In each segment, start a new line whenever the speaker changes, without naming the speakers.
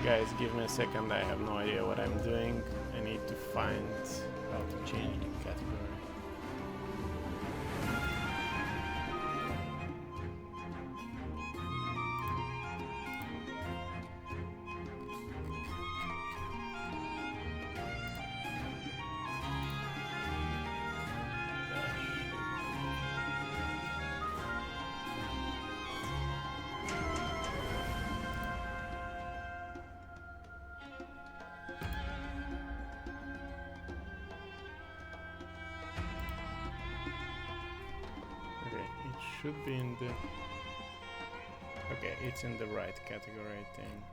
Guys, give me a second, I have no idea what I'm doing. I need to find how to change the category. Should be in the... Okay, it's in the right category, I think.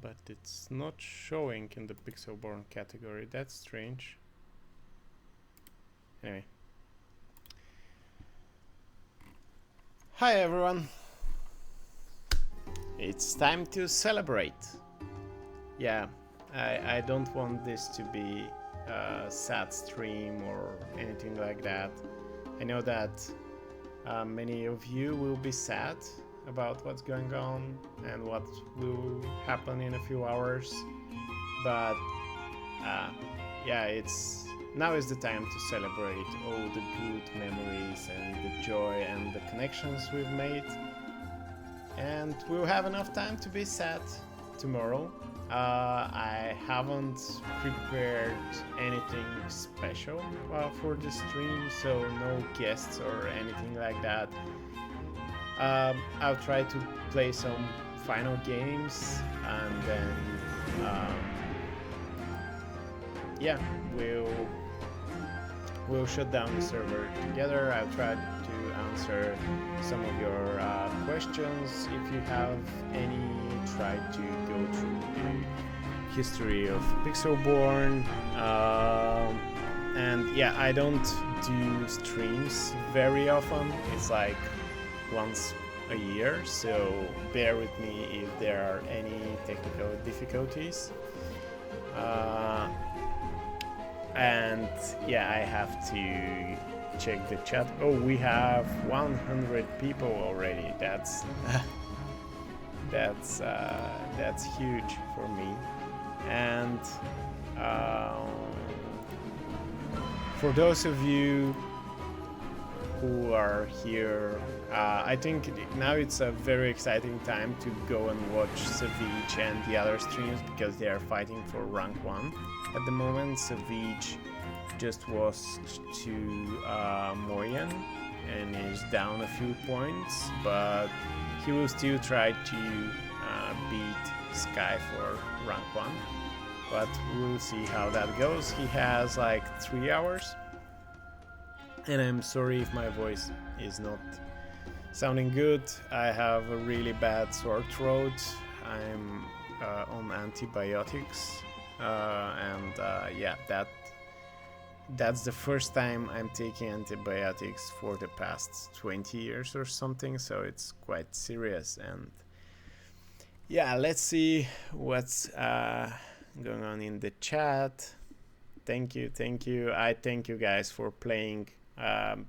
But it's not showing in the Pixelborn category. That's strange. Anyway. Hi everyone! It's time to celebrate! Yeah. I don't want this to be a sad stream or anything like that. I know that many of you will be sad about what's going on and what will happen in a few hours, but yeah, now is the time to celebrate all the good memories and the joy and the connections we've made, and we'll have enough time to be sad tomorrow. I haven't prepared anything special for the stream, so no guests or anything like that. I'll try to play some final games, and then yeah, we'll shut down the server together. I'll try to answer some of your questions if you have any. Try to go through the history of Pixelborn, and yeah, I don't do streams very often. It's like once a year, so bear with me if there are any technical difficulties. And yeah, I have to check the chat. Oh, we have 100 people already. That's that's huge for me. And for those of you who are here, I think now it's a very exciting time to go and watch Savage and the other streams, because they are fighting for rank 1 at the moment. Savage just lost to Morian and is down a few points, but he will still try to beat Sky for rank 1, but we'll see how that goes. He has like 3 hours, and I'm sorry if my voice is not sounding good. I have a really bad sore throat. I'm on antibiotics, and yeah, that's the first time I'm taking antibiotics for the past 20 years or something, so it's quite serious. And yeah, let's see what's going on in the chat. Thank you. I thank you guys for playing.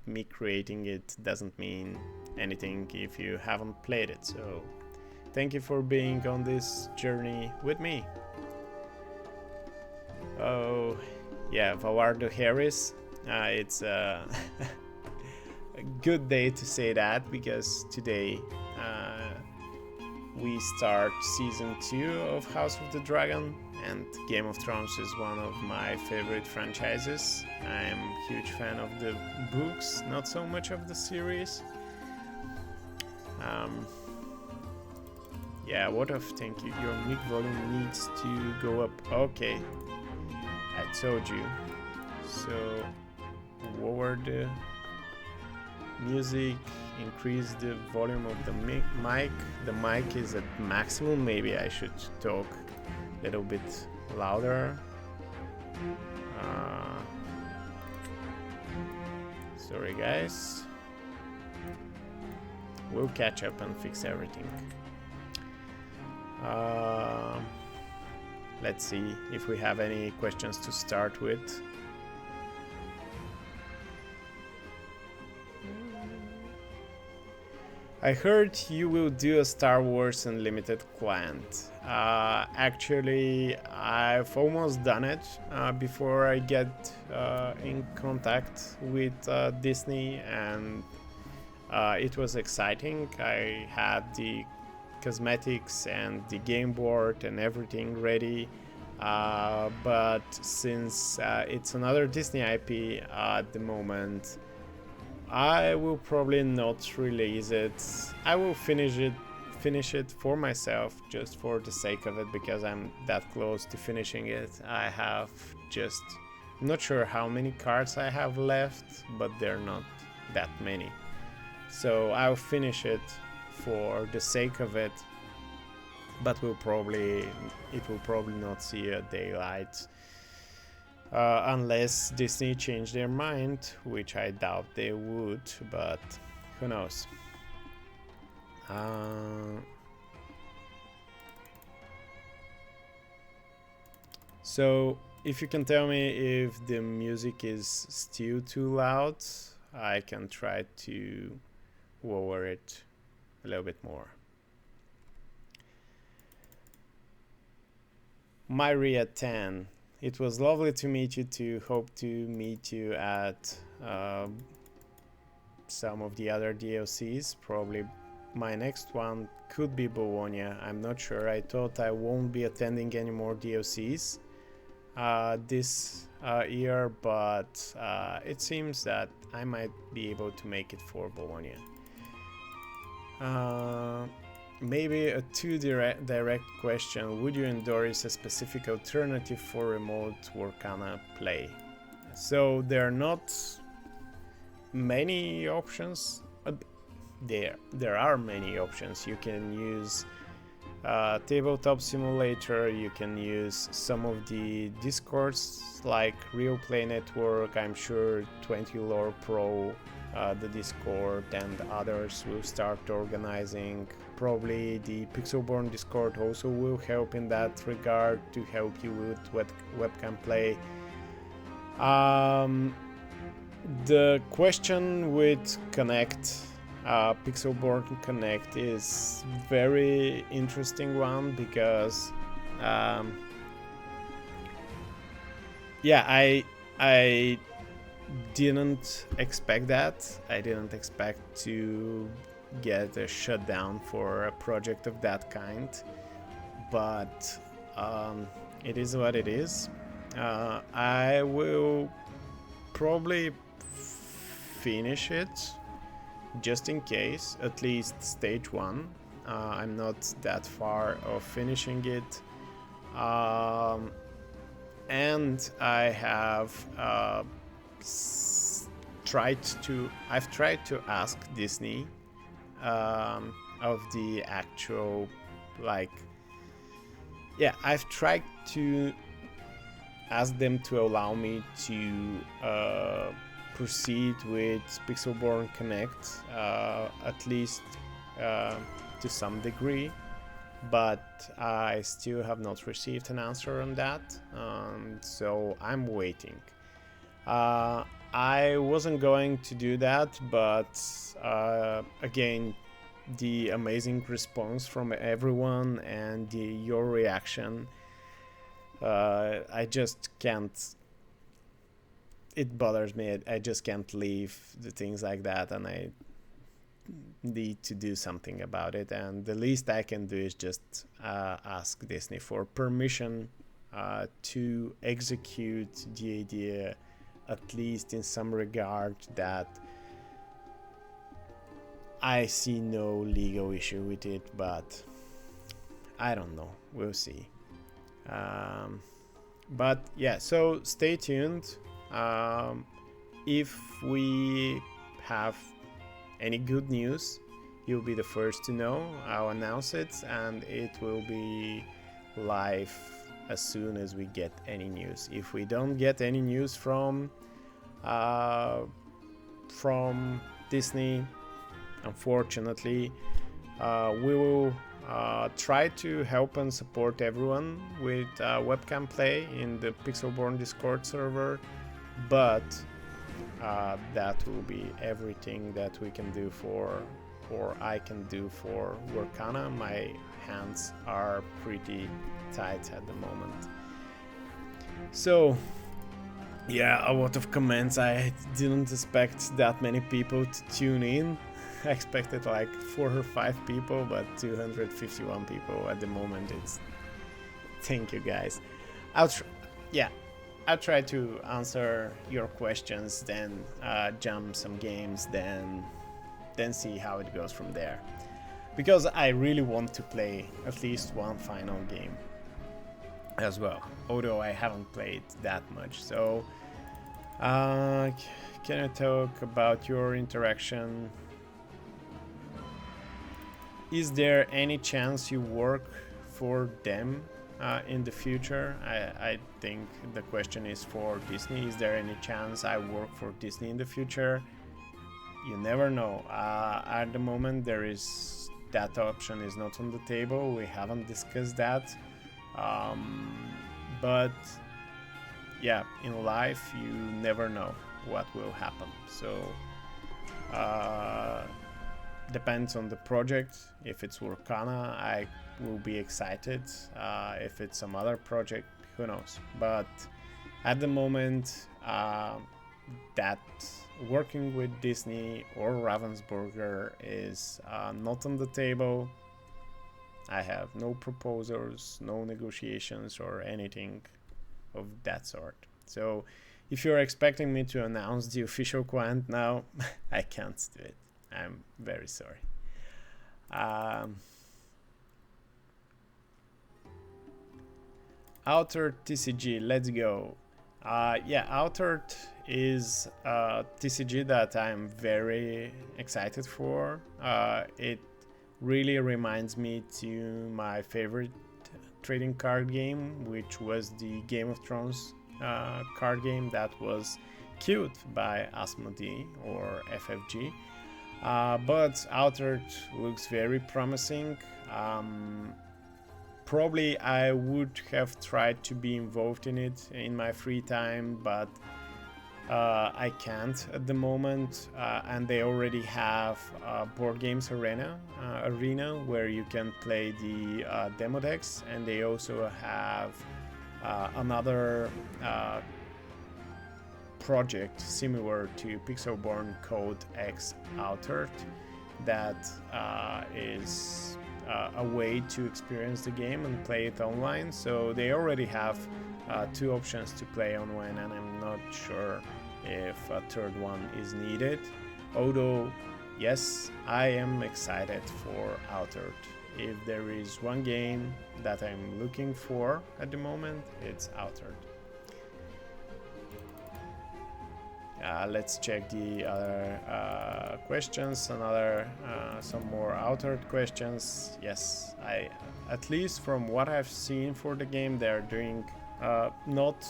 Me creating it doesn't mean anything if you haven't played it, so thank you for being on this journey with me. Oh yeah, Valardo Harris. It's a good day to say that, because today we start season 2 of House of the Dragon, and Game of Thrones is one of my favorite franchises. I'm a huge fan of the books, not so much of the series. Yeah, what of thank you. Your mic volume needs to go up. Okay, I told you. So lower the music, increase the volume of the mic. The mic is at maximum. Maybe I should talk a little bit louder. Sorry guys. We'll catch up and fix everything. Let's see if we have any questions to start with. I heard you will do a Star Wars Unlimited client. Actually, I've almost done it before I get in contact with Disney, and it was exciting. I had the cosmetics and the game board and everything ready, but since it's another Disney IP at the moment, I will probably not release it. I will finish it for myself, just for the sake of it, because I'm that close to finishing it. I have just, I'm not sure how many cards I have left, but they're not that many. So I'll finish it for the sake of it, but it will probably not see a daylight. Unless Disney changed their mind, which I doubt they would, but who knows. So if you can tell me if the music is still too loud, I can try to lower it a little bit more. Myria 10. It was lovely to meet you too. Hope to meet you at some of the other DLCs. Probably my next one could be Bologna. I'm not sure. I thought I won't be attending any more DLCs this year, but it seems that I might be able to make it for Bologna. Maybe a too direct question. Would you endorse a specific alternative for remote Lorcana play? So there are not many options. There are many options. You can use Tabletop Simulator. You can use some of the Discords like Real Play Network. I'm sure 20 Lore Pro, the Discord, and others will start organizing. Probably the Pixelborn Discord also will help in that regard to help you with webcam play. The question with Connect, Pixelborn Connect, is very interesting one because yeah, I didn't expect that. I didn't expect to get a shutdown for a project of that kind, but it is what it is. I will probably finish it just in case, at least stage 1. I'm not that far of finishing it, and I have tried to ask Disney of the actual, like, yeah, I've tried to ask them to allow me to proceed with Pixelborn Connect, at least to some degree, but I still have not received an answer on that, so I'm waiting. I wasn't going to do that, but again, the amazing response from everyone and your reaction, I just can't. It bothers me. I just can't leave the things like that, and I need to do something about it. And the least I can do is just ask Disney for permission to execute the idea, at least in some regard, that I see no legal issue with it, but I don't know. We'll see. But yeah, so stay tuned. If we have any good news, you'll be the first to know. I'll announce it, and it will be live as soon as we get any news. If we don't get any news from Disney, unfortunately, we will try to help and support everyone with webcam play in the Pixelborn Discord server, but that will be everything that we can do for or I can do for Lorcana. My hands are pretty tight at the moment. So yeah, a lot of comments. I didn't expect that many people to tune in. I expected like 4 or 5 people, but 251 people at the moment. It's thank you guys. I'll try to answer your questions, then jump some games, then see how it goes from there. Because I really want to play at least one final game as well, although I haven't played that much. So can you talk about your interaction? Is there any chance you work for them in the future? I think the question is for Disney. Is there any chance I work for Disney in the future? You never know. At the moment, that option is not on the table. We haven't discussed that. But yeah, in life you never know what will happen. So depends on the project. If it's Lorcana, I will be excited. If it's some other project, who knows? But at the moment, that working with Disney or Ravensburger is not on the table. I have no proposals, no negotiations or anything of that sort. So if you're expecting me to announce the official client now, I can't do it. I'm very sorry. Outer TCG, let's go. Outer is a TCG that I'm very excited for. It really reminds me to my favorite trading card game, which was the Game of Thrones card game that was killed by Asmodee or FFG. But Outer looks very promising. Probably I would have tried to be involved in it in my free time, but I can't at the moment, and they already have Board Games Arena where you can play the demo decks, and they also have another project similar to Pixelborn called X Outer that is a way to experience the game and play it online. So they already have 2 options to play online, and I'm not sure if a third one is needed. Although, yes, I am excited for Outer. If there is one game that I'm looking for at the moment, it's Outer. Let's check the other questions. Some more Outer questions. Yes, at least from what I've seen for the game, they're doing not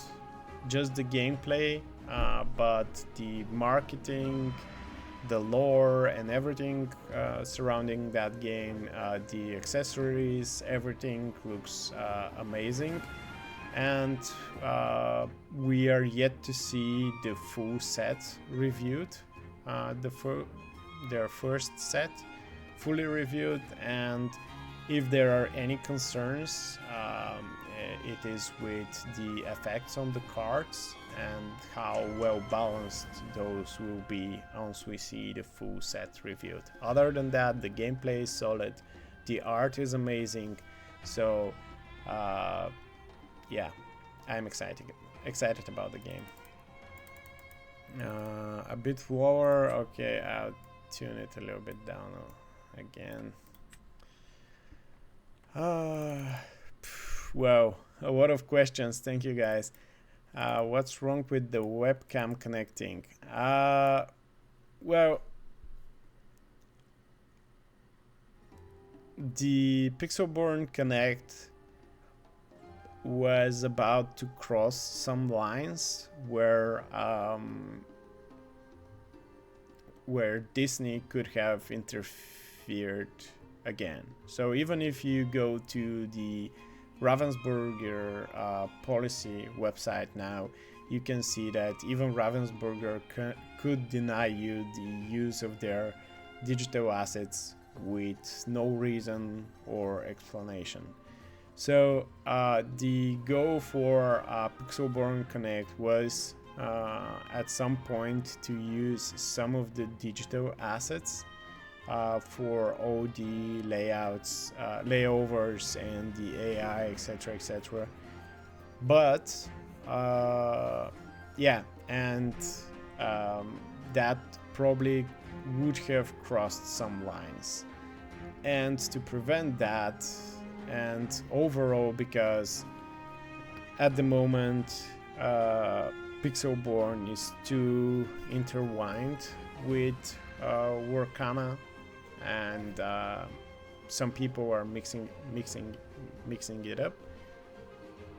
just the gameplay, but the marketing, the lore, and everything surrounding that game. The accessories, everything looks amazing. And we are yet to see the full set reviewed, their first set fully reviewed, and if there are any concerns, it is with the effects on the cards and how well balanced those will be once we see the full set reviewed. Other than that, the gameplay is solid, the art is amazing, so yeah, I'm excited about the game. A bit lower. Okay, I'll tune it a little bit down again. Well, a lot of questions. Thank you, guys. What's wrong with the webcam connecting? Well, the Pixelborn Connect was about to cross some lines where Disney could have interfered again. So even if you go to the Ravensburger policy website now, you can see that even Ravensburger could deny you the use of their digital assets with no reason or explanation. So the goal for Pixelborn Connect was at some point to use some of the digital assets for all the layouts, layovers, and the AI, etc., etc. But yeah, and that probably would have crossed some lines. And to prevent that, and overall, because at the moment Pixelborn is too intertwined with Lorcana, and some people are mixing it up,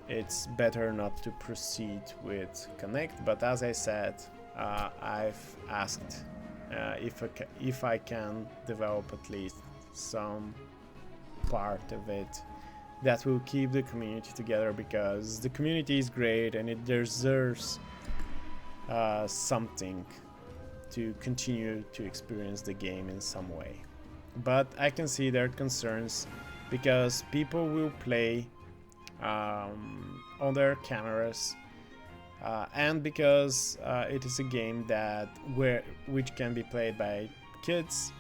it's better not to proceed with Connect. But as I said, I've asked if I can develop at least some part of it that will keep the community together, because the community is great and it deserves something to continue to experience the game in some way. But I can see their concerns, because people will play on their cameras, and because it is a game which can be played by kids.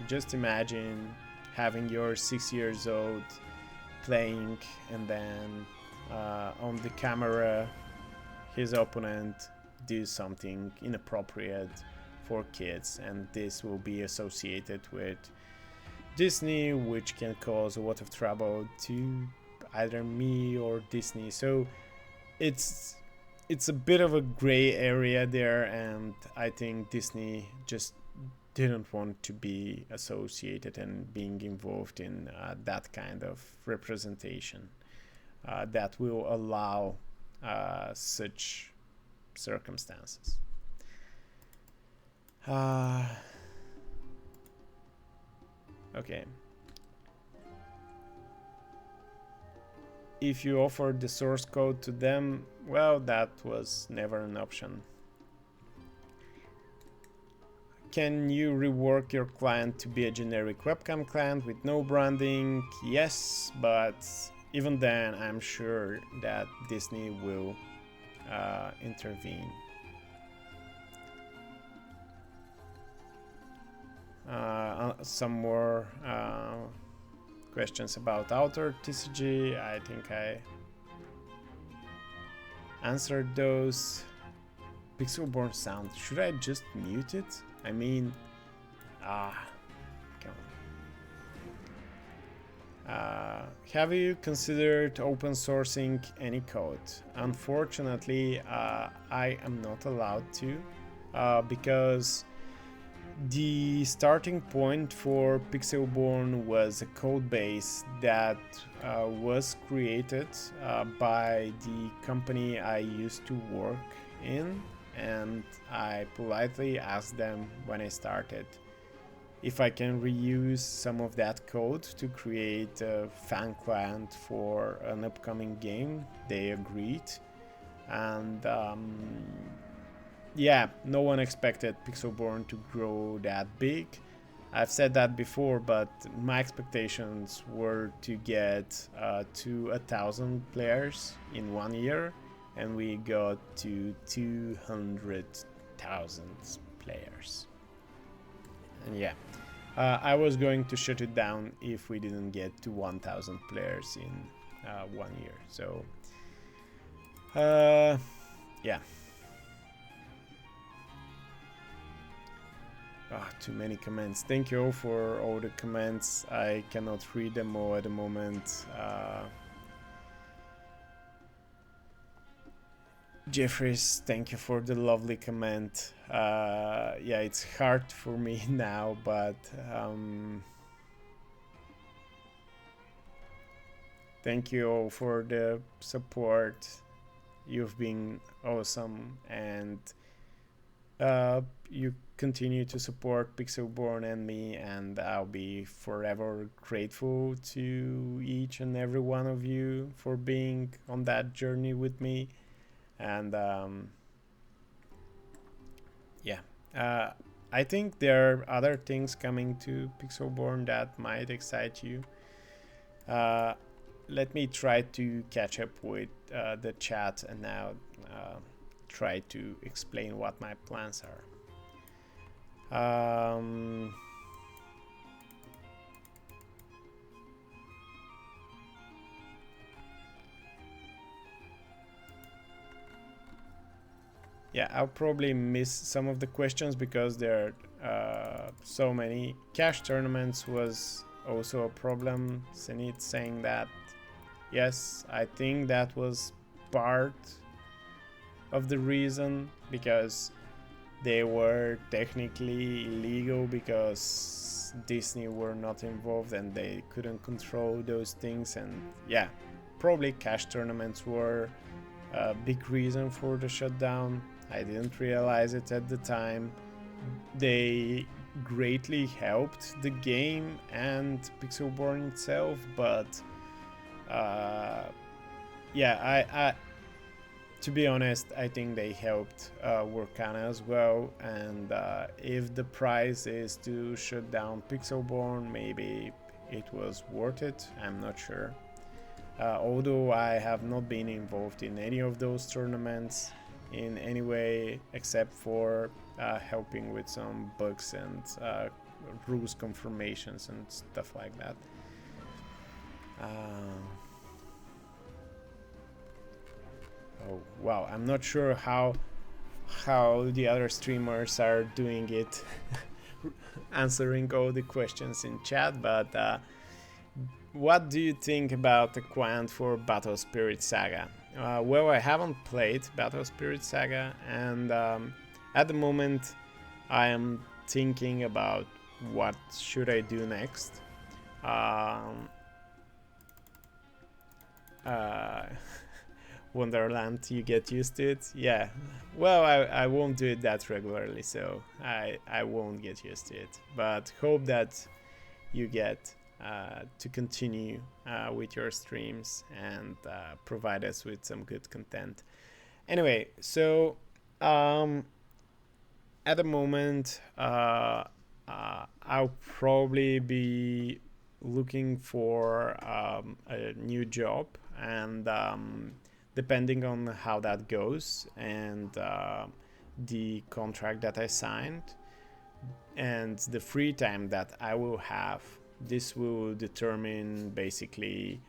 Just imagine having your 6 years old playing, and then on the camera his opponent do something inappropriate for kids, and this will be associated with Disney, which can cause a lot of trouble to either me or Disney. So it's a bit of a gray area there, and I think Disney just didn't want to be associated and being involved in that kind of representation that will allow such circumstances. Okay. If you offered the source code to them, well, that was never an option. Can you rework your client to be a generic webcam client with no branding? Yes, but even then I'm sure that Disney will intervene. Some more questions about Archive TCG. I think I answered those. Pixelborn sound. Should I just mute it? I mean, come on. Have you considered open sourcing any code? Unfortunately, I am not allowed to, because the starting point for Pixelborn was a code base that was created by the company I used to work in, and I politely asked them when I started if I can reuse some of that code to create a fan client for an upcoming game. They agreed, and yeah, no one expected Pixelborn to grow that big. I've said that before, but my expectations were to get to 1,000 players in 1 year, and we got to 200,000 players. And yeah, I was going to shut it down if we didn't get to 1,000 players in 1 year. So yeah. Too many comments. Thank you all for all the comments. I cannot read them all at the moment. Jeffries, thank you for the lovely comment. Yeah, it's hard for me now, but thank you all for the support. You've been awesome, and you continue to support Pixelborn and me, and I'll be forever grateful to each and every one of you for being on that journey with me. And yeah, I think there are other things coming to Pixelborn that might excite you. Let me try to catch up with the chat and now try to explain what my plans are. Yeah, I'll probably miss some of the questions because there are so many. Cash tournaments was also a problem. Zenith saying that. Yes, I think that was part of the reason, because they were technically illegal because Disney were not involved and they couldn't control those things. And yeah, probably cash tournaments were a big reason for the shutdown. I didn't realize it at the time. They greatly helped the game and Pixelborn itself, but yeah, I to be honest, I think they helped Lorcana as well. And if the price is to shut down Pixelborn, maybe it was worth it. I'm not sure. Although I have not been involved in any of those tournaments in any way except for helping with some bugs and rules confirmations and stuff like that. Oh wow, I'm not sure how the other streamers are doing it answering all the questions in chat, but what do you think about the quant for Battle Spirit Saga? Well, I haven't played Battle Spirit Saga, and at the moment I am thinking about what should I do next. Wonderland, you get used to it. Yeah, well, I won't do it that regularly, so I won't get used to it, but hope that you get to continue with your streams and provide us with some good content. Anyway, so at the moment I'll probably be looking for a new job, and depending on how that goes and the contract that I signed and the free time that I will have, this will determine basically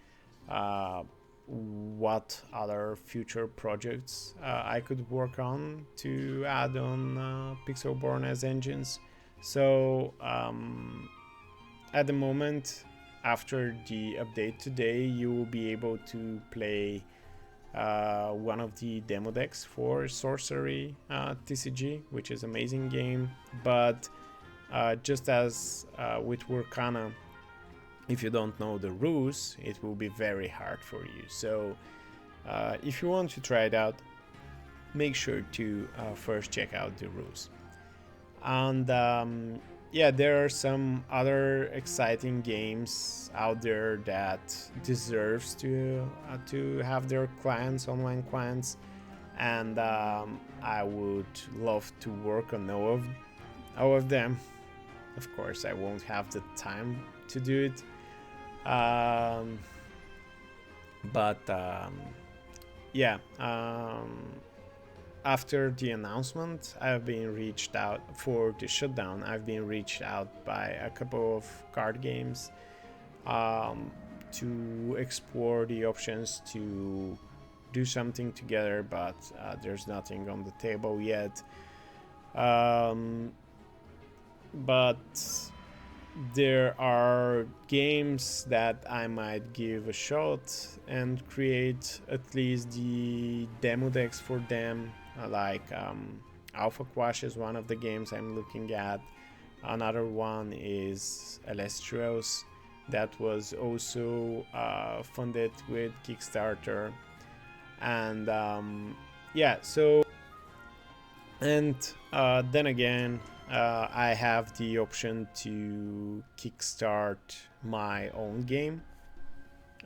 what other future projects I could work on to add on Pixelborn as engines. So at the moment, after the update today, you will be able to play one of the demo decks for Sorcery TCG, which is an amazing game. But just as with Lorcana, if you don't know the rules, it will be very hard for you. So if you want to try it out, make sure to first check out the rules. And yeah, there are some other exciting games out there that deserves to have their clients, online clients, and I would love to work on all of them. Of course, I won't have the time to do it, but yeah. After the announcement, I've been reached out for the shutdown. I've been reached out by a couple of card games to explore the options to do something together, but there's nothing on the table yet. But there are games that I might give a shot and create at least the demo decks for them. Like Alpha Quash is one of the games I'm looking at. Another one is Elestrios, that was also funded with Kickstarter. And yeah, so, and then again, I have the option to kickstart my own game,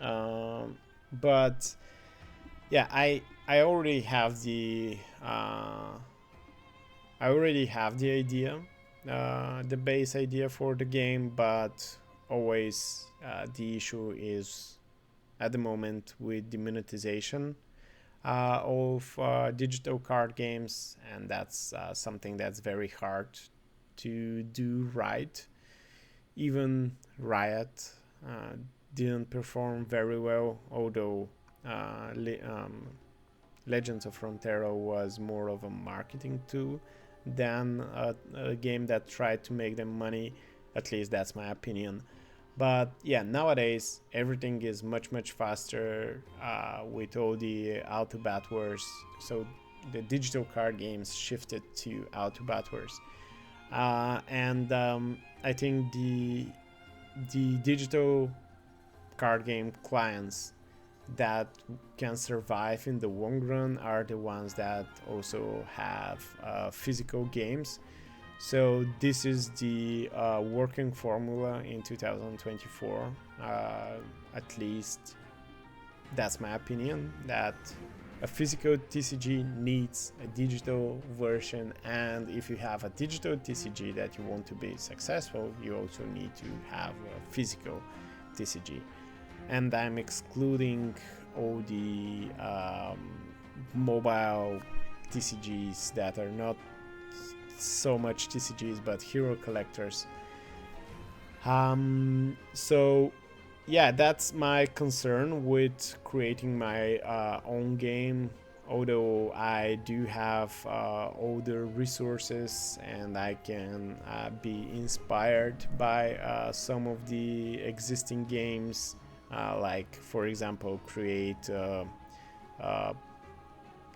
but yeah, I already have the idea, the base idea for the game, but always the issue is at the moment with the monetization of digital card games, and that's something that's very hard to do right. Even Riot didn't perform very well, although Legends of Frontera was more of a marketing tool than a game that tried to make them money. At least that's my opinion. But yeah, nowadays everything is much faster with all the auto batters. So the digital card games shifted to auto batters, and I think the digital card game clients that can survive in the long run are the ones that also have physical games. So this is the working formula in 2024. At least that's my opinion, that a physical TCG needs a digital version, and if you have a digital TCG that you want to be successful, you also need to have a physical TCG. And I'm excluding all the mobile TCGs that are not so much TCGs but hero collectors. So yeah, that's my concern with creating my own game. Although I do have all the resources and I can be inspired by some of the existing games, like for example create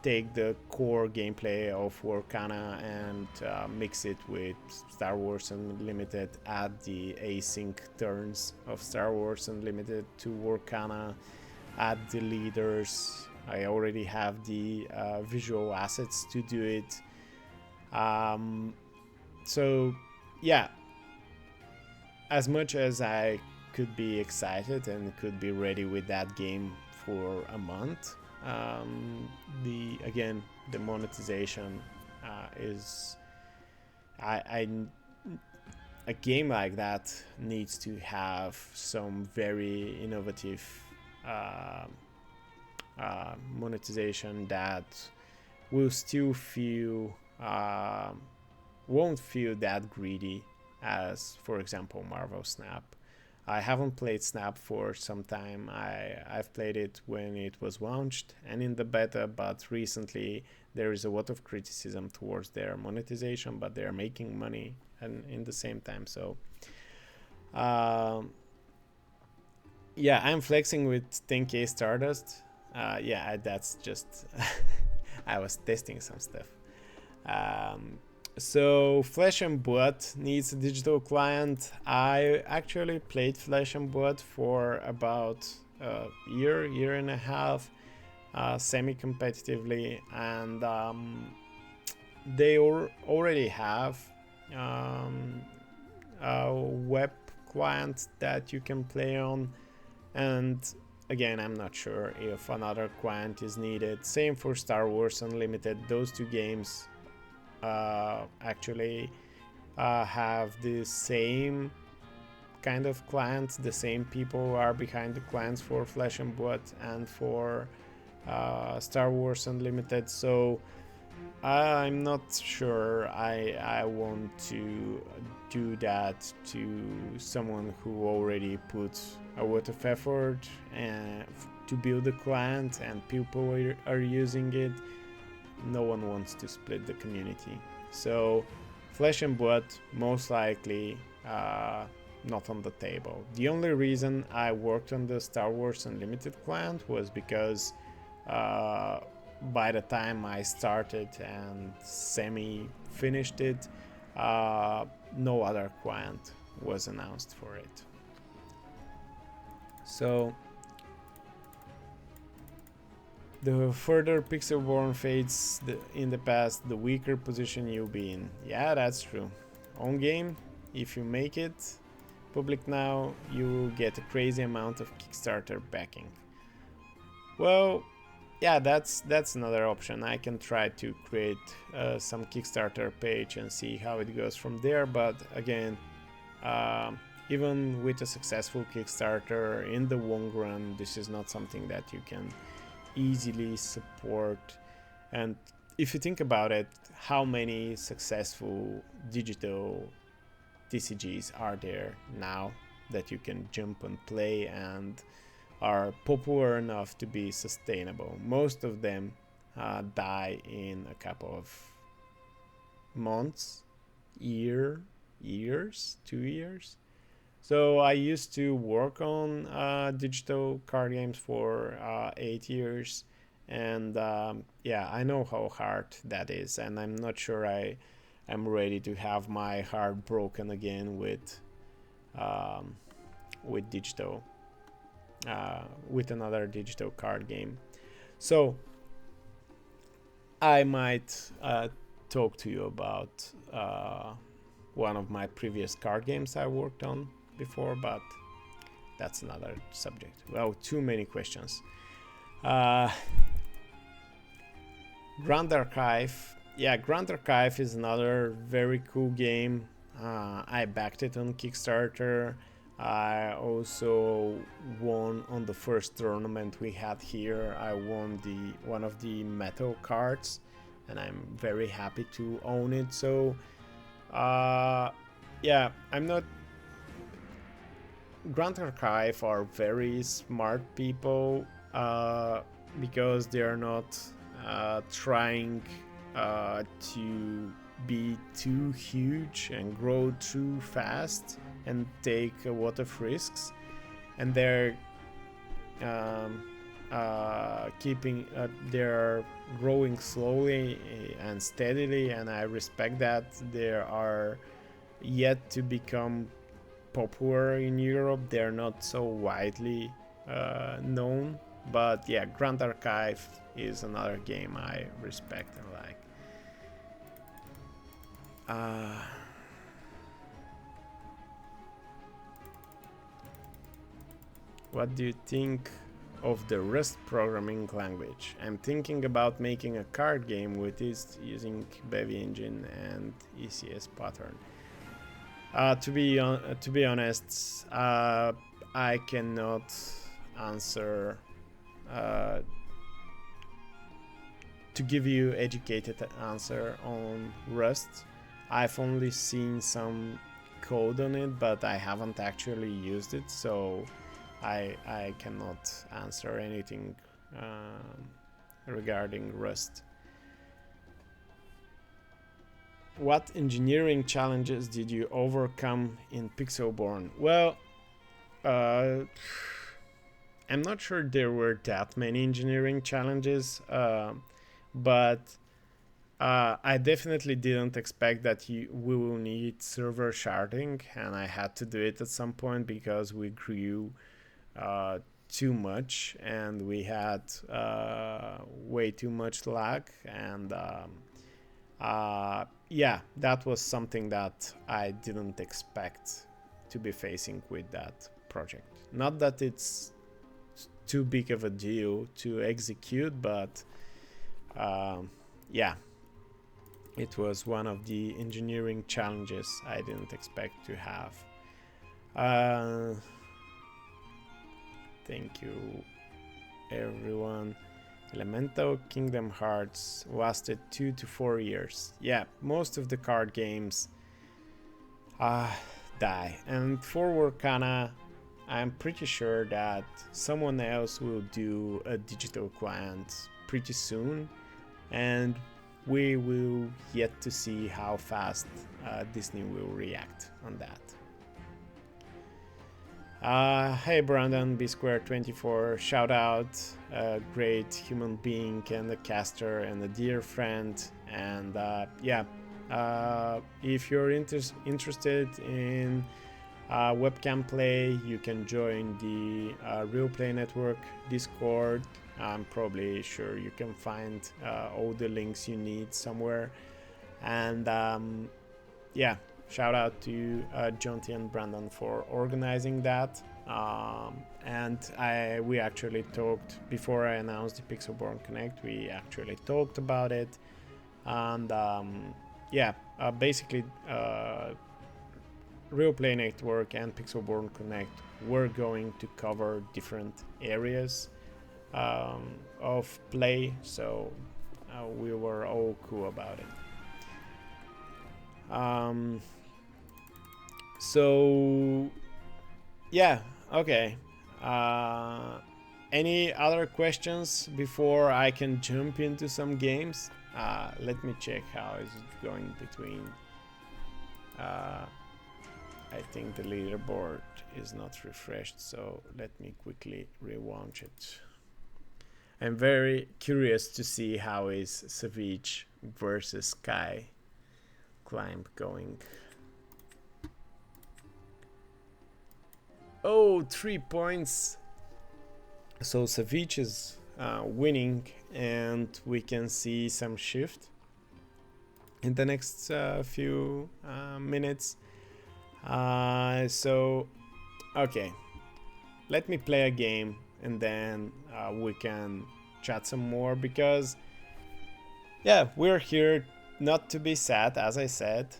take the core gameplay of Lorcana and mix it with Star Wars Unlimited, add the async turns of Star Wars Unlimited to Lorcana, add the leaders. I already have the visual assets to do it. So yeah, as much as I could be excited and could be ready with that game for a month, the monetization is a game like that needs to have some very innovative monetization that will still feel won't feel that greedy as, for example, Marvel Snap. I haven't played Snap for some time. I've played it when it was launched and in the beta, but recently there is a lot of criticism towards their monetization, but they're making money and in the same time. So yeah, I'm flexing with 10k Stardust. Yeah, that's just I was testing some stuff. So Flesh and Blood needs a digital client. I actually played Flesh and Blood for about a year and a half, semi-competitively, and they already have a web client that you can play on, and again, I'm not sure if another client is needed. Same for Star Wars Unlimited. Those two games actually have the same kind of clients. The same people are behind the clients for Flesh and Blood and for Star Wars Unlimited. So I'm not sure I want to do that to someone who already put a lot of effort to build a client and people are using it. No one wants to split the community. So Flesh and Blood most likely not on the table. The only reason I worked on the Star Wars Unlimited client was because by the time I started and semi-finished it, no other client was announced for it. So the further Pixelborn fades in the past, the weaker position you'll be in. Yeah, that's true. On game, if you make it public now, you will get a crazy amount of Kickstarter backing. Well, yeah, that's another option. I can try to create some Kickstarter page and see how it goes from there. But again, even with a successful Kickstarter, in the long run, this is not something that you can easily support. And if you think about it, how many successful digital TCGs are there now that you can jump and play and are popular enough to be sustainable? Most of them die in a couple of months, years, 2 years. So I used to work on digital card games for 8 years, and yeah, I know how hard that is, and I'm not sure I'm ready to have my heart broken again with digital, with another digital card game. So I might talk to you about one of my previous card games I worked on before, but that's another subject. Well, too many questions. Grand Archive. Yeah, Grand Archive is another very cool game. I backed it on Kickstarter. I also won on the first tournament we had here. I won one of the metal cards, and I'm very happy to own it. So yeah, I'm not... Grand Archive are very smart people because they are not trying to be too huge and grow too fast and take a lot of risks, and they're they're growing slowly and steadily, and I respect that. They are yet to become popular in Europe. They're not so widely known, but yeah, Grand Archive is another game I respect and like. What do you think of the Rust programming language? I'm thinking about making a card game with it using Bevy engine and ECS pattern. To be honest, I cannot answer to give you educated answer on Rust. I've only seen some code on it, but I haven't actually used it, so I cannot answer anything regarding Rust. What engineering challenges did you overcome in Pixelborn? Well, I'm not sure there were that many engineering challenges, but I definitely didn't expect that we will need server sharding, and I had to do it at some point because we grew too much and we had way too much lag, and yeah, that was something that I didn't expect to be facing with that project. Not that it's too big of a deal to execute, but yeah, it was one of the engineering challenges I didn't expect to have. Thank you, everyone. Elemental Kingdom Hearts lasted 2 to 4 years. Yeah, most of the card games die. And for Lorcana, I'm pretty sure that someone else will do a digital client pretty soon, and we will yet to see how fast Disney will react on that. Hey Brandon, B-Square24, shout out, a great human being and a caster and a dear friend. And yeah, if you're interested in webcam play, you can join the Real Play Network Discord. I'm probably sure you can find all the links you need somewhere. And yeah, shout out to Jonty and Brandon for organizing that. And we actually talked before I announced the Pixelborn Connect. We actually talked about it, and basically, Real Play Network and Pixelborn Connect were going to cover different areas of play, so we were all cool about it. So yeah, okay. Any other questions before I can jump into some games? Let me check how is it going between. I think the leaderboard is not refreshed, so let me quickly relaunch it. I'm very curious to see how is Savage versus Sky Climb going. Oh, 3 points. So Savage is winning, and we can see some shift in the next few minutes. So, okay, let me play a game and then we can chat some more, because yeah, we're here not to be sad, as I said.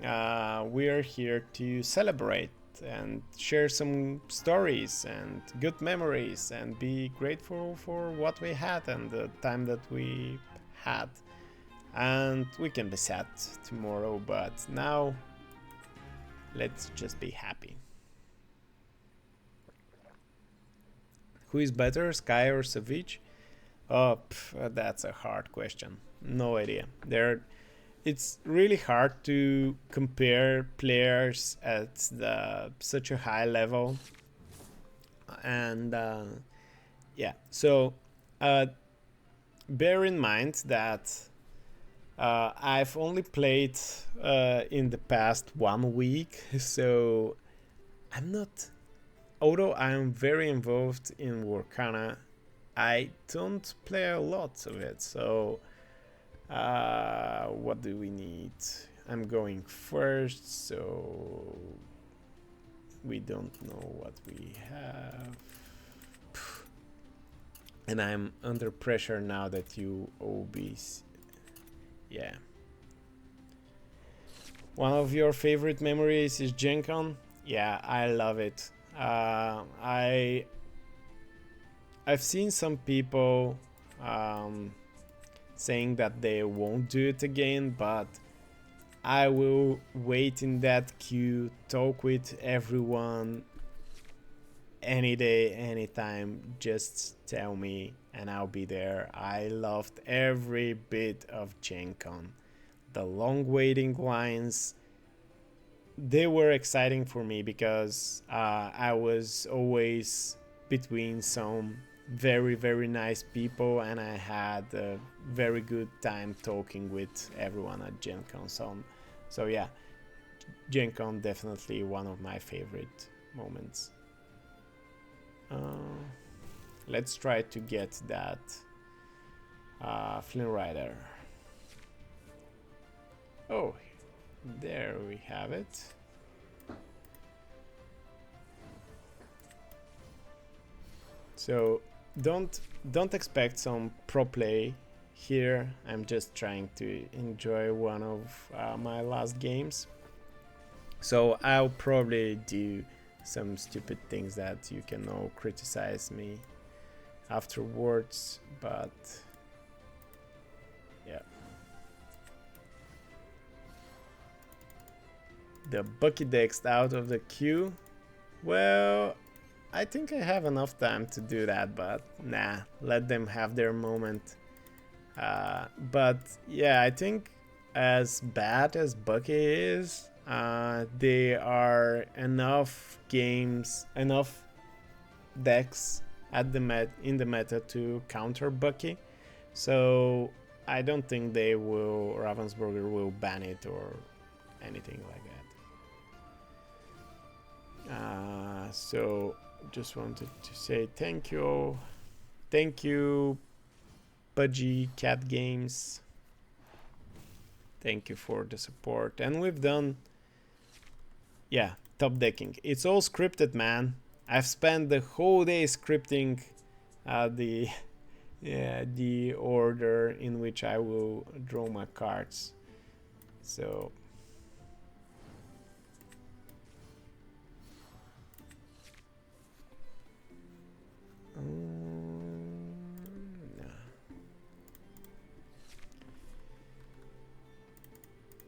We're here to celebrate and share some stories and good memories and be grateful for what we had and the time that we had. And we can be sad tomorrow, but now let's just be happy. Who is better, Sky or Savage? Oh, that's a hard question. No idea. It's really hard to compare players at such a high level. And yeah, so bear in mind that I've only played in the past 1 week, so I'm not. Although I'm very involved in Lorcana, I don't play a lot of it. So, what do we need? I'm going first, so we don't know what we have. And I'm under pressure now that you OBs. Yeah. One of your favorite memories is Gen Con? Yeah, I love it. I've seen some people saying that they won't do it again, but I will wait in that queue, talk with everyone any day, anytime. Just tell me and I'll be there. I loved every bit of Gen Con. The long waiting lines, they were exciting for me because I was always between some very, very nice people, and I had a very good time talking with everyone at Gen Con. So yeah, Gen Con definitely one of my favorite moments. Let's try to get that Flynn Rider. Oh, there we have it. So don't expect some pro play here. I'm just trying to enjoy one of my last games. So I'll probably do some stupid things that you can all criticize me afterwards, but yeah. The Bucky Dex out of the queue. Well, I think I have enough time to do that, but nah, let them have their moment. But yeah, I think as bad as Bucky is, there are enough games, enough decks at in the meta to counter Bucky. So I don't think Ravensburger will ban it or anything like that. So just wanted to say thank you, Pudgy Cat Games. Thank you for the support. And we've done, yeah, top decking. It's all scripted, man. I've spent the whole day scripting the the order in which I will draw my cards. So no.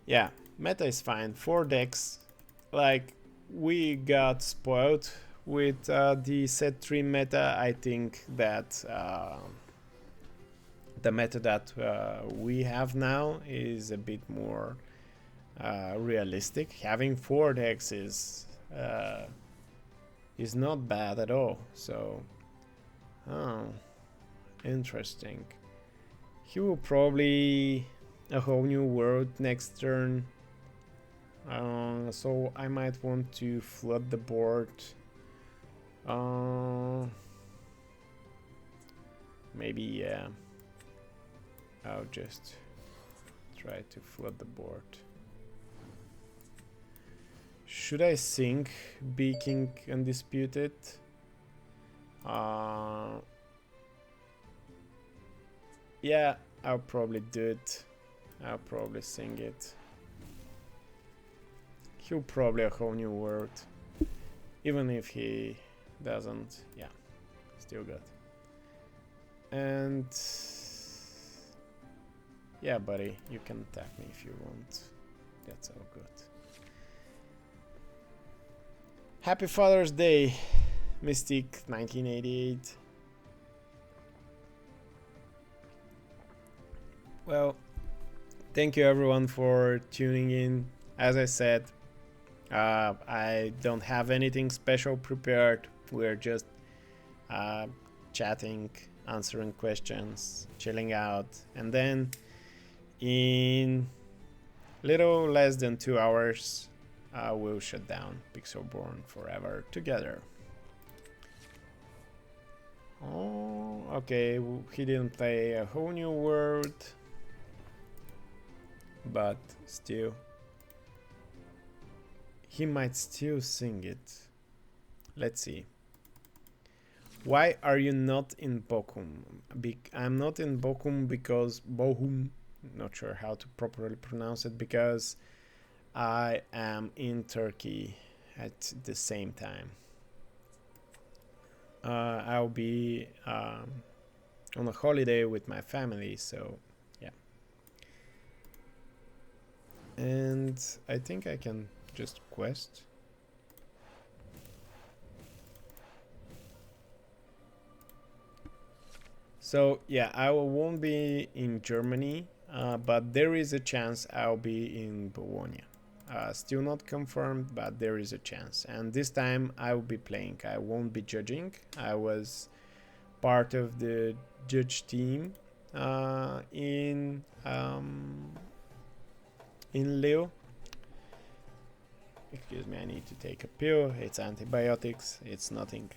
Yeah, meta is fine. 4 decks, like, we got spoiled with the set 3 meta. I think that the meta that we have now is a bit more realistic. Having 4 decks is not bad at all. So, oh, interesting. He will probably a whole new world next turn. So I might want to flood the board. Maybe, yeah. I'll just try to flood the board. Should I sink Be King Undisputed? Yeah, I'll probably do it. I'll probably sing it. He'll probably a whole new world. Even if he doesn't, yeah, still good. And yeah, buddy, you can attack me if you want. That's all good. Happy Father's Day, Mystic 1988. Well, thank you everyone for tuning in. As I said, I don't have anything special prepared. We're just chatting, answering questions, chilling out, and then in little less than 2 hours we'll shut down Pixelborn forever together. Oh, okay, he didn't play a whole new world, but still, he might still sing it. Let's see. Why are you not in Bochum? I'm not in Bochum because Bochum, not sure how to properly pronounce it, because I am in Turkey at the same time. I'll be on a holiday with my family, so yeah. And I think I can just quest. So yeah, I won't be in Germany, but there is a chance I'll be in Bologna. Still not confirmed, but there is a chance. And this time I will be playing. I won't be judging. I was part of the judge team in Leo. Excuse me, I need to take a pill. It's antibiotics. It's nothing.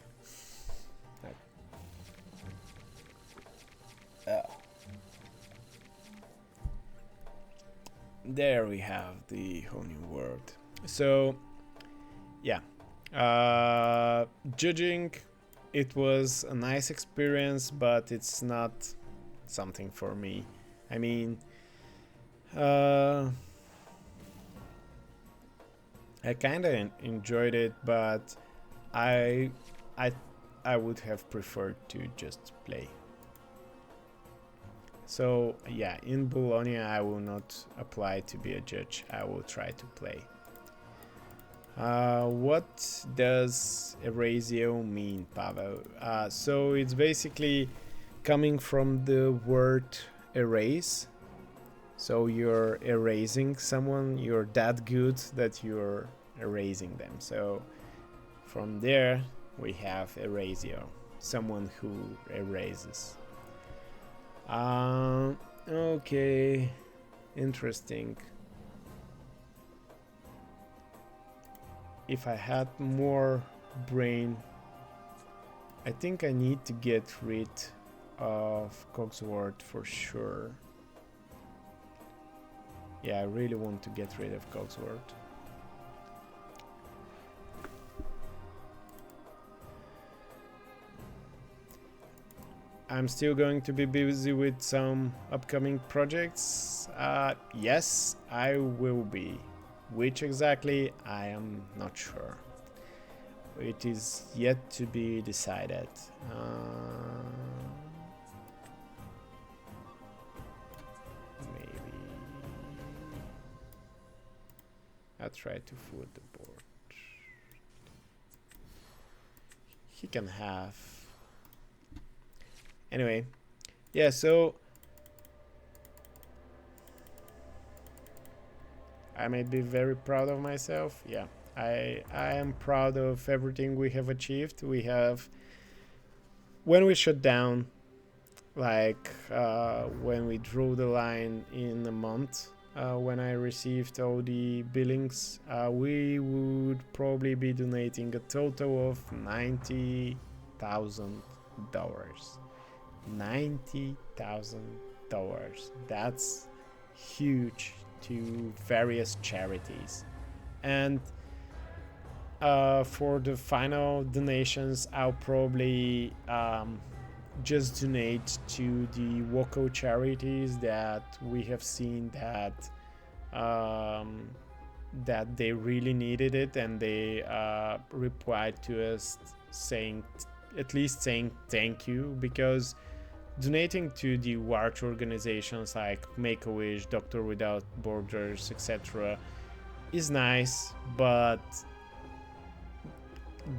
There we have the whole new world. So yeah, judging, it was a nice experience, but it's not something for me. I mean, I kind of enjoyed it, but I would have preferred to just play. So yeah, in Bologna I will not apply to be a judge. I will try to play. What does erasio mean, Pavel? So it's basically coming from the word erase. So you're erasing someone, you're that good that you're erasing them. So from there we have erasio, someone who erases. Okay, interesting. If I had more brain, I think I need to get rid of Cogsworth for sure. Yeah, I really want to get rid of Cogsworth. I'm still going to be busy with some upcoming projects. Yes, I will be. Which exactly, I am not sure. It is yet to be decided. Maybe I'll try to foot the board. He can have. Anyway, yeah, so I may be very proud of myself. Yeah, I am proud of everything we have achieved. We have, when we shut down, like when we drew the line in a month, when I received all the billings, we would probably be donating a total of $90,000. $90,000. That's huge, to various charities. And for the final donations, I'll probably just donate to the local charities that we have seen that that they really needed it, and they replied to us saying, at least saying thank you, because donating to the large organizations like Make-A-Wish, Doctor Without Borders, etc. is nice, but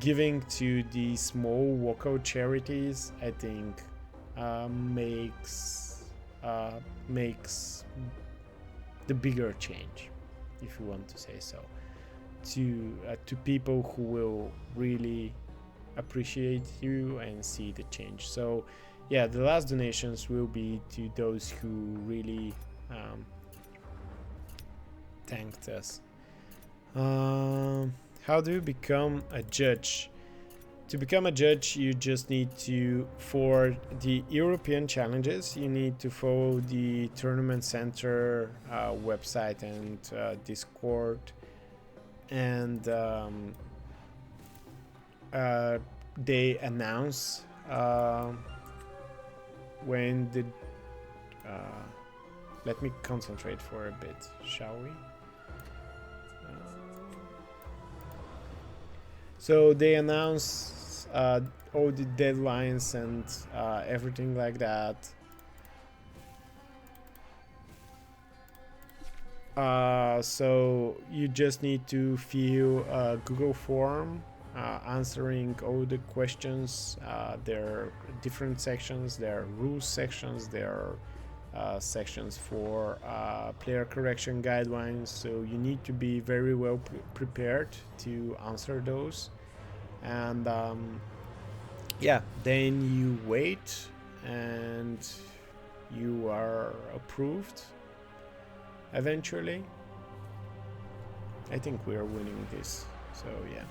giving to the small local charities, I think, makes the bigger change, if you want to say so, to people who will really appreciate you and see the change. So yeah, the last donations will be to those who really thanked us. How do you become a judge? To become a judge, you just need to, for the European challenges, you need to follow the Tournament Center website and Discord, and they announce when the let me concentrate for a bit, shall we? So they announce all the deadlines and everything like that. So you just need to fill a Google form answering all the questions. There are different sections. There are rules sections. There are sections for player correction guidelines. So you need to be very well prepared to answer those. And yeah, then you wait and you are approved eventually. I think we are winning this, so yeah.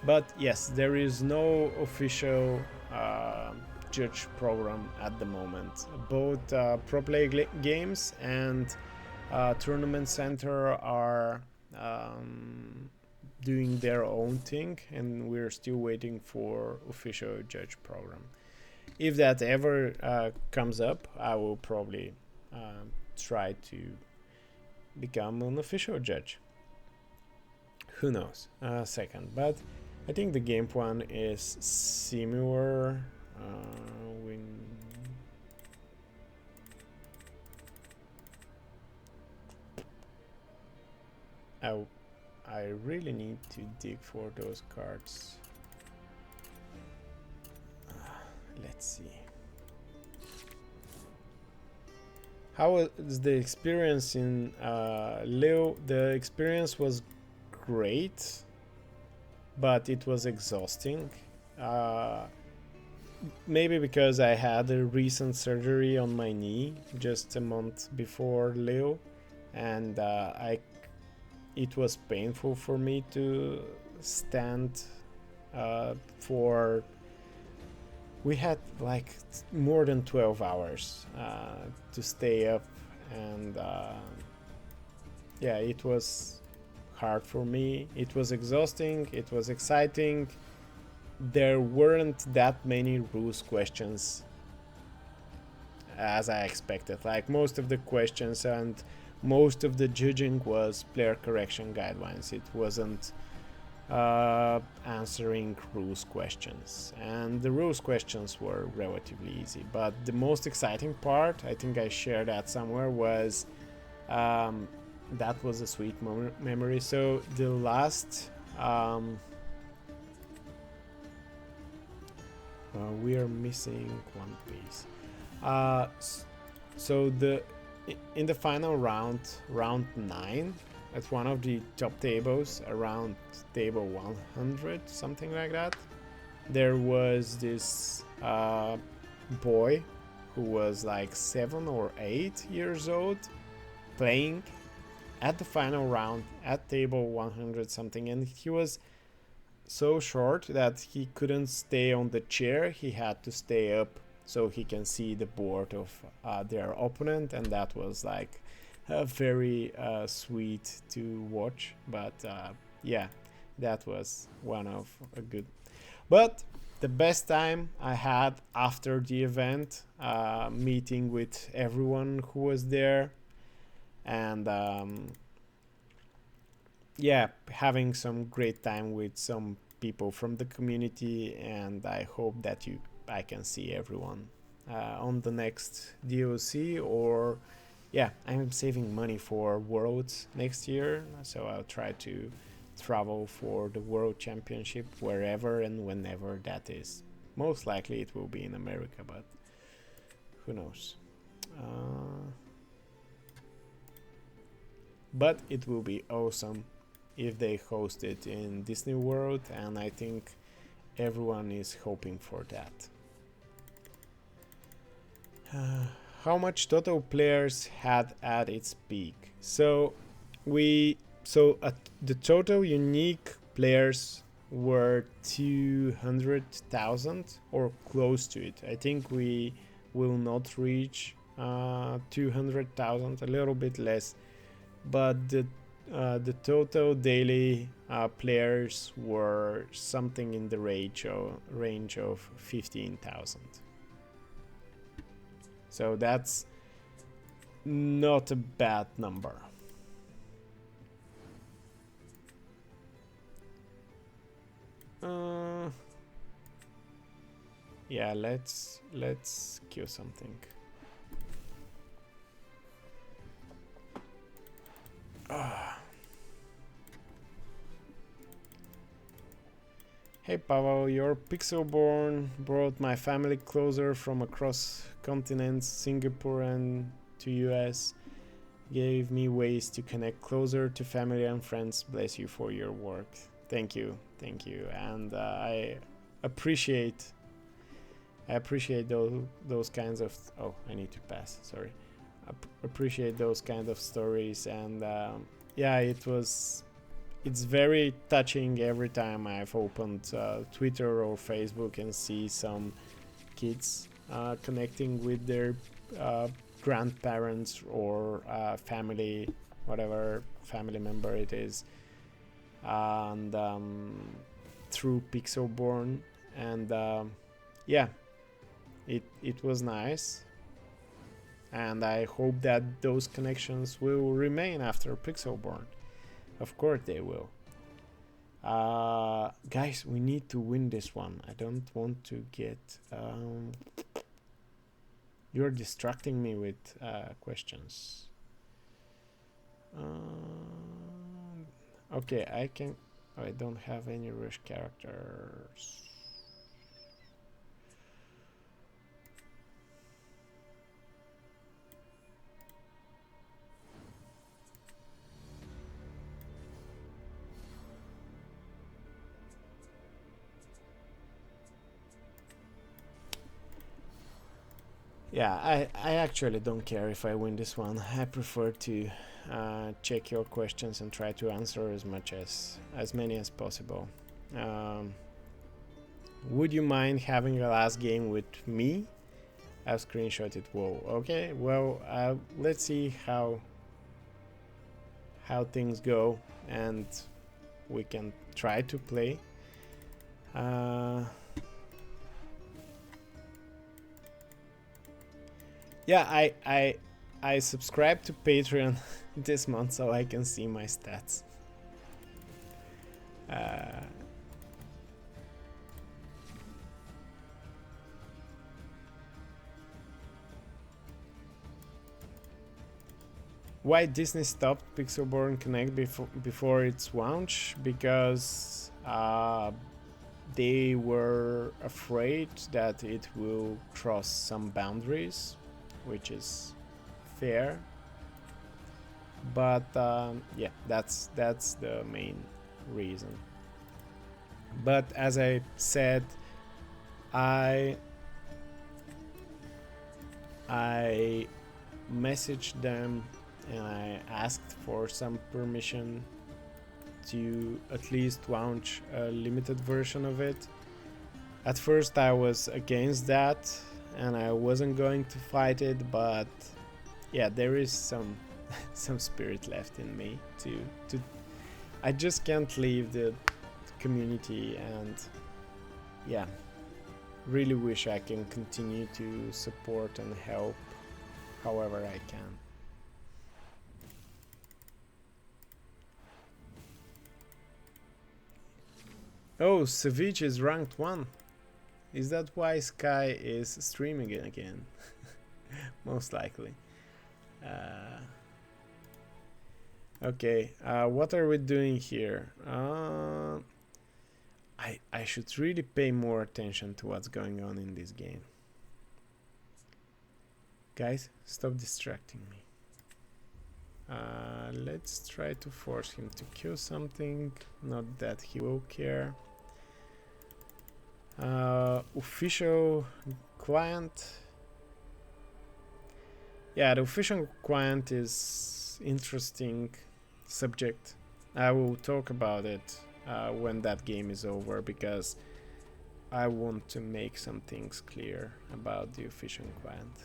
But yes, there is no official judge program at the moment. Both Pro Play Games and Tournament Center are doing their own thing, and we're still waiting for official judge program. If that ever comes up, I will probably try to become an official judge. Who knows? Second, but I think the game plan is similar. I really need to dig for those cards. Let's see. How was the experience in Leo? The experience was great, but it was exhausting. Maybe because I had a recent surgery on my knee just a month before Leo, and it was painful for me to stand for. We had like more than 12 hours to stay up and yeah, it was hard for me. It was exhausting, it was exciting. There weren't that many rules questions as I expected. Like, most of the questions and most of the judging was player correction guidelines. It wasn't answering rules questions, and the rules questions were relatively easy. But the most exciting part, I think I shared that somewhere, was that was a sweet memory. So the last we are missing one piece. So in the final round 9, at one of the top tables, around table 100, something like that, there was this boy who was like 7 or 8 years old playing at the final round at table 100 something, and he was so short that he couldn't stay on the chair. He had to stay up so he can see the board of their opponent, and that was like very sweet to watch. But yeah, that was one of a good. But the best time I had after the event, meeting with everyone who was there, and yeah, having some great time with some people from the community, and I hope that I can see everyone on the next DOC, or yeah, I'm saving money for Worlds next year, so I'll try to travel for the World Championship wherever and whenever that is. Most likely it will be in America, but who knows. But it will be awesome if they host it in Disney World, and I think everyone is hoping for that. How much total players had at its peak? So the total unique players were 200,000 or close to it. I think we will not reach 200,000, a little bit less, but the total daily players were something in the range of 15,000. So that's not a bad number. Yeah, let's kill something. Hey Pavel, your Pixelborn brought my family closer from across continents, Singapore and to US. Gave me ways to connect closer to family and friends. Bless you for your work. Thank you, and I appreciate those kinds of. Oh, I need to pass. Sorry. Appreciate those kind of stories, and yeah, it's very touching every time I've opened Twitter or Facebook and see some kids connecting with their grandparents or family, whatever family member it is, and through Pixelborn, and yeah, it was nice, and I hope that those connections will remain after Pixelborn. Of course they will. Guys, we need to win this one. I don't want to get... You're distracting me with questions. Okay, I can... Oh, I don't have any rush characters. Yeah, I actually don't care if I win this one. I prefer to check your questions and try to answer as many as possible. Would you mind having a last game with me? I've screenshotted. Whoa. Okay. Well, let's see how things go, and we can try to play. Yeah, I subscribed to Patreon this month so I can see my stats. Why Disney stopped Pixelborn Connect before its launch? Because they were afraid that it will cross some boundaries, which is fair. But yeah, that's the main reason. But as I said, I messaged them and I asked for some permission to at least launch a limited version of it. At first I was against that and I wasn't going to fight it, but yeah, there is some spirit left in me to I just can't leave the community, and yeah, really wish I can continue to support and help however I can. Oh, Savage is ranked 1. Is that why Sky is streaming it again? Most likely. Okay, what are we doing here? I should really pay more attention to what's going on in this game. Guys, stop distracting me. Let's try to force him to kill something. Not that he will care. Official client. Yeah, the official client is interesting subject. I will talk about it when that game is over, because I want to make some things clear about the official client.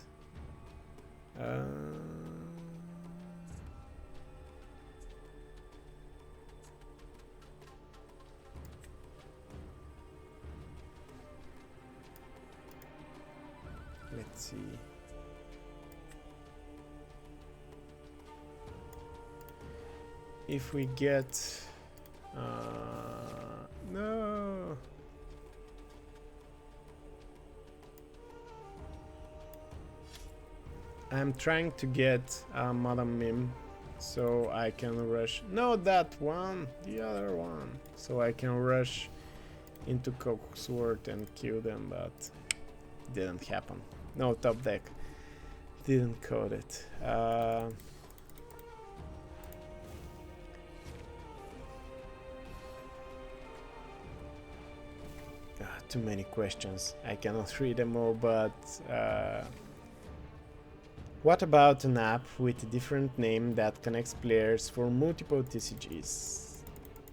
Let's see. If we get no, I'm trying to get Madam Mim so I can rush, no, that one, the other one, so I can rush into Coxworth and kill them, but didn't happen. No, top deck didn't code it. Too many questions. I cannot read them all, but what about an app with a different name that connects players for multiple TCGs?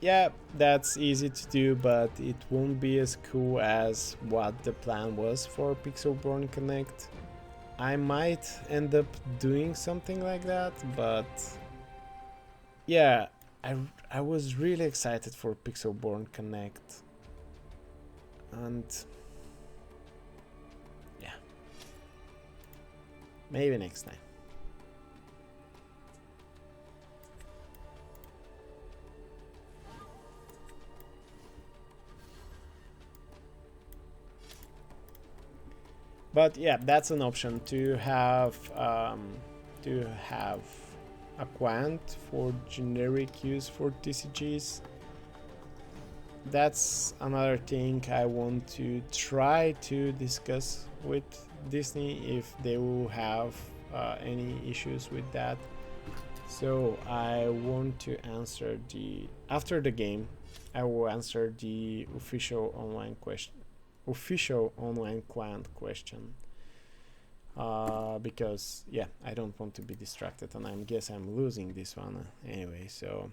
Yeah, that's easy to do, but it won't be as cool as what the plan was for Pixelborn Connect. I might end up doing something like that, but yeah, I was really excited for Pixelborn Connect. And yeah, maybe next time. But yeah, that's an option to have a quant for generic use for TCGs. That's another thing I want to try to discuss with Disney, if they will have any issues with that. So I want to answer after the game I will answer the official online client question, because yeah, I don't want to be distracted, and I guess I'm losing this one anyway, so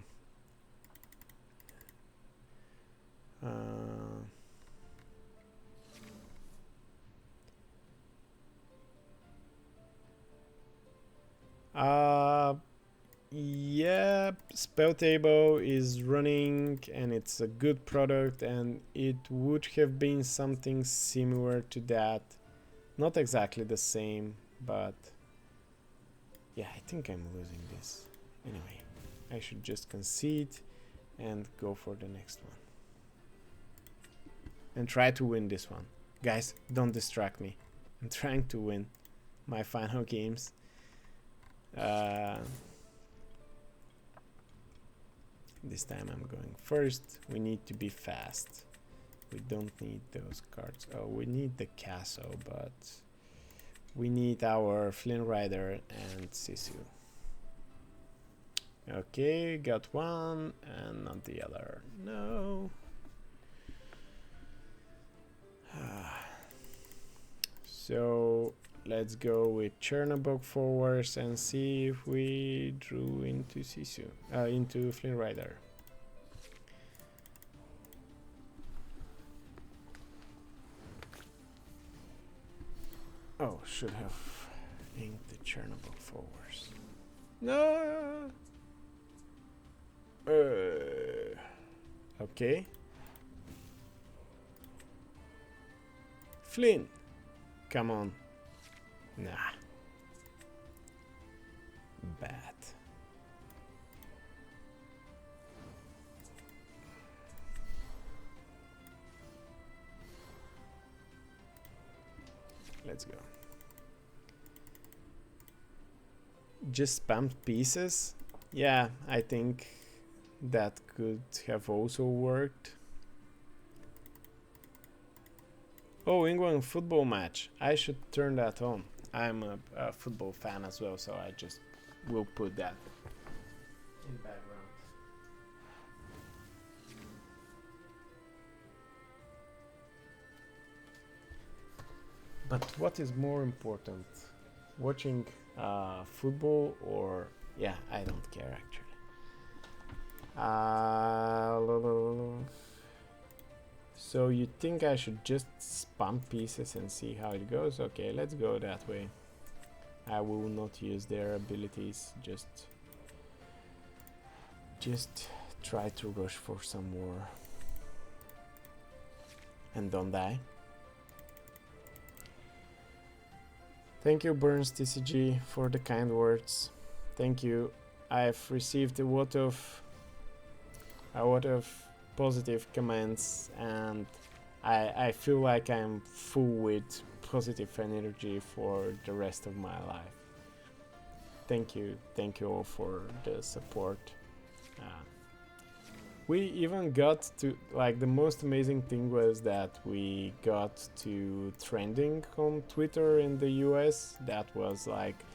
Yeah, Spell Table is running and it's a good product, and it would have been something similar to that. Not exactly the same, but yeah, I think I'm losing this. Anyway, I should just concede and go for the next one. And try to win this one. Guys, don't distract me. I'm trying to win my final games. This time I'm going first. We need to be fast. We don't need those cards. Oh, we need the castle, but we need our Flynn Rider and Sisu. Okay, got one and not the other. No. So let's go with Chernobog forwards and see if we drew into Sisu, into Flynn Rider. Oh, should have inked the Chernobog forwards. No. Okay. Flynn, come on. Nah. Bad. Let's go. Just spammed pieces? Yeah, I think that could have also worked. Oh, England football match. I should turn that on. I'm a football fan as well, so I just will put that in background. But what is more important? Watching football or... yeah, I don't care actually. So you think I should just spam pieces and see how it goes? Okay, let's go that way. I will not use their abilities, just try to rush for some more. And don't die. Thank you, Burns TCG, for the kind words. Thank you. I've received a lot of positive comments, and I feel like I'm full with positive energy for the rest of my life. Thank you all for the support. We even got to, like, the most amazing thing was that we got to trending on Twitter in the US. That was like,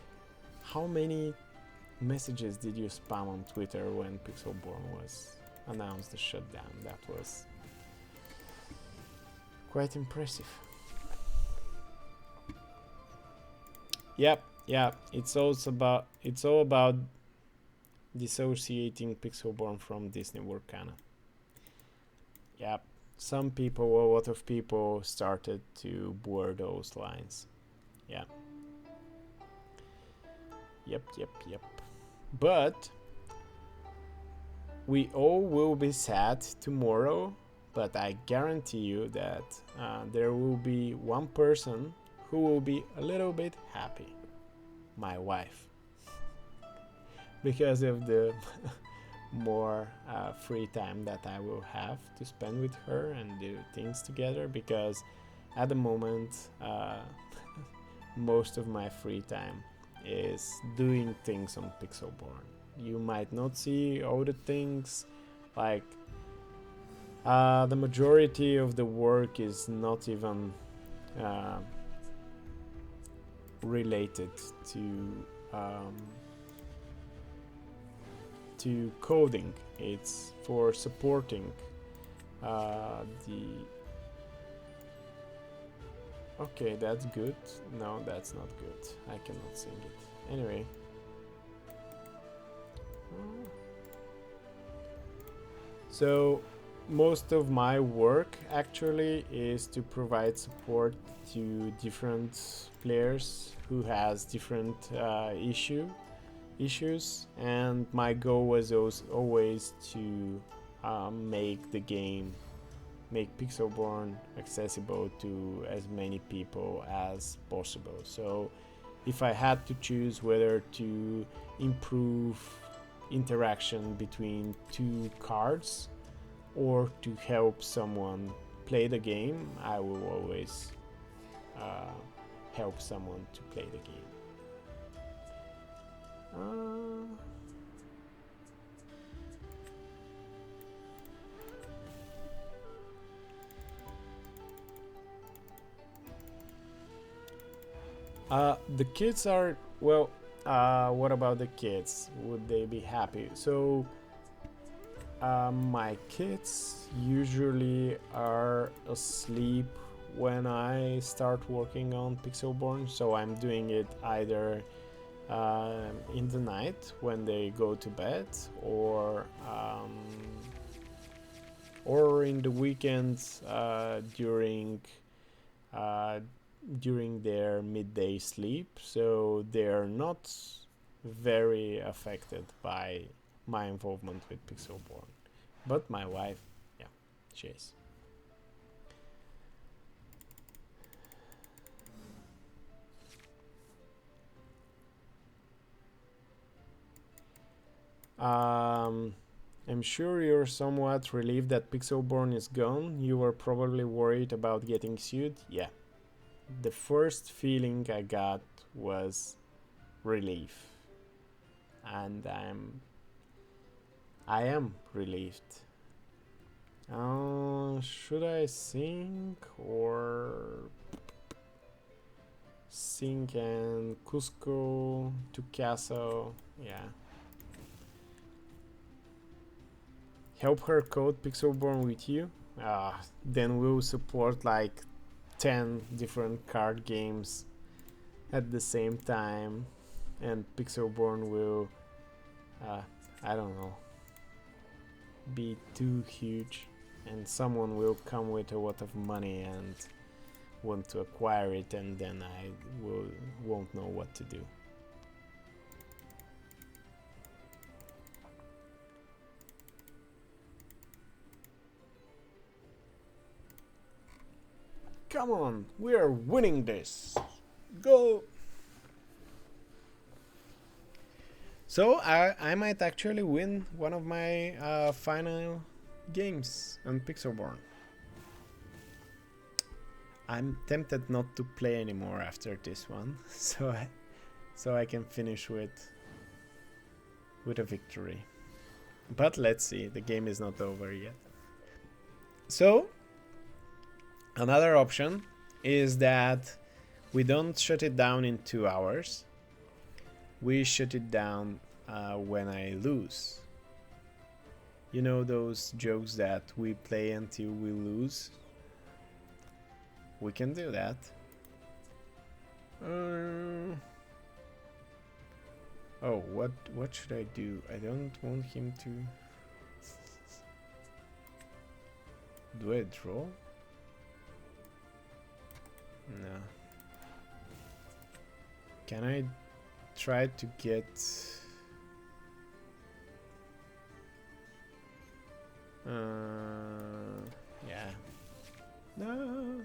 how many messages did you spam on Twitter when Pixelborn was announced the shutdown? That was quite impressive. Yep, it's all about dissociating Pixelborn from Disney Lorcana. Yep, a lot of people started to blur those lines. Yeah. Yep. But we all will be sad tomorrow, but I guarantee you that there will be one person who will be a little bit happy. My wife. Because of the more free time that I will have to spend with her and do things together, because at the moment most of my free time is doing things on Pixelborn. You might not see all the things, like the majority of the work is not even related to coding. It's for supporting the... Okay, that's good. No, that's not good. I cannot sing it. Anyway. So most of my work actually is to provide support to different players who has different issue. issues, and my goal was always to make the game, make Pixelborn accessible to as many people as possible. So if I had to choose whether to improve interaction between two cards or to help someone play the game, I will always help someone to play the game. The kids are, well, what about the kids? Would they be happy? So my kids usually are asleep when I start working on Pixelborn, so I'm doing it either in the night when they go to bed, or in the weekends during their midday sleep, so they're not very affected by my involvement with Pixelborn. But my wife, yeah, she is. I'm sure you're somewhat relieved that Pixelborn is gone. You were probably worried about getting sued. Yeah. The first feeling I got was relief. And I am relieved. Should I sink or sink and Cusco to castle? Yeah. Help her code Pixelborn with you. Then we'll support like 10 different card games at the same time, and Pixelborn will, I don't know, be too huge, and someone will come with a lot of money and want to acquire it, and then I won't know what to do. Come on, we are winning this. Go! So I might actually win one of my final games on Pixelborn. I'm tempted not to play anymore after this one, so I can finish with a victory. But let's see, the game is not over yet. So another option is that we don't shut it down in 2 hours. We shut it down when I lose. You know those jokes that we play until we lose? We can do that. Oh, what should I do? I don't want him to... Do I draw? No. Can I try to get... yeah. No.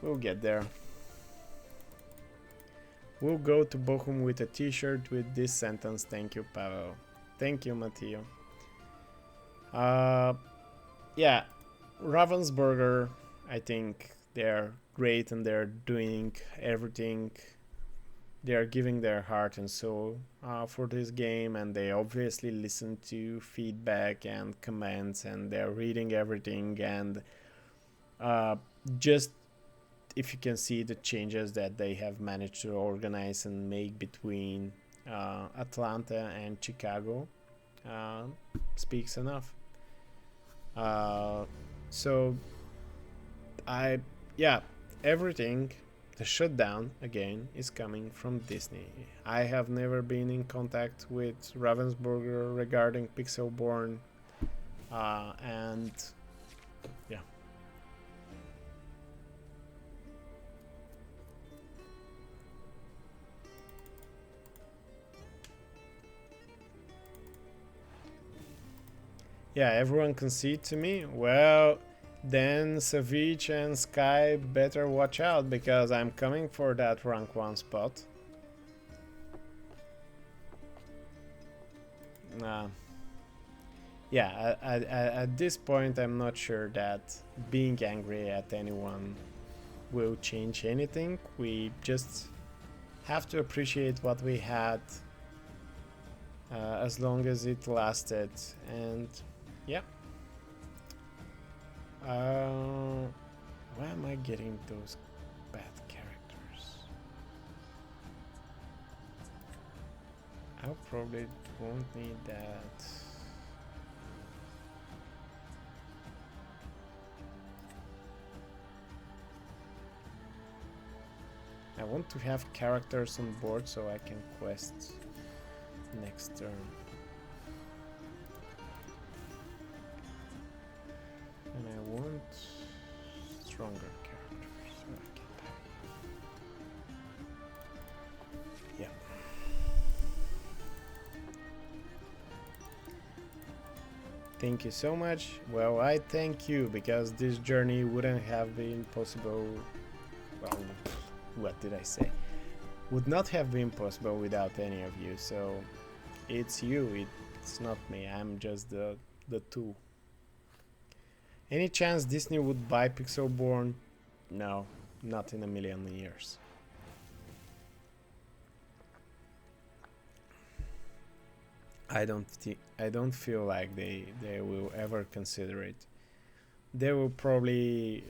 We'll get there. We'll go to Bochum with a t-shirt with this sentence: "Thank you, Pavel." Thank you, Matteo. Yeah, Ravensburger, I think they're great and they're doing everything. They're giving their heart and soul for this game, and they obviously listen to feedback and comments, and they're reading everything, and just if you can see the changes that they have managed to organize and make between Atlanta and Chicago, speaks enough. So everything the shutdown, again, is coming from Disney. I have never been in contact with Ravensburger regarding Pixelborn, and yeah. Yeah, everyone concede to me. Well, then Savage and Sky better watch out, because I'm coming for that rank 1 spot. Yeah, at this point I'm not sure that being angry at anyone will change anything. We just have to appreciate what we had, as long as it lasted. And yeah. Why am I getting those bad characters? I probably won't need that. I want to have characters on board so I can quest next turn. And I want stronger characters so I can parry. Yeah. Thank you so much. Well, I thank you, because this journey wouldn't have been possible. Well, what did I say? Would not have been possible without any of you. So it's you, it's not me. I'm just the tool. Any chance Disney would buy Pixelborn? No, not in a million years. I don't feel like they will ever consider it. They will probably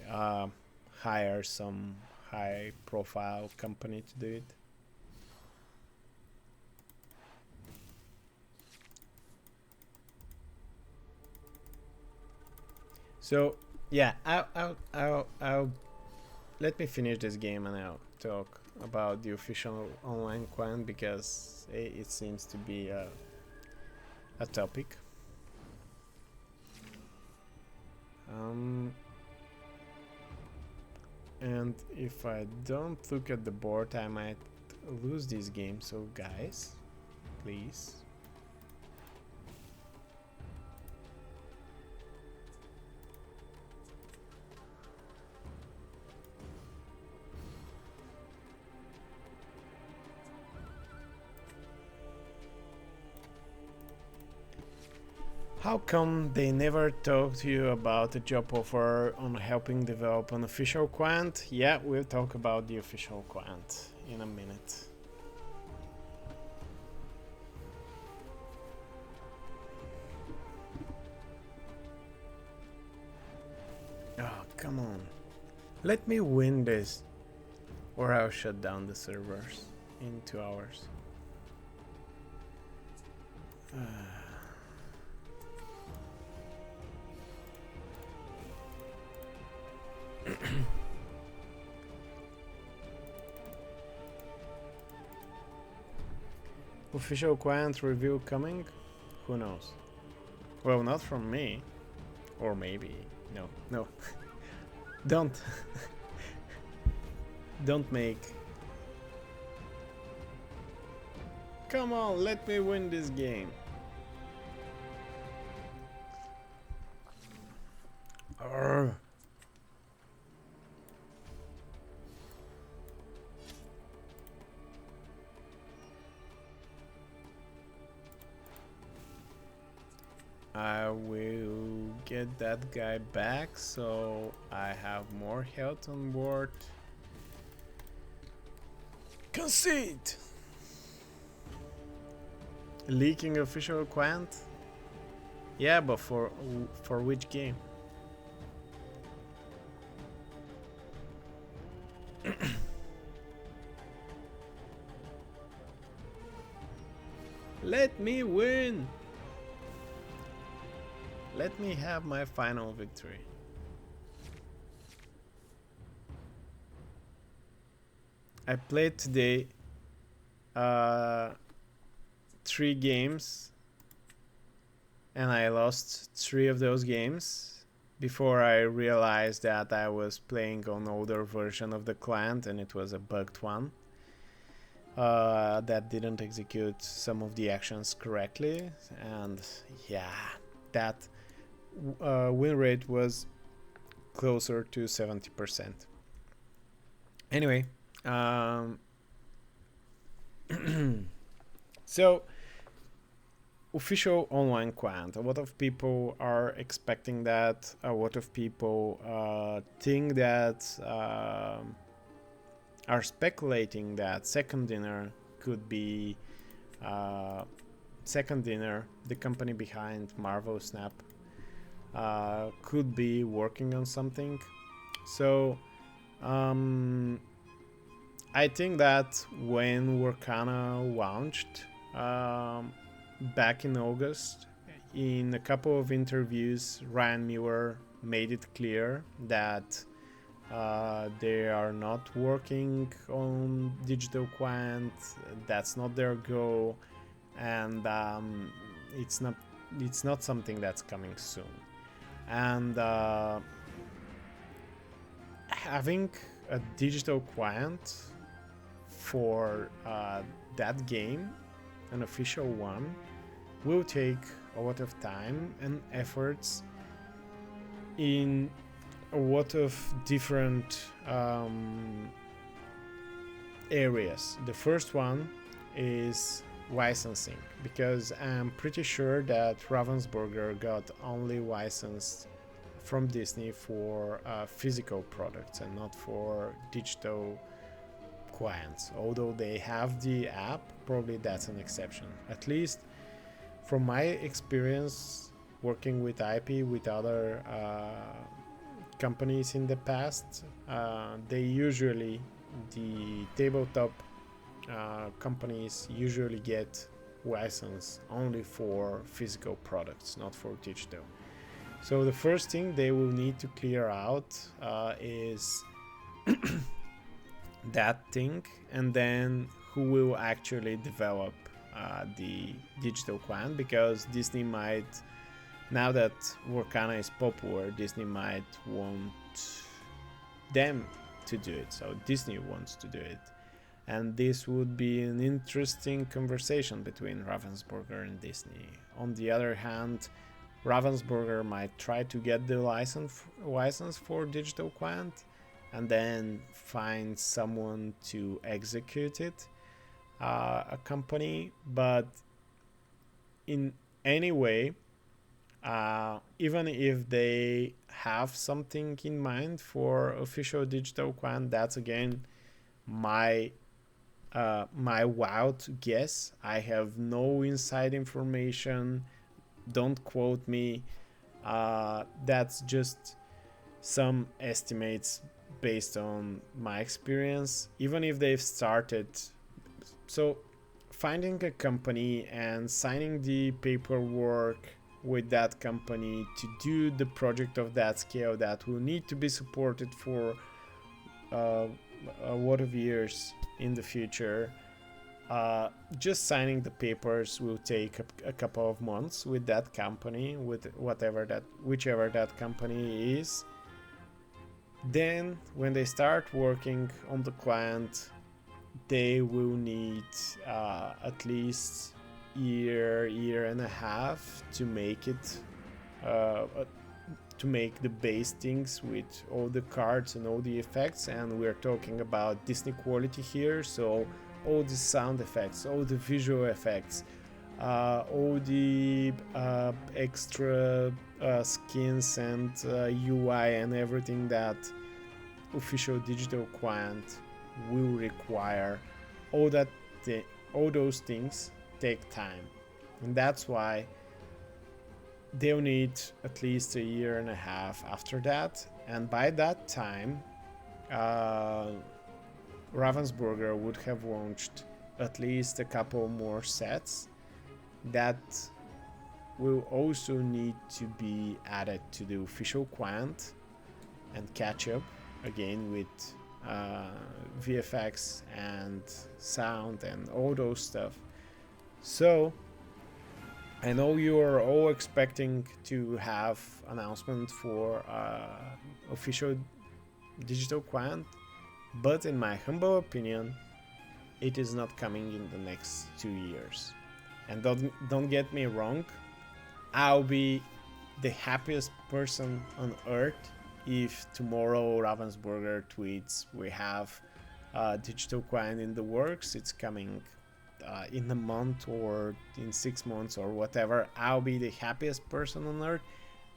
hire some high profile company to do it. So yeah, I'll let me finish this game and I'll talk about the official online quant, because it seems to be a topic. And if I don't look at the board, I might lose this game. So guys, please. How come they never talk to you about a job offer on helping develop an official quant? Yeah, we'll talk about the official quant in a minute. Oh, come on. Let me win this, or I'll shut down the servers in 2 hours. Official quant review coming? Who knows? Well, not from me. Or maybe. No. Don't. Don't make. Come on, let me win this game. Arrgh. I will get that guy back, so I have more health on board. Concede! Leaking official quant? Yeah, but for which game? Let me win! Let me have my final victory. I played today 3 games, and I lost 3 of those games before I realized that I was playing on older version of the client and it was a bugged one that didn't execute some of the actions correctly. And yeah, that win rate was closer to 70%. Anyway, so official online quant. A lot of people are expecting that. A lot of people think that are speculating that Second Dinner could be Second Dinner, the company behind Marvel Snap, could be working on something. So I think that when Lorcana launched back in August, in a couple of interviews, Ryan Miller made it clear that they are not working on digital quant. That's not their goal, and it's not something that's coming soon. And having a digital quant for that game, an official one, will take a lot of time and efforts in a lot of different areas. The first one is licensing, because I'm pretty sure that Ravensburger got only licensed from Disney for physical products and not for digital clients. Although they have the app, probably that's an exception. At least from my experience working with IP with other companies in the past, the tabletop companies usually get license only for physical products, not for digital. So the first thing they will need to clear out is that thing, and then who will actually develop the digital quant, because Disney might, now that Lorcana is popular, Disney might want them to do it, so Disney wants to do it. And this would be an interesting conversation between Ravensburger and Disney. On the other hand, Ravensburger might try to get the license for digital quant and then find someone to execute it, a company. But in any way, even if they have something in mind for official digital quant, that's again my wild guess. I have no inside information. Don't quote me. That's just some estimates based on my experience. Even if they've started, so finding a company and signing the paperwork with that company to do the project of that scale that will need to be supported for a lot of years in the future, just signing the papers will take a couple of months with that company, with whichever that company is. Then when they start working on the client, they will need at least year and a half to make it, to make the base things with all the cards and all the effects. And we're talking about Disney quality here, so all the sound effects, all the visual effects, all the extra skins and UI and everything that official digital quant will require. All those things take time, and that's why they'll need at least a year and a half after that. And by that time, Ravensburger would have launched at least a couple more sets that will also need to be added to the official quant and catch up again with VFX and sound and all those stuff. So I know you are all expecting to have announcement for official digital quant, but in my humble opinion, it is not coming in the next 2 years. And don't get me wrong, I'll be the happiest person on earth if tomorrow Ravensburger tweets we have digital coin in the works, it's coming in a month or in 6 months or whatever. I'll be the happiest person on earth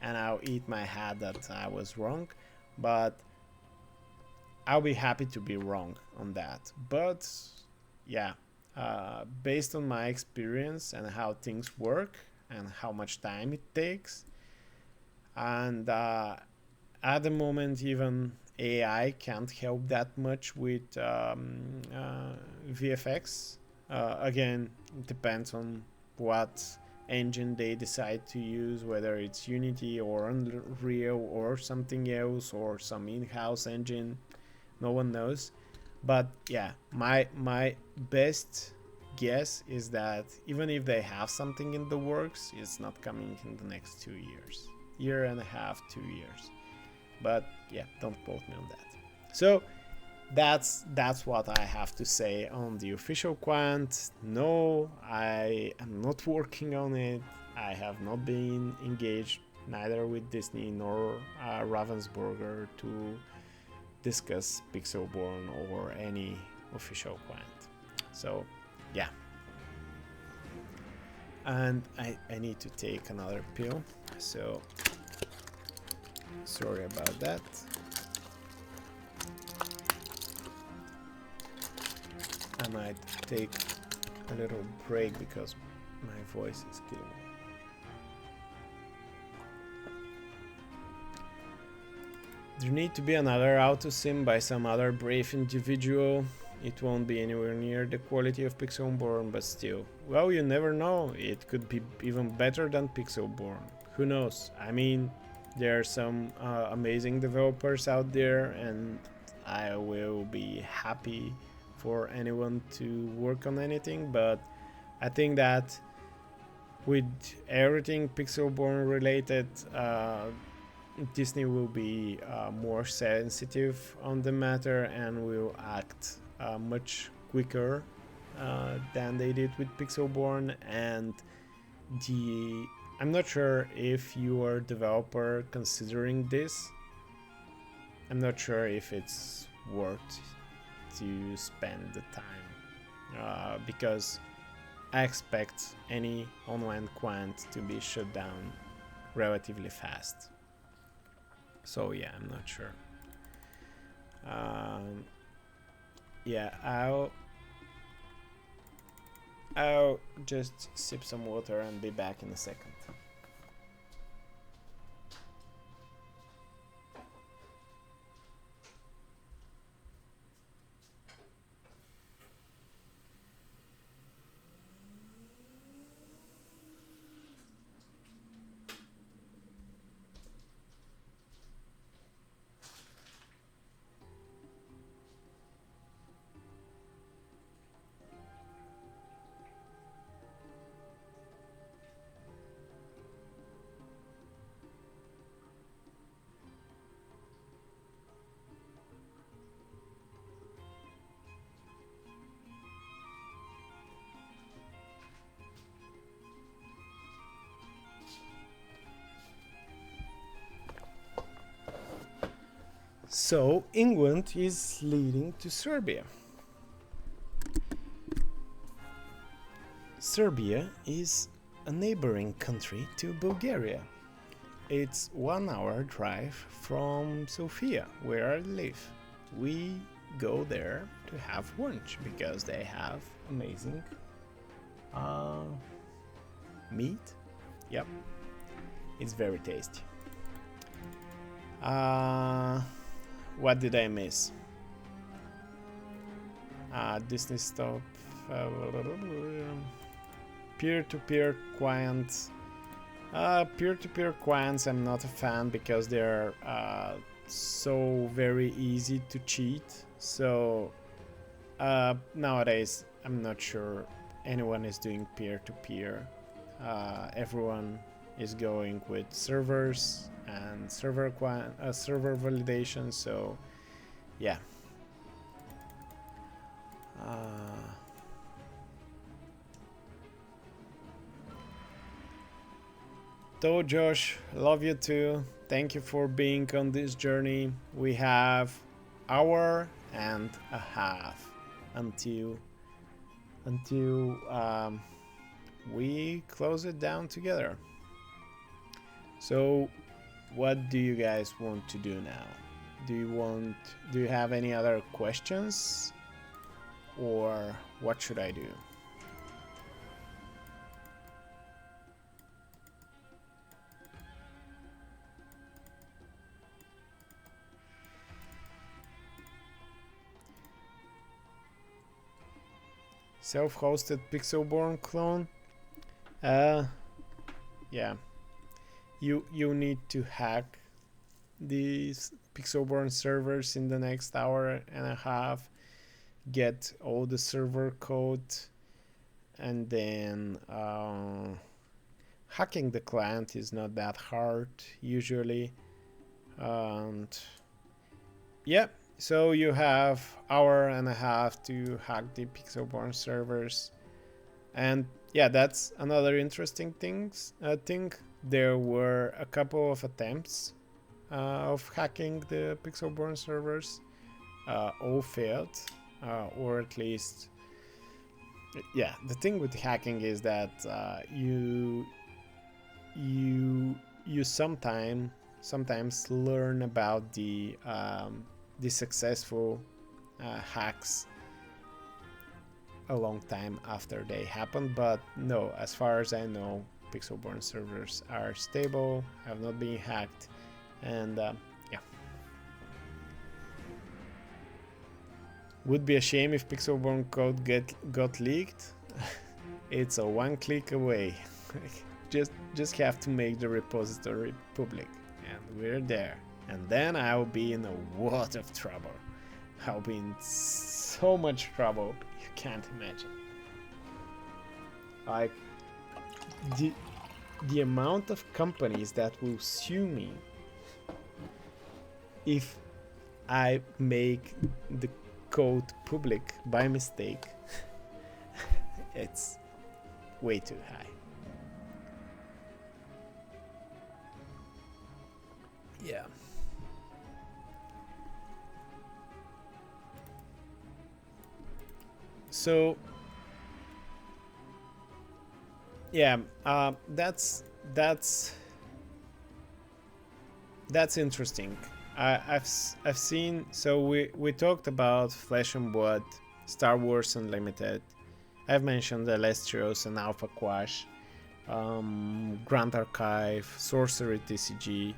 and I'll eat my hat that I was wrong, but I'll be happy to be wrong on that. But yeah, based on my experience and how things work and how much time it takes, and at the moment even AI can't help that much with VFX. Again, it depends on what engine they decide to use, whether it's Unity or Unreal or something else or some in-house engine. No one knows. But yeah, my best guess is that even if they have something in the works, it's not coming in the next 2 years. Year and a half, 2 years. But yeah, don't quote me on that. So that's what I have to say on the official quant. No, I am not working on it. I have not been engaged neither with Disney nor Ravensburger to discuss Pixelborn or any official quant. So yeah, and I need to take another pill, so sorry about that. I might take a little break because my voice is killing me. There need to be another auto sim by some other brave individual. It won't be anywhere near the quality of Pixelborn, but still. Well, you never know. It could be even better than Pixelborn. Who knows? I mean, there are some amazing developers out there, and I will be happy for anyone to work on anything, but I think that with everything Pixelborn related, Disney will be more sensitive on the matter and will act much quicker than they did with Pixelborn. And I'm not sure if you are a developer considering this. I'm not sure if it's worth to spend the time because I expect any online quant to be shut down relatively fast. So yeah, I'm not sure. Yeah, I'll just sip some water and be back in a second. So England is leading to Serbia. Serbia is a neighboring country to Bulgaria. It's 1 hour drive from Sofia, where I live. We go there to have lunch because they have amazing meat. Yep, it's very tasty. What did I miss? Disney stop. Peer-to-peer quants. Peer-to-peer quants I'm not a fan because they're so very easy to cheat. So nowadays, I'm not sure anyone is doing peer-to-peer. Everyone is going with servers and server validation. So yeah. So Josh, love you too. Thank you for being on this journey. We have hour and a half until we close it down together. So what do you guys want to do now? Do you have any other questions, or what should I do? Self-hosted Pixelborn clone? Yeah. You need to hack these Pixelborn servers in the next hour and a half, get all the server code, and then hacking the client is not that hard usually. And yeah, so you have hour and a half to hack the Pixelborn servers. And yeah, that's another interesting thing. There were a couple of attempts of hacking the Pixelborn servers. All failed, or at least, yeah. The thing with hacking is that you sometimes learn about the successful hacks a long time after they happen. But no, as far as I know, Pixelborn servers are stable, have not been hacked, and yeah. Would be a shame if Pixelborn code got leaked. It's a one click away. just have to make the repository public, and we're there. And then I'll be in a lot of trouble. I'll be in so much trouble you can't imagine. Like the amount of companies that will sue me if I make the code public by mistake, it's way too high. Yeah. So yeah, that's interesting. I've seen. So we talked about Flesh and Blood, Star Wars Unlimited. I've mentioned the Lestros and Alpha Quash, Grand Archive, Sorcery TCG.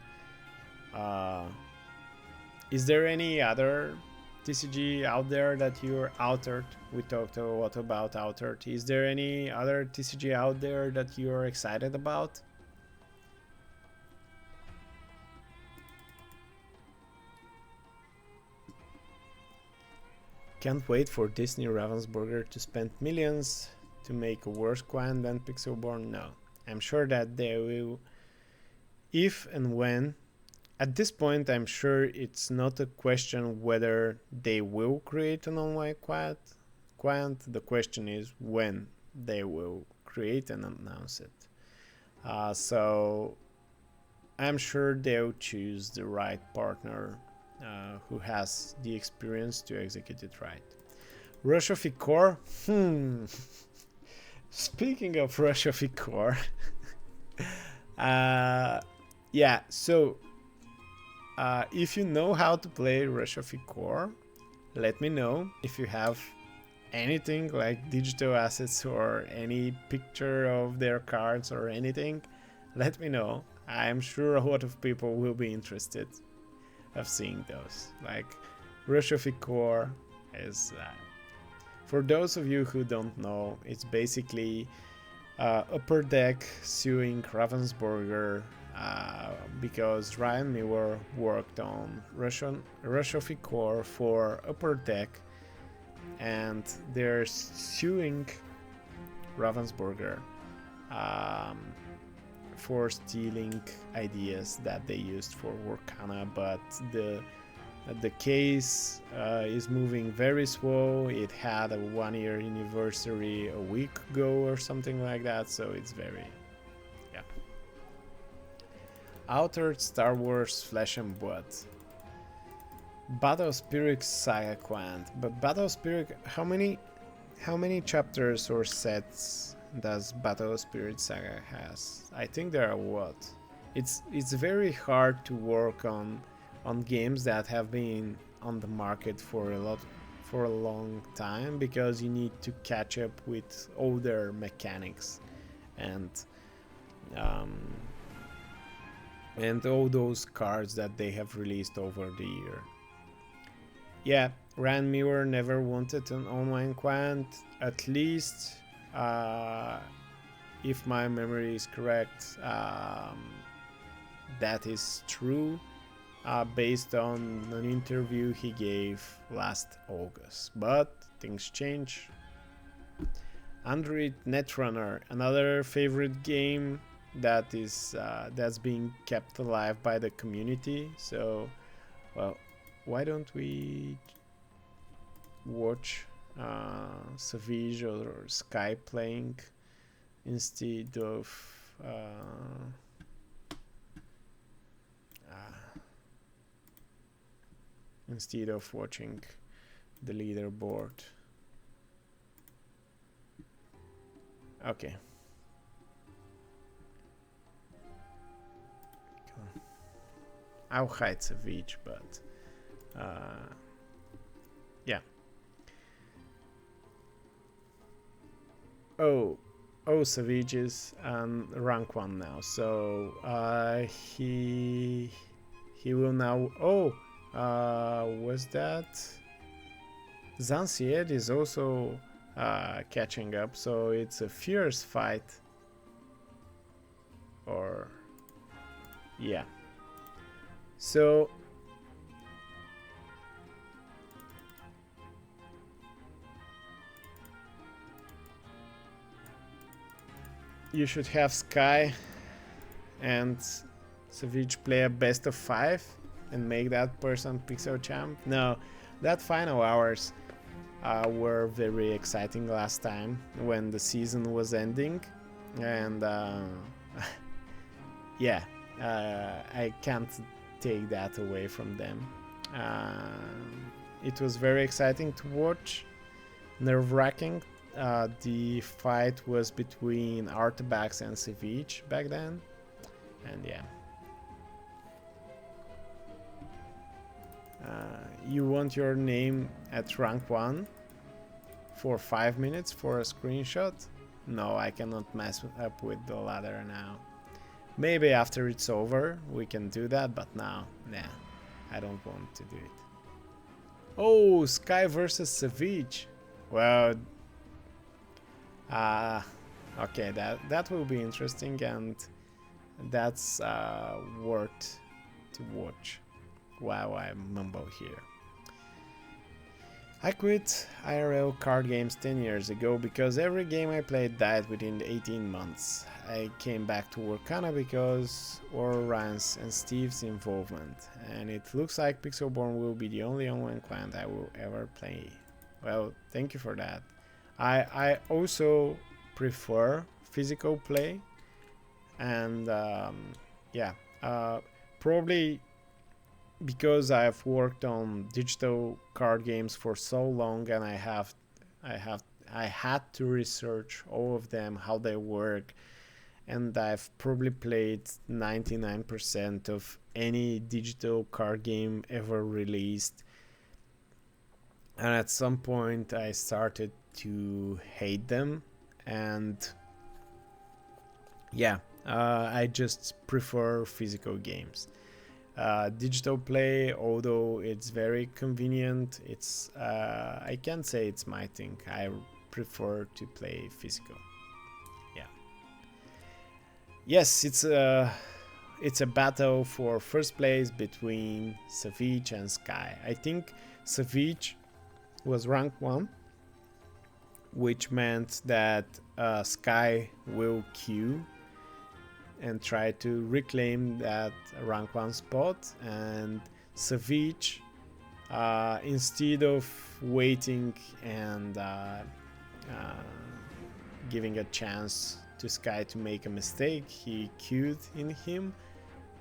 Is there any other TCG out there that you're outered? We talked a lot about outered. Is there any other TCG out there that you're excited about? Can't wait for Disney Ravensburger to spend millions to make a worse client than Pixelborn. No, I'm sure that they will, if and when. At this point, I'm sure it's not a question whether they will create an online client. The question is when they will create and announce it. So I'm sure they'll choose the right partner who has the experience to execute it right. Rush of Icor? Speaking of Rush of Icor, yeah, so if you know how to play Rush of Icor, let me know. If you have anything like digital assets or any picture of their cards or anything, let me know. I'm sure a lot of people will be interested of seeing those. Like Rush of Icor is, for those of you who don't know, it's basically upper deck suing Ravensburger, because Ryan Miller worked on Rush of Core for Upper Deck, and they're suing Ravensburger for stealing ideas that they used for Lorcana, but the case is moving very slow. It had a 1-year anniversary a week ago or something like that, so it's very, yeah. Altered Star Wars Flesh and Blood. Battle Spirit Saga Quant. But Battle Spirit, how many chapters or sets does Battle Spirit Saga has? I think there are a lot. It's very hard to work on games that have been on the market for a long time, because you need to catch up with older mechanics and all those cards that they have released over the year. Yeah, Rand Miller never wanted an online quant, at least if my memory is correct. That is true, based on an interview he gave last August, but things change. Android Netrunner, another favorite game that is that's being kept alive by the community. So, well, why don't we watch Savage or Sky playing instead of watching the leaderboard. Okay. I'll hide Savage, but yeah. Oh, Savage is rank 1 now, so he will now. Was that Zancier is also catching up, so it's a fierce fight. Or yeah. So you should have Sky and Savage play a best of 5 and make that person Pixel champ. No, that final hours were very exciting last time when the season was ending, and yeah, I can't take that away from them. It was very exciting to watch, nerve-wracking. The fight was between Artabax and Savage back then, and yeah. You want your name at rank 1 for 5 minutes for a screenshot? No, I cannot mess up with the ladder now. Maybe after it's over we can do that, but now, nah, I don't want to do it. Oh, Sky versus Savage. Well, okay, that will be interesting, and that's worth to watch while I mumble here. I quit IRL card games 10 years ago because every game I played died within 18 months. I came back to Lorcana because of Ryan's and Steve's involvement, and it looks like Pixelborn will be the only online client I will ever play. Well, thank you for that. I also prefer physical play, and yeah, probably because I've worked on digital card games for so long, and I had to research all of them, how they work, and I've probably played 99% of any digital card game ever released. And at some point I started to hate them, and yeah, I just prefer physical games. Digital play, although it's very convenient, it's I can't say it's my thing. I prefer to play physical. Yeah. Yes, it's a battle for first place between Savage and Sky. I think Savage was rank 1, which meant that Sky will queue and try to reclaim that rank 1 spot, and Savage, instead of waiting and giving a chance to Sky to make a mistake, he queued in him,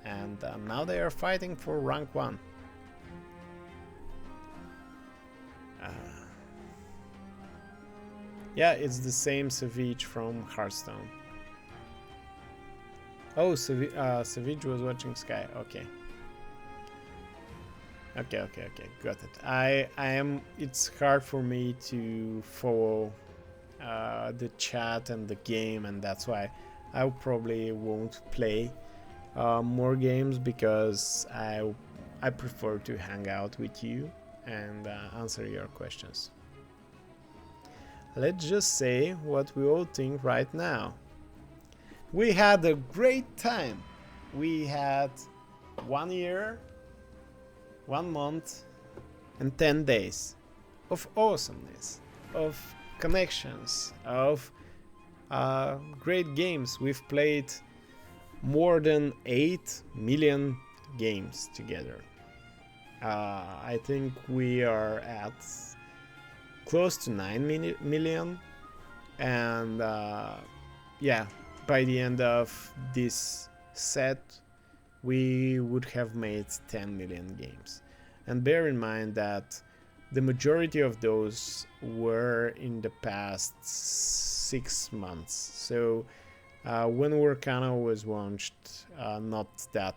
and now they are fighting for rank 1. Yeah, it's the same Savage from Hearthstone. Oh, Savage was watching Sky. Okay. Okay, got it. I am. It's hard for me to follow the chat and the game, and that's why I probably won't play more games, because I prefer to hang out with you and answer your questions. Let's just say what we all think right now. We had a great time. We had 1 year, 1 month, and 10 days of awesomeness, of connections, of great games. We've played more than 8 million games together. I think we are at close to 9 million, and yeah, by the end of this set we would have made 10 million games. And bear in mind that the majority of those were in the past 6 months. So when Lorcana was launched, not that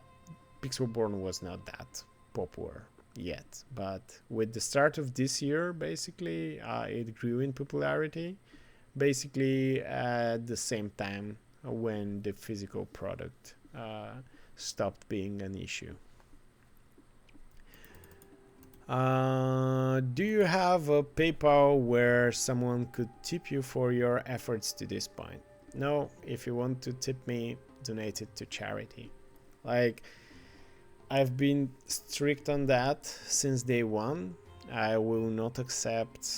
Pixelborn was not that popular yet, but with the start of this year, basically it grew in popularity, basically at the same time when the physical product stopped being an issue. Do you have a PayPal where someone could tip you for your efforts to this point? No. If you want to tip me, donate it to charity. Like, I've been strict on that since day one. I will not accept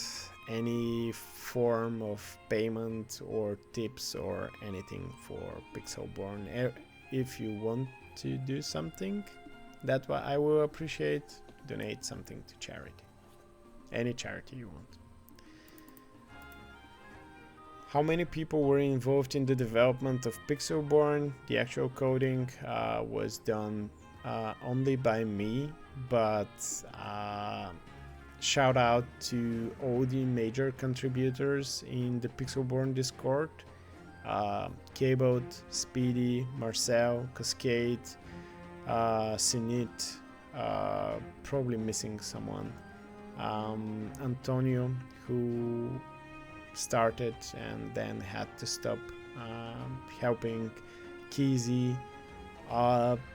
any form of payment or tips or anything for Pixelborn. If you want to do something that I will appreciate, donate something to charity. Any charity you want. How many people were involved in the development of Pixelborn? The actual coding was done only by me, but shout out to all the major contributors in the Pixelborn Discord. Cabot, Speedy, Marcel, Cascade, Sinit, probably missing someone, Antonio, who started and then had to stop, helping Kizzy.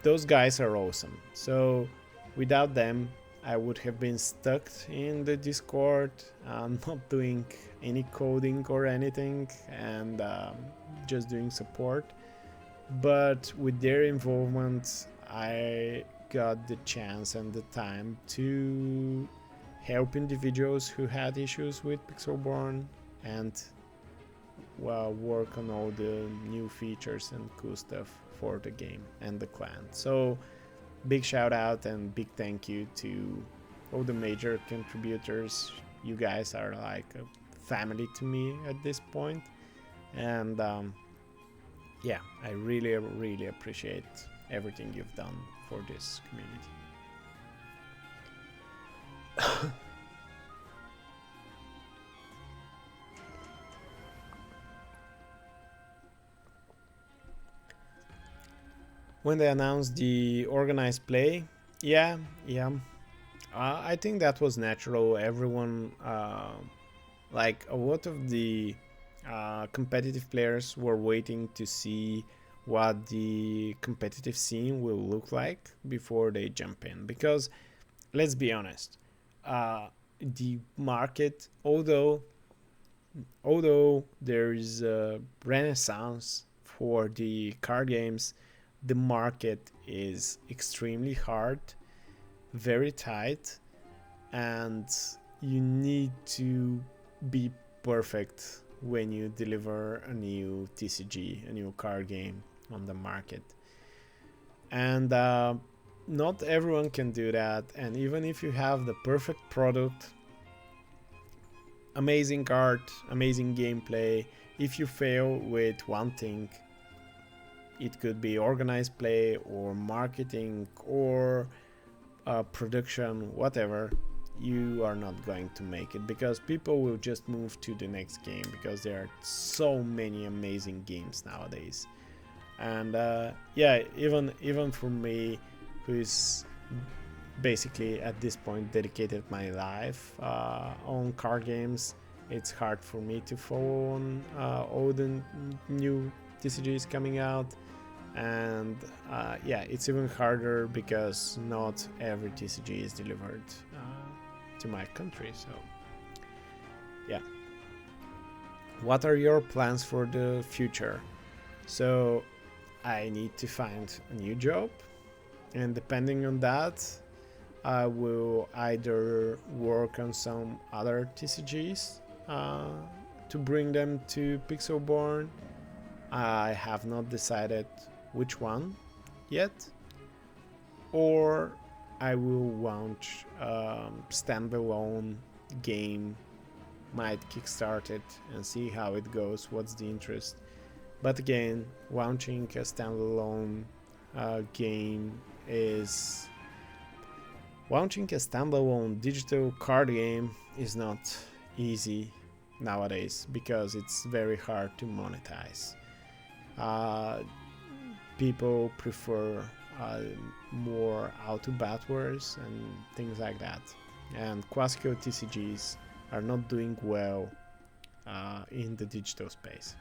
Those guys are awesome. So without them, I would have been stuck in the Discord, not doing any coding or anything, and just doing support. But with their involvement, I got the chance and the time to help individuals who had issues with Pixelborn and work on all the new features and cool stuff for the game and the clan. So big shout out and big thank you to all the major contributors. You guys are like a family to me at this point, and yeah, I really appreciate everything you've done for this community. When they announced the organized play, yeah, I think that was natural. Everyone, like a lot of the competitive players were waiting to see what the competitive scene will look like before they jump in, because let's be honest, the market, although there is a renaissance for the card games, the market is extremely hard, very tight, and you need to be perfect when you deliver a new TCG, a new card game on the market. And not everyone can do that, and even if you have the perfect product, amazing art, amazing gameplay, if you fail with one thing, it could be organized play or marketing or production, whatever, you are not going to make it, because people will just move to the next game, because there are so many amazing games nowadays. And yeah, even for me, who's basically at this point dedicated my life on card games, it's hard for me to follow on all the new TCGs coming out. And yeah, it's even harder because not every TCG is delivered to my country. So yeah, what are your plans for the future? So I need to find a new job, and depending on that, I will either work on some other TCGs to bring them to Pixelborn. I have not decided which one yet, or I will launch standalone game, might kickstart it and see how it goes, what's the interest. But again, launching a standalone game is... Launching a standalone digital card game is not easy nowadays, because it's very hard to monetize. People prefer more auto-batters and things like that, and classical TCGs are not doing well in the digital space.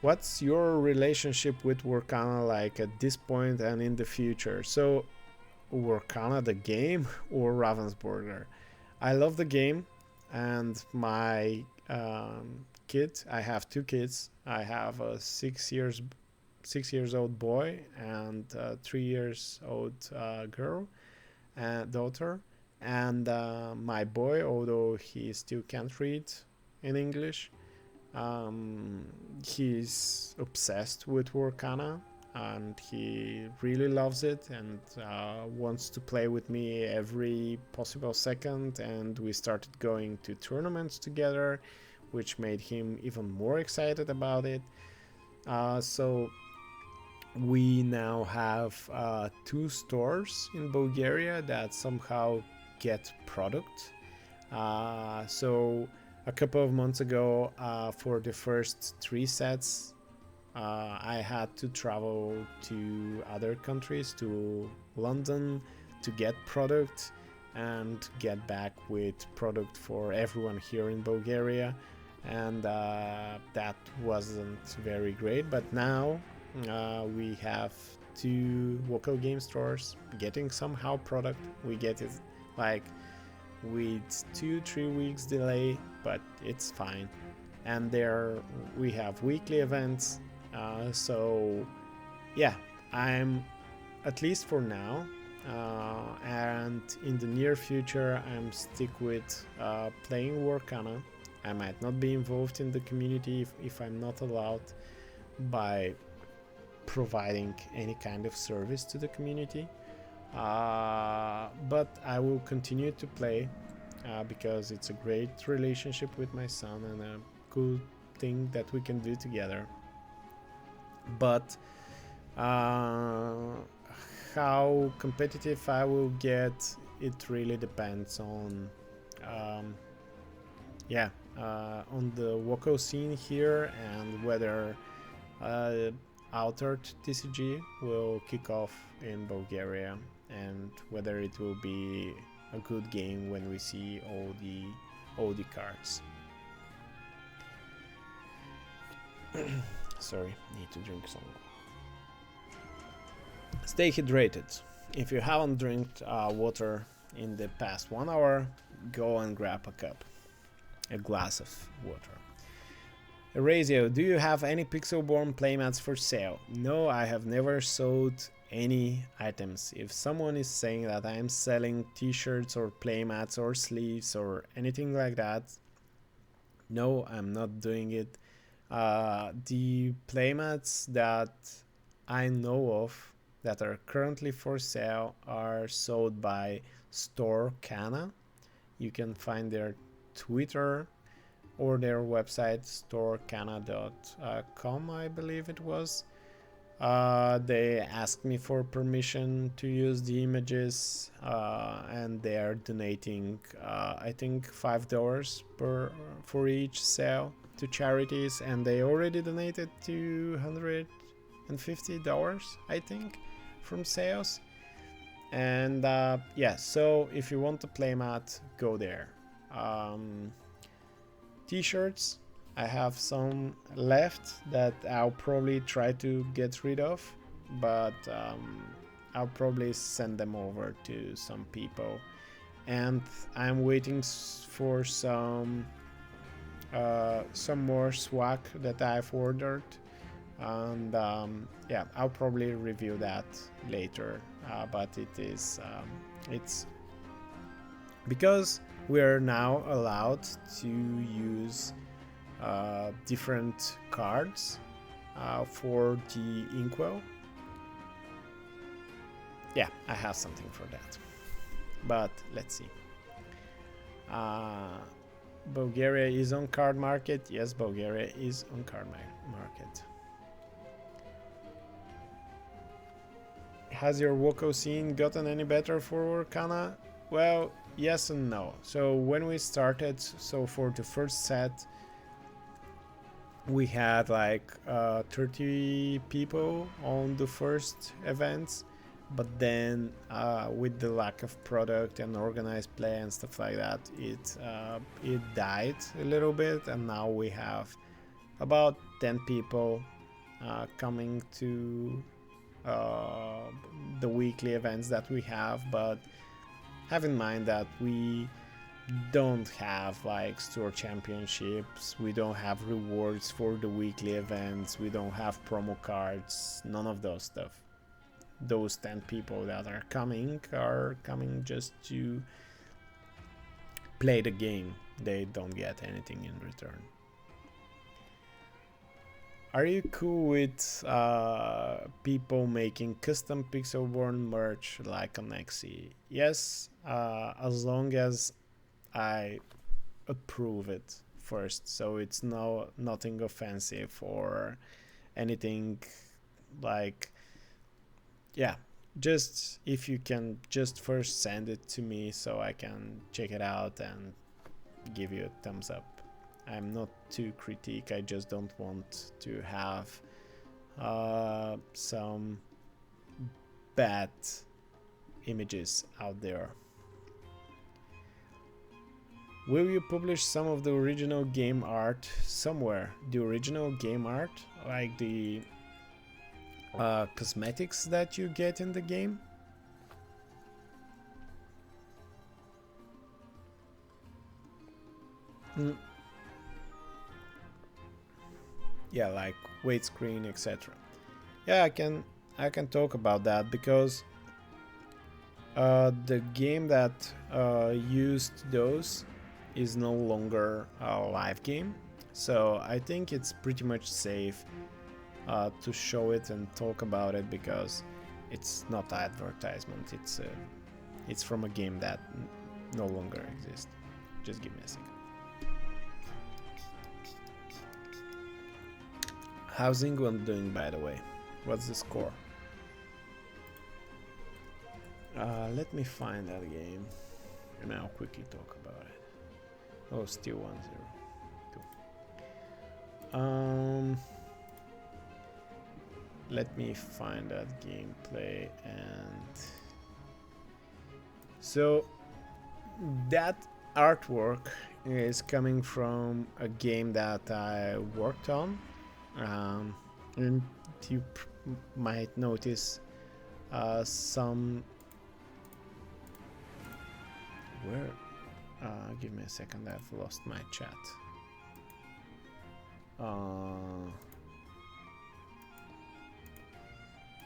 What's your relationship with Lorcana like at this point and in the future? So, Lorcana the game or Ravensburger? I love the game, and my kid, I have two kids. I have a 6 years old boy and a 3 years old girl and daughter. And my boy, although he still can't read in English, he's obsessed with Lorcana, and he really loves it, and wants to play with me every possible second. And we started going to tournaments together, which made him even more excited about it. So we now have 2 stores in Bulgaria that somehow get product. So a couple of months ago, for the first 3 sets, I had to travel to other countries, to London, to get product and get back with product for everyone here in Bulgaria. And that wasn't very great, but now we have 2 local game stores getting somehow product. We get it like with 2-3 weeks delay, but it's fine. And there we have weekly events, so yeah, I'm, at least for now, and in the near future, I'm stick with playing Lorcana. I might not be involved in the community if I'm not allowed by providing any kind of service to the community, but I will continue to play because it's a great relationship with my son and a cool thing that we can do together. But how competitive I will get, it really depends on on the local scene here, and whether Altered TCG will kick off in Bulgaria, and whether it will be a good game when we see all the cards. Sorry, need to drink some. Stay hydrated. If you haven't drank water in the past 1 hour, go and grab a glass of water. Erasio, do you have any Pixelborn playmats for sale? No, I have never sold any items. If someone is saying that I am selling t-shirts or playmats or sleeves or anything like that, no, I'm not doing it. The playmats that I know of that are currently for sale are sold by Lorcana. You can find their Twitter or their website, lorcana.com, I believe it was. They asked me for permission to use the images, and they are donating, I think, $5 for each sale to charities, and they already donated $250, I think, from sales. And yeah, so if you want a playmat, go there. T-shirts, I have some left that I'll probably try to get rid of, but I'll probably send them over to some people. And I'm waiting for some more swag that I've ordered, and yeah, I'll probably review that later. But it's because we're now allowed to use different cards for the inkwell. Yeah, I have something for that, but let's see. Bulgaria is on card market. Yes, Bulgaria is on card market. Has your Woko scene gotten any better for Lorcana? Well, yes and no. So when we started, so for the first set, we had like 30 people on the first events, but then with the lack of product and organized play and stuff like that, it died a little bit, and now we have about 10 people coming to the weekly events that we have. But have in mind that we don't have like store championships, we don't have rewards for the weekly events, we don't have promo cards, none of those stuff. Those 10 people that are coming just to play the game. They don't get anything in return. Are you cool with people making custom Pixelborn merch like on Nexi? Yes, as long as I approve it first, so it's nothing offensive or anything like, yeah, just if you can just first send it to me so I can check it out and give you a thumbs up. I'm not too critique, I just don't want to have some bad images out there. Will you publish some of the original game art somewhere? The original game art, like the cosmetics that you get in the game? Yeah, like weight screen, etc. Yeah, I can talk about that because the game that used those is no longer a live game, so I think it's pretty much safe to show it and talk about it because it's not advertisement. It's from a game that no longer exists. Just give me a second. How's England doing, by the way? What's the score? Let me find that game and I'll quickly talk about it. Oh, still 1-0. Let me find that gameplay. And so that artwork is coming from a game that I worked on, and you might notice some give me a second, I've lost my chat.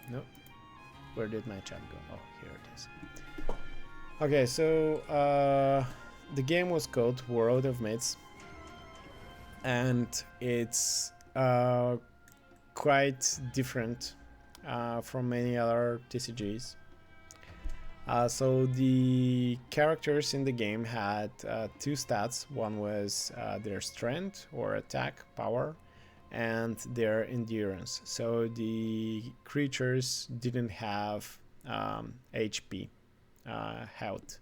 No, where did my chat go? Oh, here it is. Okay, so the game was called World of Myths, and it's quite different from many other TCGs. So the characters in the game had two stats. One was their strength or attack power, and their endurance. So the creatures didn't have HP, health,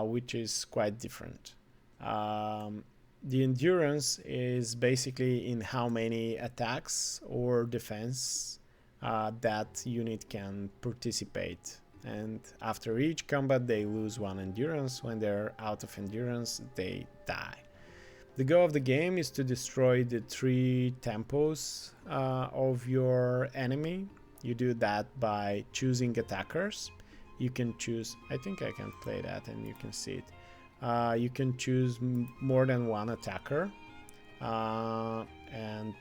which is quite different. The endurance is basically in how many attacks or defense that unit can participate. And after each combat, they lose one endurance. When they're out of endurance, they die. The goal of the game is to destroy the 3 tempos of your enemy. You do that by choosing attackers. You can choose, I think I can play that and you can see it. You can choose more than one attacker, and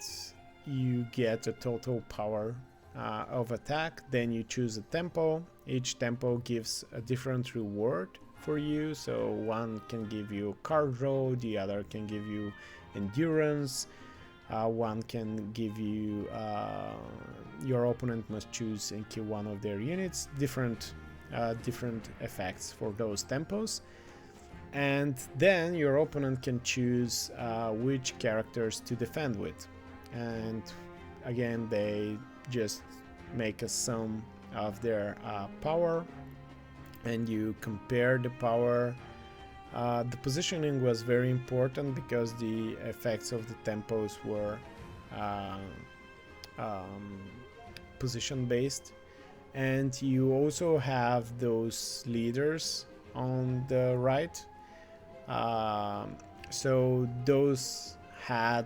you get a total power of attack. Then you choose a tempo. Each tempo gives a different reward for you. So one can give you card draw, the other can give you endurance, one can give you your opponent must choose and kill one of their units. Different effects for those tempos. And then your opponent can choose which characters to defend with, and again they just make a sum of their power, and you compare the power. The positioning was very important because the effects of the tempos were position based, and you also have those leaders on the right. So those had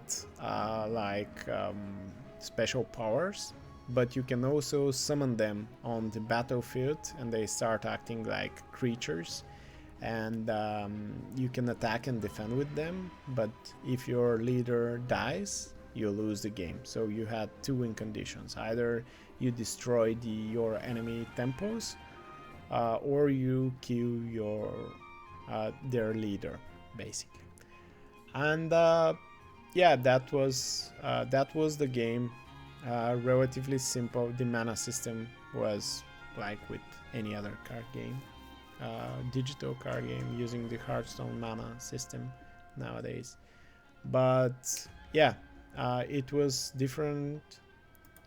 special powers, but you can also summon them on the battlefield and they start acting like creatures, and you can attack and defend with them, but if your leader dies you lose the game. So you had 2 win conditions: either you destroy your enemy tempos or you kill their leader basically. And yeah, that was the game. Relatively simple. The mana system was like with any other card game, digital card game using the Hearthstone mana system nowadays. But yeah, it was different.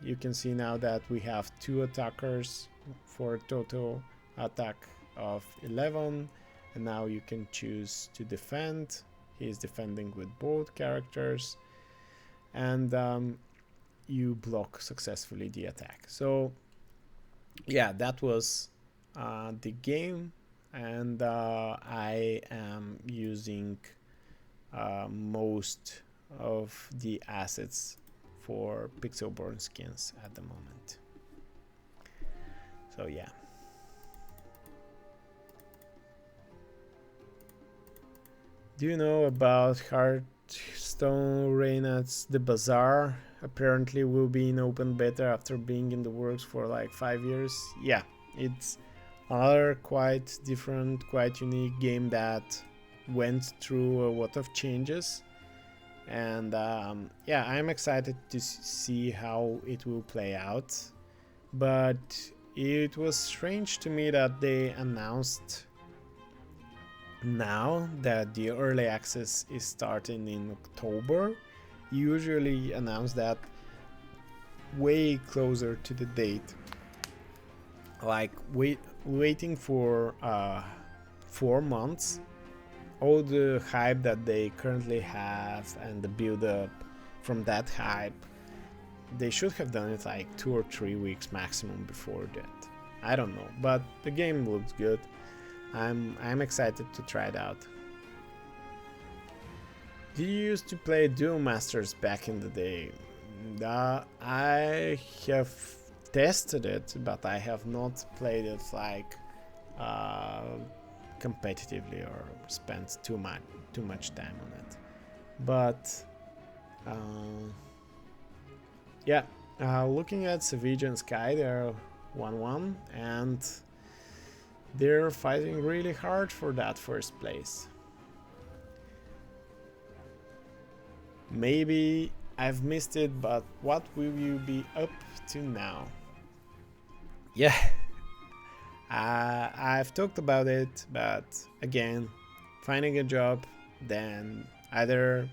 You can see now that we have 2 attackers for a total attack of 11, and now you can choose to defend. He is defending with both characters, and you block successfully the attack. So yeah, that was the game, and I am using most of the assets for Pixelborn skins at the moment. So yeah. Do you know about Hearthstone Reynolds? The Bazaar apparently will be in open beta after being in the works for like 5 years. Yeah, it's another quite different, quite unique game that went through a lot of changes, and yeah, I'm excited to see how it will play out. But it was strange to me that they announced now that the early access is starting in October. Usually announce that way closer to the date, like waiting for 4 months. All the hype that they currently have and the build up from that hype, they should have done it like 2 or 3 weeks maximum before that. I don't know, but the game looks good. I'm excited to try it out. Did you used to play Duel Masters back in the day? I have tested it, but I have not played it like competitively or spent too much time on it. But Uh, yeah, looking at Savage and Sky, they're 1-1, and they're fighting really hard for that first place. Maybe I've missed it, but what will you be up to now? Yeah, I've talked about it, but again, finding a job, then either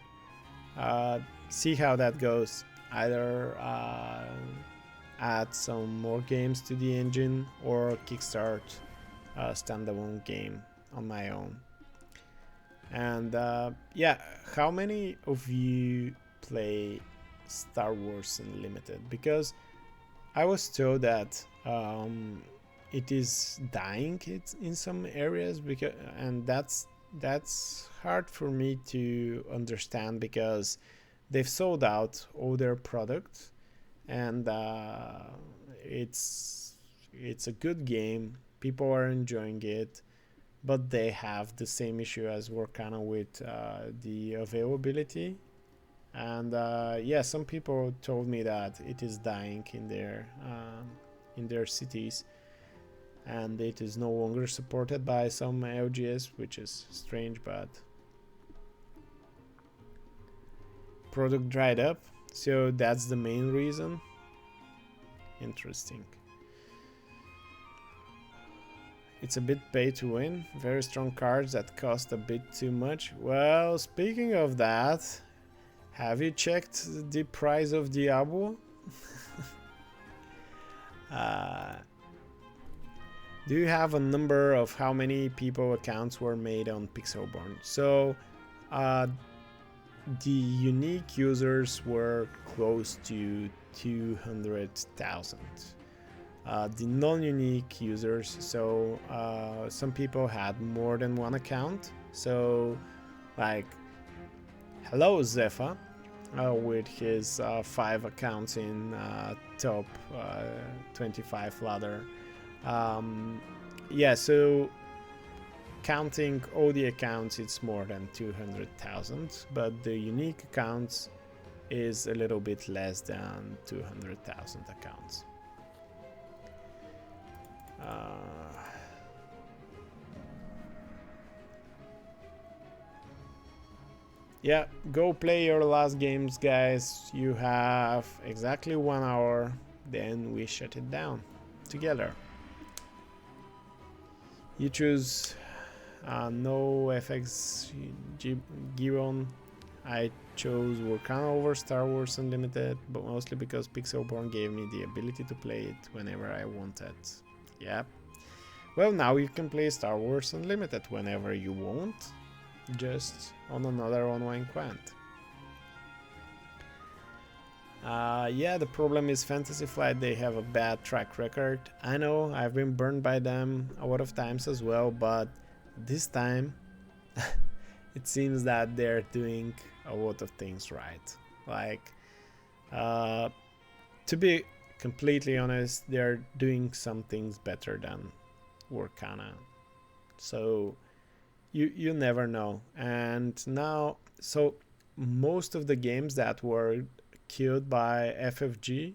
see how that goes, either add some more games to the engine or kickstart a standalone game on my own. And yeah, how many of you play Star Wars Unlimited? Because I was told that it is dying in some areas, and that's hard for me to understand, because they've sold out all their products, and it's a good game. People are enjoying it, but they have the same issue as Lorcana with the availability. And yeah, some people told me that it is dying in their cities, and it is no longer supported by some LGS, which is strange, but product dried up, so that's the main reason. Interesting. It's a bit pay to win, very strong cards that cost a bit too much. Well, speaking of that, have you checked the price of Diablo? Do you have a number of how many people accounts were made on Pixelborn? So the unique users were close to 200,000. The non-unique users, so some people had more than one account. So like, hello Zepha, with his 5 accounts in top 25 ladder. Yeah, so counting all the accounts, it's more than 200,000, but the unique accounts is a little bit less than 200,000 accounts. Yeah, go play your last games, guys. You have exactly 1 hour, then we shut it down together. You choose no FFG Giron. I chose Lorcana over Star Wars Unlimited, but mostly because Pixelborn gave me the ability to play it whenever I wanted. Yep. Well, now you can play Star Wars Unlimited whenever you want, just on another online client. Yeah, the problem is Fantasy Flight, they have a bad track record. I know, I've been burned by them a lot of times as well, but this time it seems that they're doing a lot of things right. Like, to be completely honest, they're doing some things better than Lorcana. So you never know. And now, so most of the games that were killed by FFG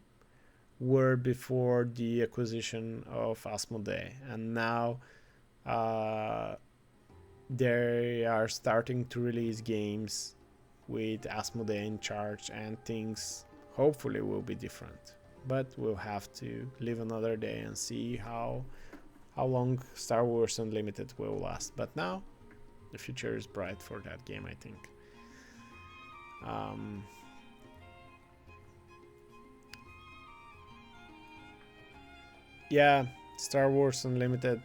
were before the acquisition of Asmodee, and now they are starting to release games with Asmodee in charge, and things hopefully will be different. But we'll have to live another day and see how long Star Wars Unlimited will last. But now the future is bright for that game, I think. Yeah, Star Wars Unlimited.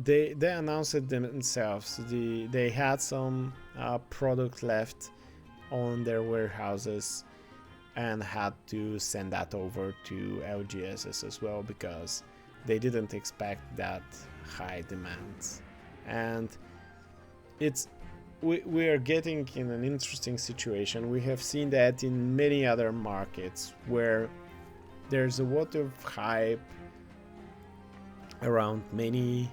They announced it themselves. They had some product left on their warehouses and had to send that over to LGSs as well, because they didn't expect that high demand. And we are getting in an interesting situation. We have seen that in many other markets where there's a lot of hype around many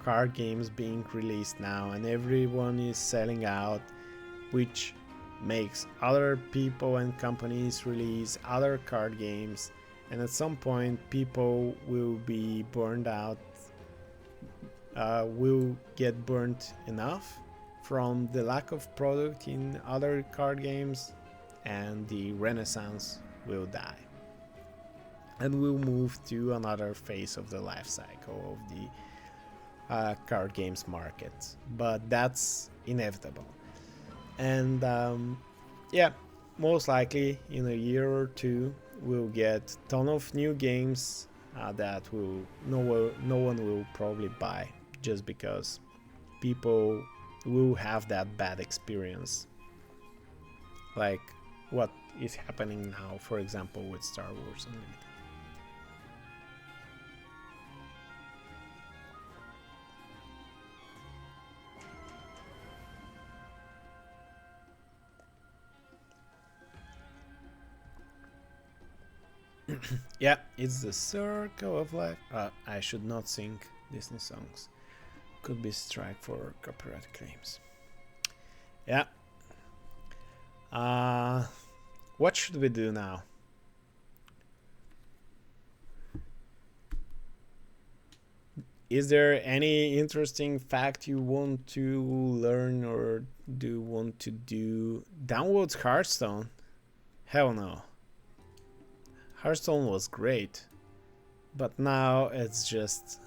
card games being released now, and everyone is selling out, which makes other people and companies release other card games, and at some point people will be burned out, will get burnt enough from the lack of product in other card games, and the renaissance will die, and we'll move to another phase of the life cycle of the card games market. But that's inevitable, and yeah, most likely in a year or two we'll get a ton of new games that no one will probably buy, just because people will have that bad experience, like what is happening now, for example, with Star Wars Unlimited. Yeah, it's the circle of life. I should not sing Disney songs. Could be strike for copyright claims. Yeah. What should we do now? Is there any interesting fact you want to learn or do want to do? Download Hearthstone? Hell no. Hearthstone was great, but now it's just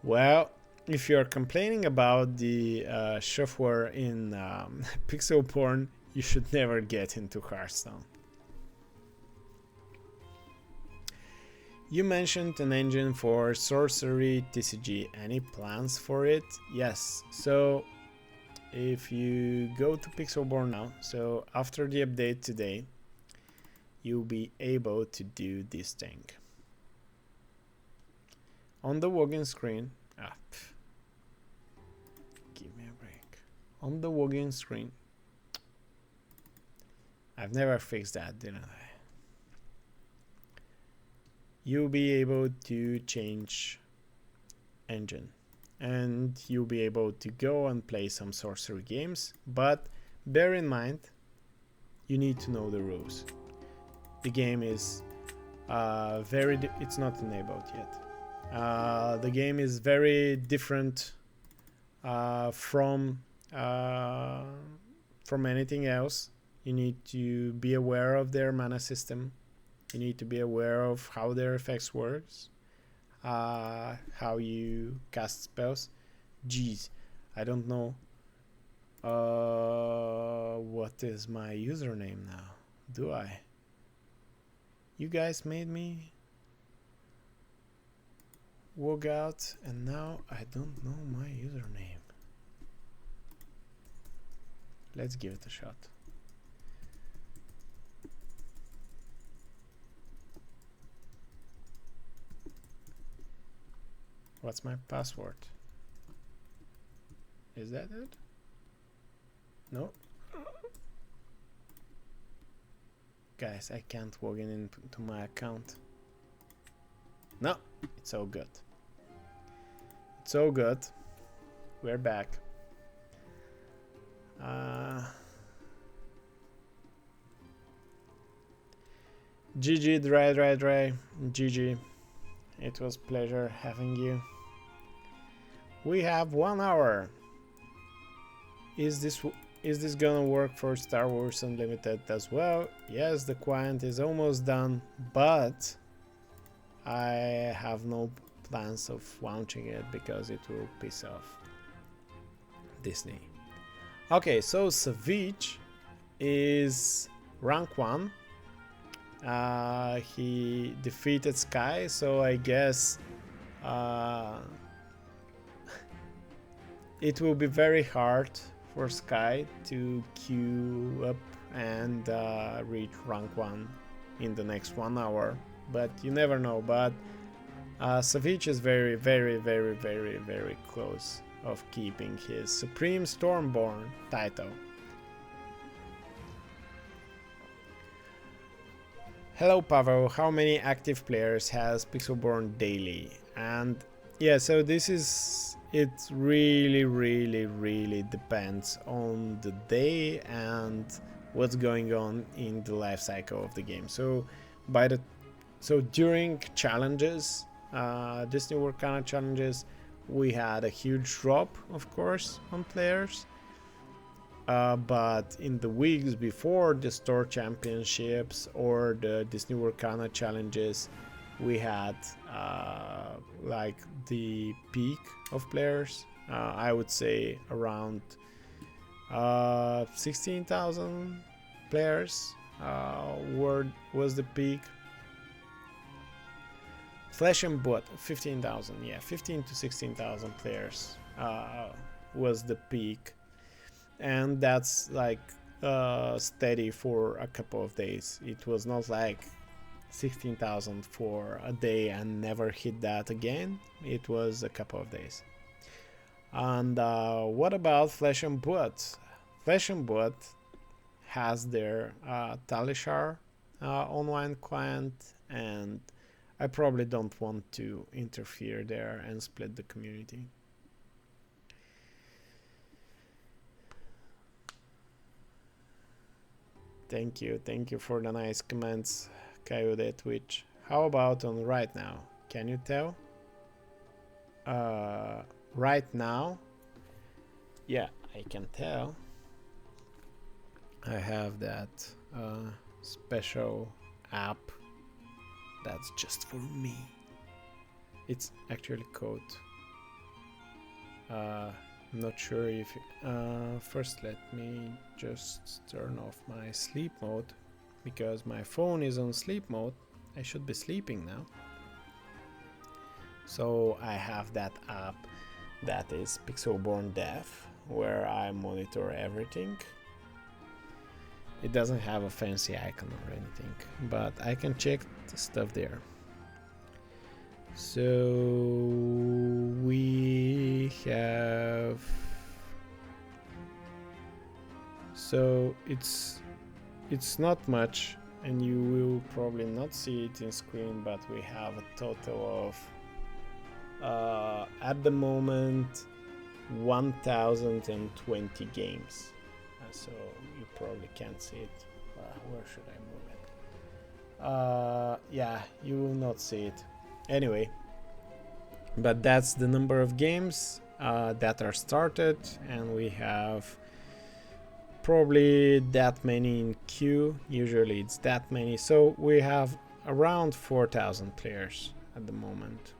well, if you're complaining about the shuffler in Pixelborn, you should never get into Hearthstone. You mentioned an engine for sorcery TCG. Any plans for it? Yes. So if you go to Pixelborn now, so after the update today, you'll be able to do this thing. On the login screen, give me a break. On the login screen, I've never fixed that, didn't I? You'll be able to change engine, and you'll be able to go and play some sorcery games, but bear in mind, you need to know the rules. The game is it's not enabled yet. The game is very different from anything else. You need to be aware of their mana system. You need to be aware of how their effects works, how you cast spells. Jeez, I don't know what is my username now. Do I? You guys made me log out, and now I don't know my username. Let's give it a shot. What's my password? Is that it? No? Guys, I can't log in into my account. No, it's all good. It's all good. We're back. GG, Dry. GG. It was pleasure having you. We have 1 hour. Is this gonna work for Star Wars Unlimited as well? Yes, the client is almost done, but I have no plans of launching it because it will piss off Disney. Okay, so Savage is rank 1. He defeated Sky, so I guess it will be very hard for Sky to queue up and reach rank 1 in the next 1 hour, but you never know. But Savage is very close of keeping his Supreme Stormborn title. Hello Pavel, how many active players has Pixelborn daily? And Yeah, so this is, it really depends on the day and what's going on in the life cycle of the game. So during challenges, this new Lorcana challenges, we had a huge drop, of course, on players. But in the weeks before the store championships or the Disney Lorcana challenges, we had like the peak of players. I would say around 16,000 players was the peak. Flesh and Blood, 15,000, yeah, 15 to 16,000 players was the peak, and that's like steady for a couple of days. It was not like 16,000 for a day and never hit that again. It was a couple of days. And what about Flesh and Blood? Flesh and Blood has their Talishar online client, and I probably don't want to interfere there and split the community. Thank you for the nice comments, Coyote Twitch. How about on right now? Can you tell? Right now? Yeah, I can tell. I have that special app that's just for me. It's actually code. I'm not sure if first let me just turn off my sleep mode, because my phone is on sleep mode. I should be sleeping now. So I have that app that is Pixelborn Dev, where I monitor everything. It doesn't have a fancy icon or anything, but I can check the stuff there. So we have, so it's not much, and you will probably not see it in screen, but we have a total of at the moment 1020 games. So you probably can't see it. Where should I move it? Yeah, you will not see it. Anyway, but that's the number of games that are started, and we have probably that many in queue. Usually it's that many. So we have around 4,000 players at the moment.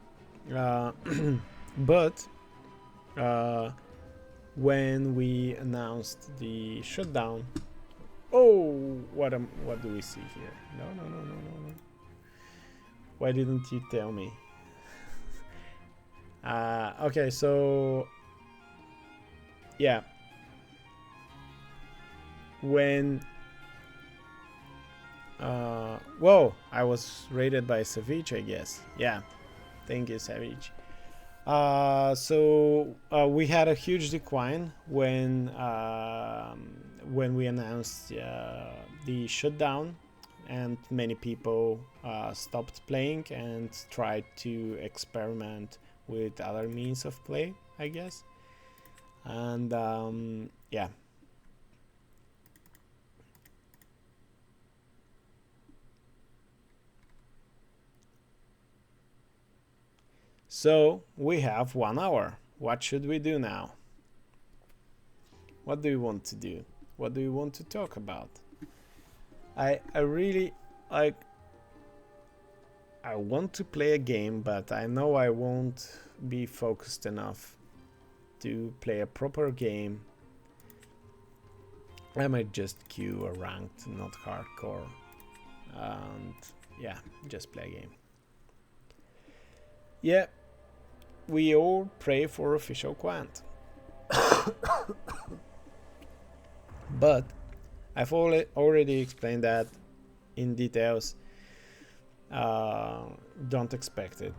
But when we announced the shutdown, what do we see here? No. Why didn't you tell me? Okay, so yeah, when whoa, I was rated by Savage, I guess. Yeah, thank you, Savage. So we had a huge decline when we announced the shutdown, and many people stopped playing and tried to experiment with other means of play, I guess. And yeah. So we have 1 hour. What should we do now? What do you want to do? What do you want to talk about? I really like, I want to play a game, but I know I won't be focused enough to play a proper game. I might just queue a ranked, not hardcore, and yeah, just play a game. Yeah, we all pray for official quant. But I've already explained that in details. Don't expect it,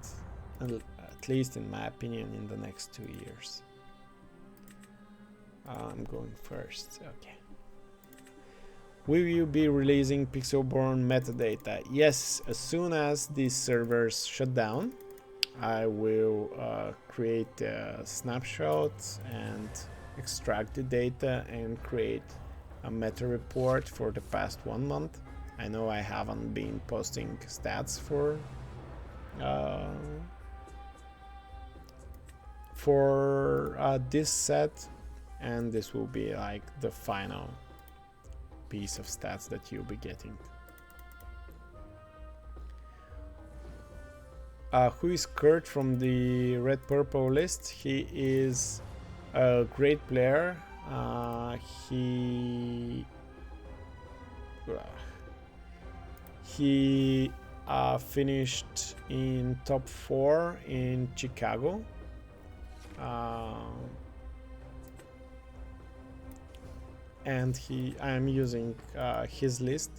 at least in my opinion, in the next 2 years. I'm going first. Okay. Will you be releasing Pixelborn metadata? Yes, as soon as these servers shut down. I will create a snapshot and extract the data and create a meta report for the past 1 month. I know I haven't been posting stats for this set, and this will be like the final piece of stats that you'll be getting. Who is Kurt from the red purple list? He is a great player. He finished in top 4 in Chicago. And I am using his list.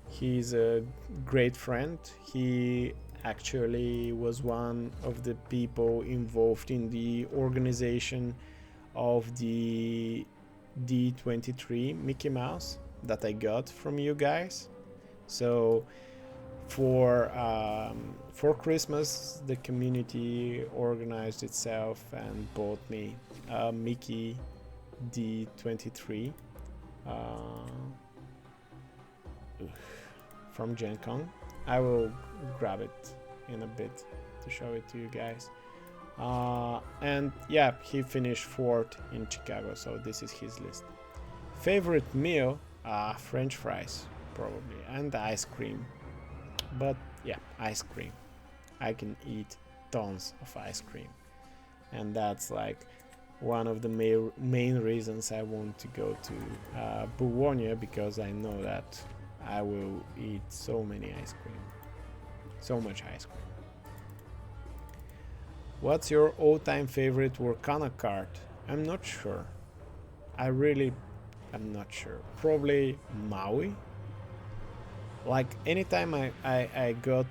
He's a great friend. He actually was one of the people involved in the organization of the D23 Mickey Mouse that I got from you guys. So for Christmas, the community organized itself and bought me a Mickey D23 from Gen Con. I will grab it in a bit to show it to you guys. And yeah, he finished 4th in Chicago, so this is his list. Favorite meal? French fries, probably, and ice cream. But yeah, ice cream. I can eat tons of ice cream, and that's like one of the main reasons I want to go to Bulgaria, because I know that I will eat so many ice cream, so much ice cream. What's your all-time favorite Lorcana card? I'm not sure. I'm not sure. Probably Maui. Like anytime I got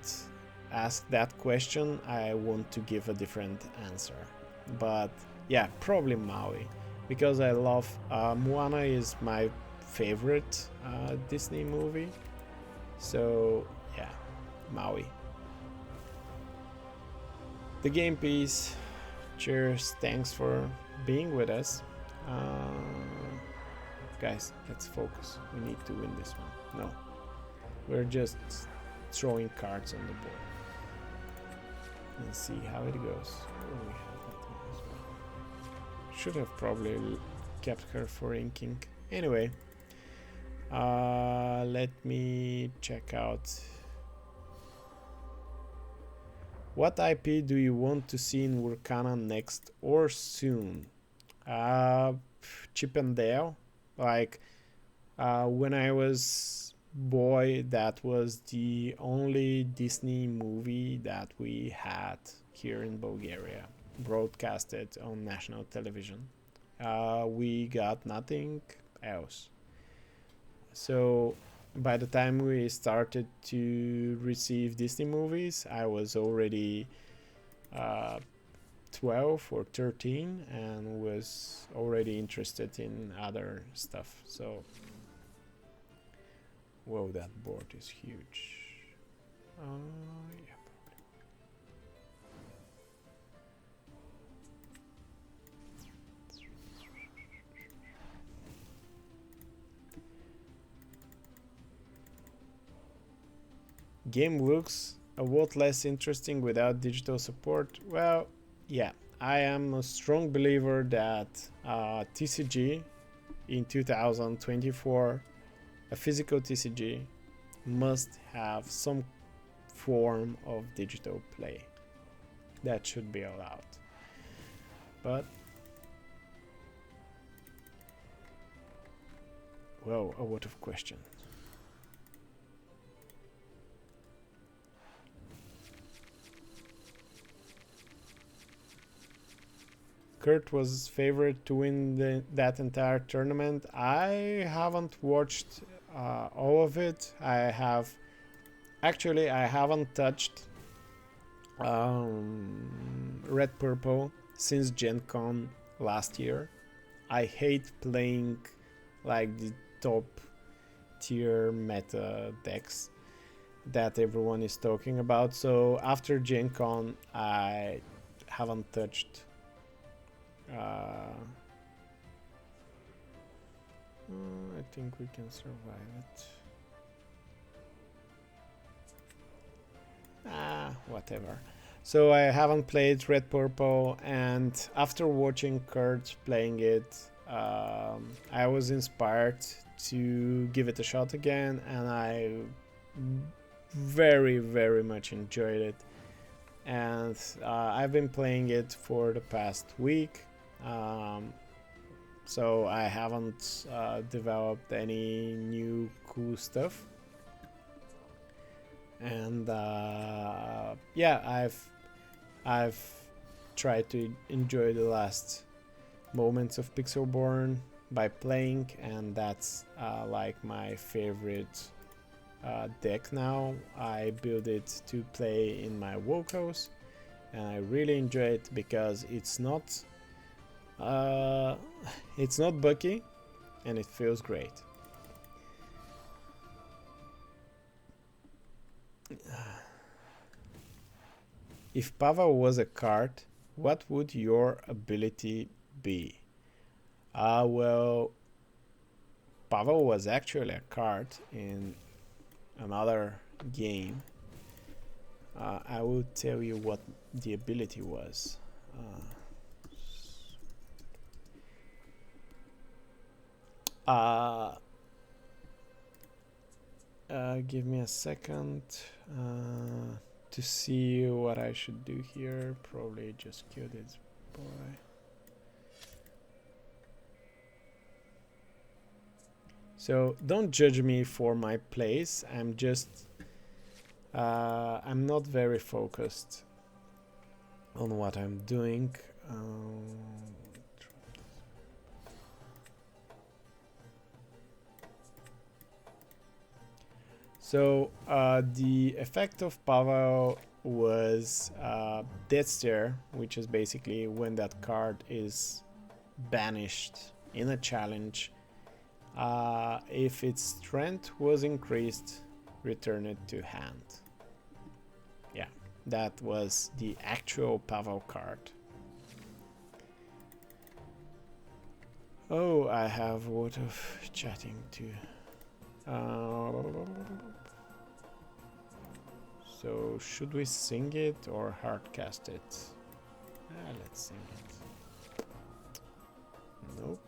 asked that question, I want to give a different answer. But yeah, probably Maui, because I love Moana is my favorite Disney movie. So yeah, Maui. The game piece. Cheers, thanks for being with us. Guys, let's focus. We need to win this one. No, we're just throwing cards on the board. Let's see how it goes. Oh, we have that one as well. Should have probably kept her for inking. Anyway, let me check out. What IP do you want to see in Lorcana next or soon? Chip and Dale. Like when I was boy, that was the only Disney movie that we had here in Bulgaria, broadcasted on national television. We got nothing else. So by the time we started to receive Disney movies, I was already 12 or 13 and was already interested in other stuff. So, whoa, that board is huge. Yeah. Game looks a lot less interesting without digital support. Well, yeah, I am a strong believer that TCG in 2024, a physical TCG, must have some form of digital play. That should be allowed. But, whoa, a lot of questions. Kurt was favored to win that entire tournament. I haven't watched all of it. I haven't touched Red Purple since Gen Con last year. I hate playing like the top tier meta decks. that everyone is talking about. So after Gen Con, I haven't touched I think we can survive it. Whatever. So I haven't played Red Purple, and after watching Kurt playing it, I was inspired to give it a shot again, and I very, very much enjoyed it. And I've been playing it for the past week, so I haven't developed any new cool stuff. And yeah, I've tried to enjoy the last moments of Pixelborn by playing, and that's like my favorite deck now. I built it to play in my work house, and I really enjoy it because it's not bulky, and it feels great. If Pavel was a card, what would your ability be? Well, Pavel was actually a card in another game. I will tell you what the ability was. Give me a second to see what I should do here. Probably just kill this boy. So don't judge me for my plays. I'm not very focused on what I'm doing. So the effect of Pavel was Death Stare, which is basically when that card is banished in a challenge. If its strength was increased, return it to hand. Yeah, that was the actual Pavel card. Oh, I have a lot of chatting too. So should we sing it or hardcast it? Let's sing it. Nope,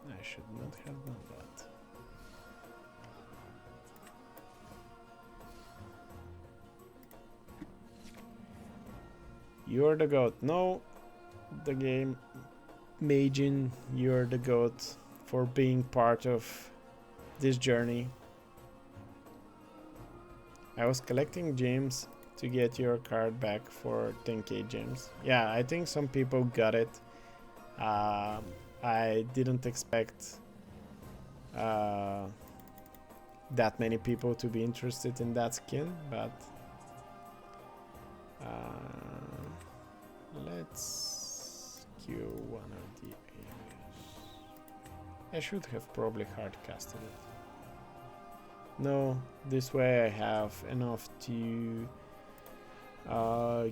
I should not have done that. You're the goat. No, the game Majin, you're the goat for being part of this journey. I was collecting gems to get your card back for 10k gems. Yeah, I think some people got it. I didn't expect that many people to be interested in that skin, but let's kill one of the areas. I should have probably hardcasted it. No, this way I have enough to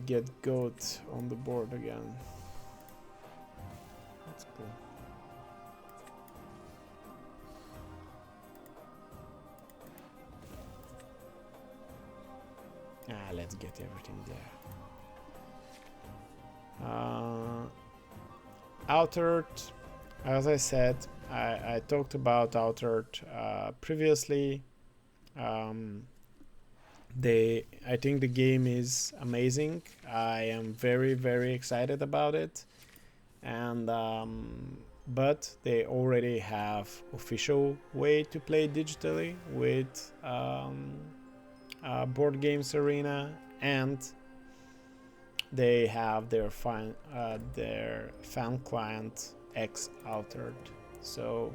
get goat on the board again. That's cool. Let's get everything there. Outered, as I said, I talked about Outered previously. I think the game is amazing. I am very, very excited about it, and but they already have official way to play digitally with Board Games Arena, and they have their fan client X Outered. So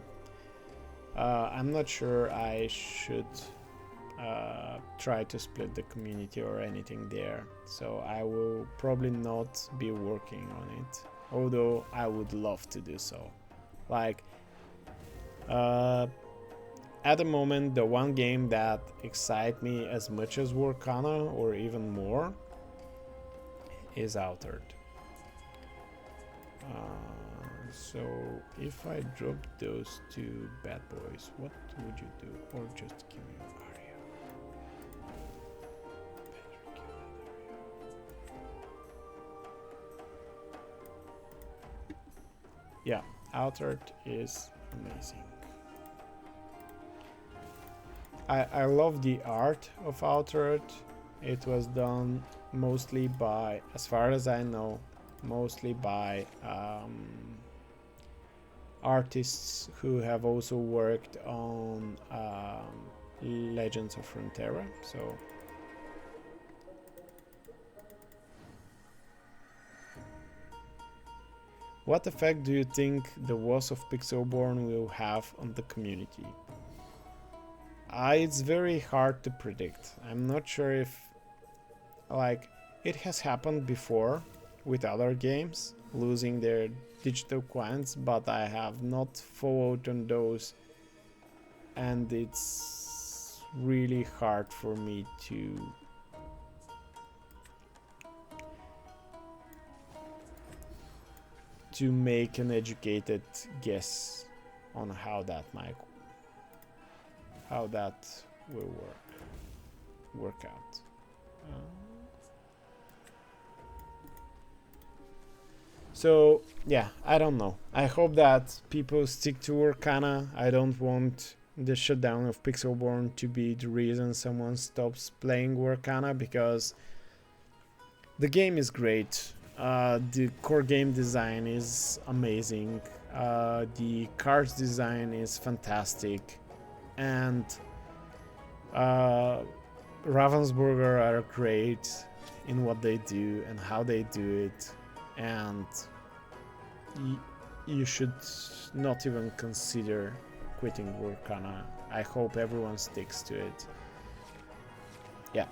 I'm not sure I should try to split the community or anything there, so I will probably not be working on it, although I would love to do so. Like at the moment, the one game that excites me as much as Lorcana, or even more, is Altered. So if I drop those two bad boys, what would you do? Or just give me an area? Yeah, Altered is amazing. I love the art of Altered. It was done mostly by, as far as I know, mostly by artists who have also worked on Legends of Frontera. So what effect do you think the loss of Pixelborn will have on the community? It's very hard to predict. I'm not sure if, like, it has happened before with other games losing their digital coins, but I have not followed on those, and it's really hard for me to make an educated guess on how that will work out. So yeah, I don't know. I hope that people stick to Lorcana. I don't want the shutdown of Pixelborn to be the reason someone stops playing Lorcana, because the game is great. The core game design is amazing. The cards design is fantastic, and Ravensburger are great in what they do and how they do it, and you should not even consider quitting Lorcana. I hope everyone sticks to it. Yeah.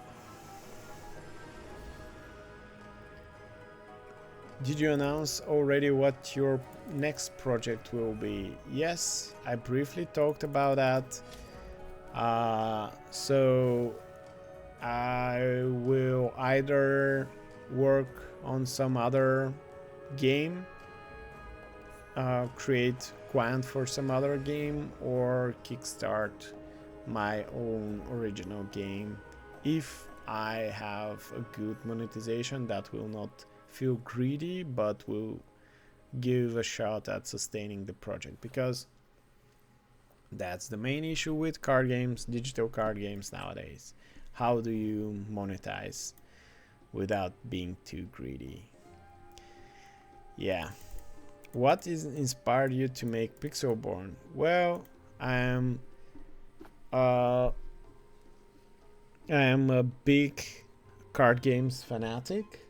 Did you announce already what your next project will be? Yes, I briefly talked about that. So I will either work on some other game, create Quant for some other game, or kickstart my own original game if I have a good monetization that will not feel greedy but will give a shot at sustaining the project, because that's the main issue with card games, digital card games nowadays. How do you monetize without being too greedy? Yeah. What inspired you to make Pixelborn? Well, I am a big card games fanatic,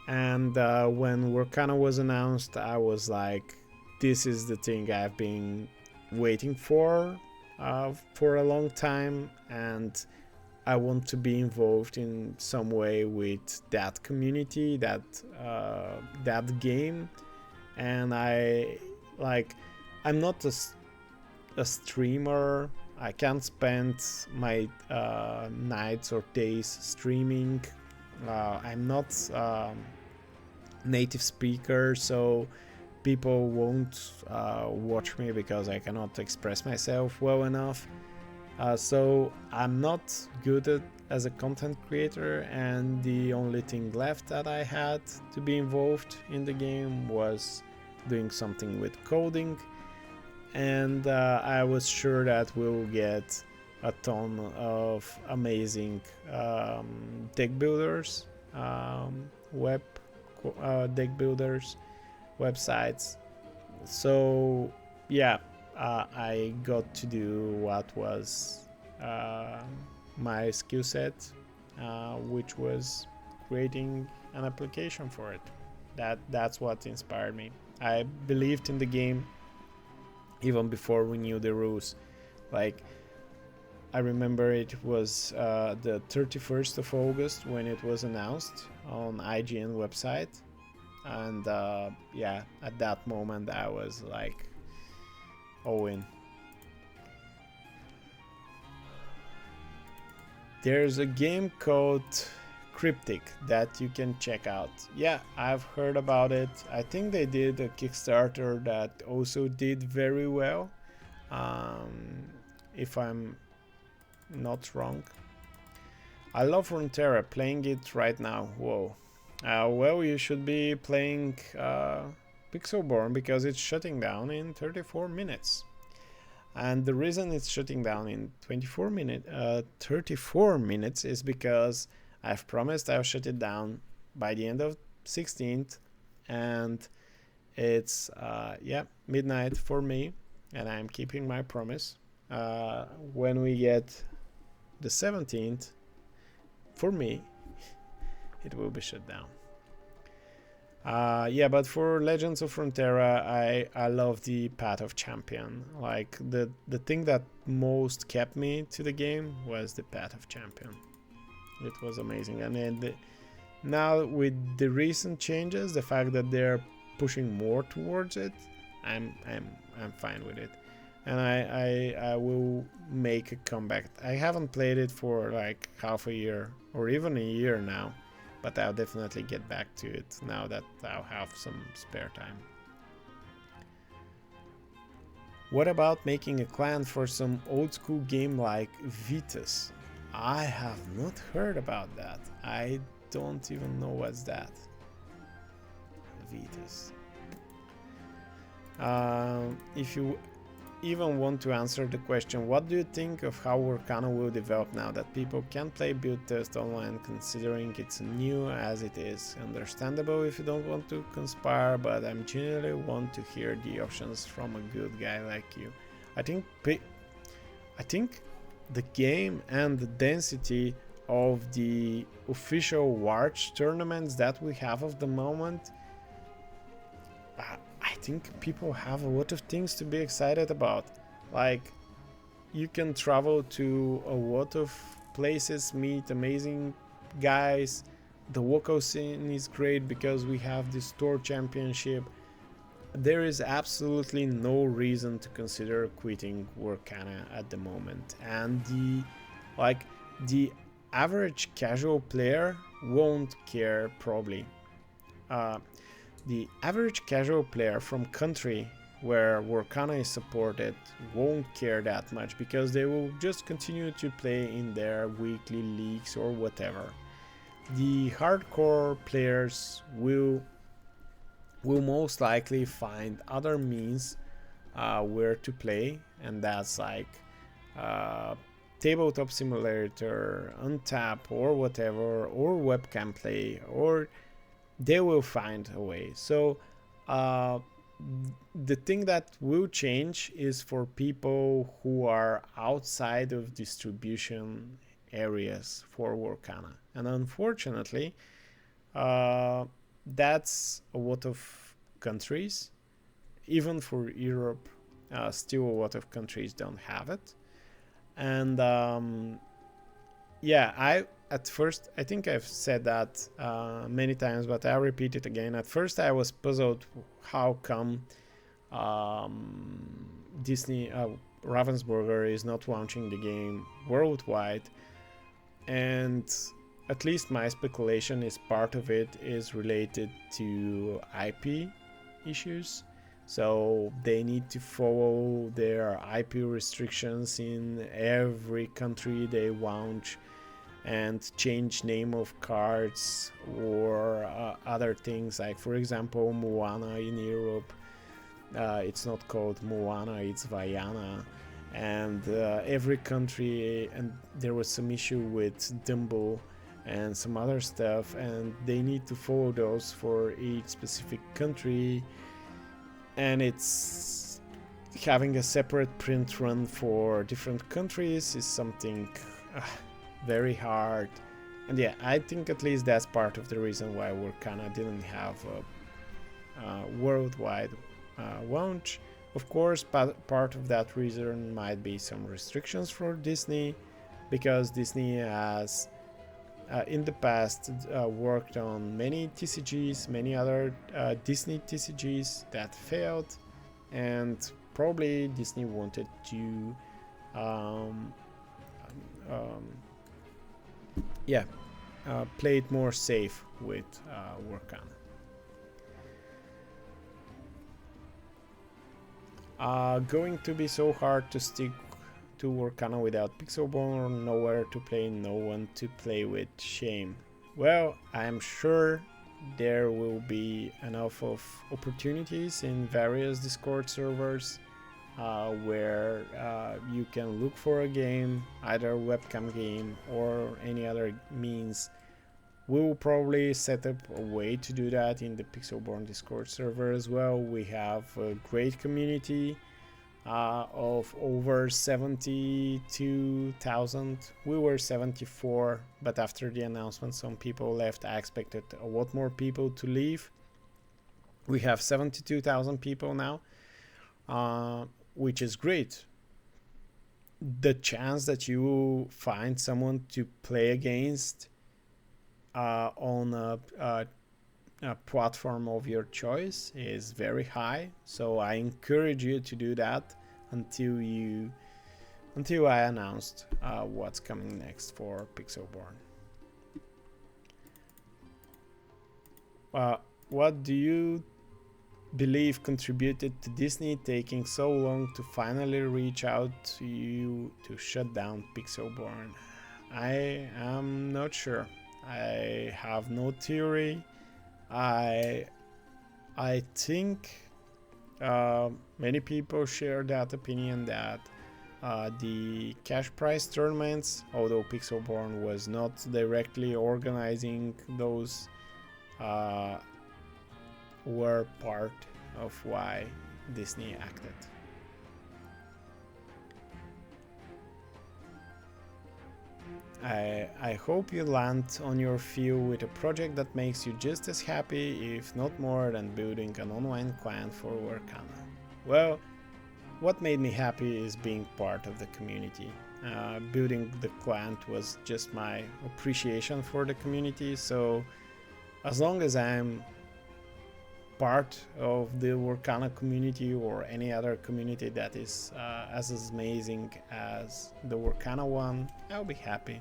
and when Lorcana was announced, I was like, this is the thing I've been waiting for a long time, and I want to be involved in some way with that community, that game. And I'm not a streamer. I can't spend my nights or days streaming. I'm not native speaker, so people won't watch me because I cannot express myself well enough. So I'm not good as a content creator, and the only thing left that I had to be involved in the game was doing something with coding, and I was sure that we'll get a ton of amazing deck builders, deck builders, websites. So yeah, I got to do what was my skill set, which was creating an application for it. That's what inspired me. I believed in the game even before we knew the rules. Like, I remember it was the 31st of August when it was announced on IGN website, and yeah, at that moment I was like all in. There's a game called Cryptic that you can check out. Yeah, I've heard about it. I think they did a Kickstarter that also did very well, if I'm not wrong. I love Runeterra, playing it right now. Whoa. Well, you should be playing Pixelborn because it's shutting down in 34 minutes. And the reason it's shutting down in 34 minutes is because I've promised I'll shut it down by the end of 16th, and it's midnight for me, and I'm keeping my promise. When we get the 17th, for me, it will be shut down. But for Legends of Frontera, I love the Path of Champion. Like the thing that most kept me to the game was the Path of Champion. It was amazing, and then now with the recent changes, the fact that they're pushing more towards it, I'm fine with it, and I will make a comeback. I haven't played it for like half a year or even a year now, but I'll definitely get back to it now that I'll have some spare time. What about making a clan for some old school game like Vitus? I have not heard about that. I don't even know what's that. Vitus. If you even want to answer the question, what do you think of how Lorcana will develop now that people can play build test online, considering it's new as it is? Understandable if you don't want to conspire, but I genuinely want to hear the options from a good guy like you. I think the game and the density of the official Watch tournaments that we have of the moment, I think people have a lot of things to be excited about. Like, you can travel to a lot of places, meet amazing guys. The local scene is great because we have this tour championship. There is absolutely no reason to consider quitting Lorcana at the moment, and the average casual player won't care probably. The average casual player from country where Lorcana is supported won't care that much because they will just continue to play in their weekly leagues or whatever. The hardcore players will most likely find other means where to play, and that's like tabletop simulator, untap or whatever, or webcam play, or they will find a way. So the thing that will change is for people who are outside of distribution areas for Lorcana, and unfortunately that's a lot of countries. Even for Europe, still a lot of countries don't have it. And I think I've said that many times, but I'll repeat it again. At first I was puzzled how come Disney Ravensburger is not launching the game worldwide, and at least my speculation is part of it is related to IP issues. So they need to follow their IP restrictions in every country they launch, and change name of cards or other things, like for example Moana in Europe, it's not called Moana, it's Vaiana. And every country, and there was some issue with Dumbo and some other stuff, and they need to follow those for each specific country, and it's having a separate print run for different countries is something very hard. And I think at least that's part of the reason why Lorcana didn't have a worldwide launch. Of course, part of that reason might be some restrictions for Disney, because Disney has in the past worked on many TCGs, many other Disney TCGs that failed, and probably Disney wanted to yeah, play it more safe with Lorcana. Going to be so hard to stick to Lorcana without Pixelborn, or nowhere to play, no one to play with. Shame. Well, I'm sure there will be enough of opportunities in various Discord servers where you can look for a game, either a webcam game or any other means. We will probably set up a way to do that in the Pixelborn Discord server as well. We have a great community of over 72,000. We were 74, but after the announcement some people left. I expected a lot more people to leave. We have 72,000 people now, which is great. The chance that you find someone to play against on a platform of your choice is very high, so I encourage you to do that until I announced what's coming next for Pixelborn. What do you believe contributed to Disney taking so long to finally reach out to you to shut down Pixelborn? I am not sure. I have no theory. I think many people share that opinion that the cash prize tournaments, although Pixelborn was not directly organizing those, were part of why Disney acted. I hope you land on your feet with a project that makes you just as happy, if not more, than building an online client for Lorcana. Well, what made me happy is being part of the community. Building the client was just my appreciation for the community, so as long as I'm part of the Lorcana community or any other community that is as amazing as the Lorcana one, I'll be happy.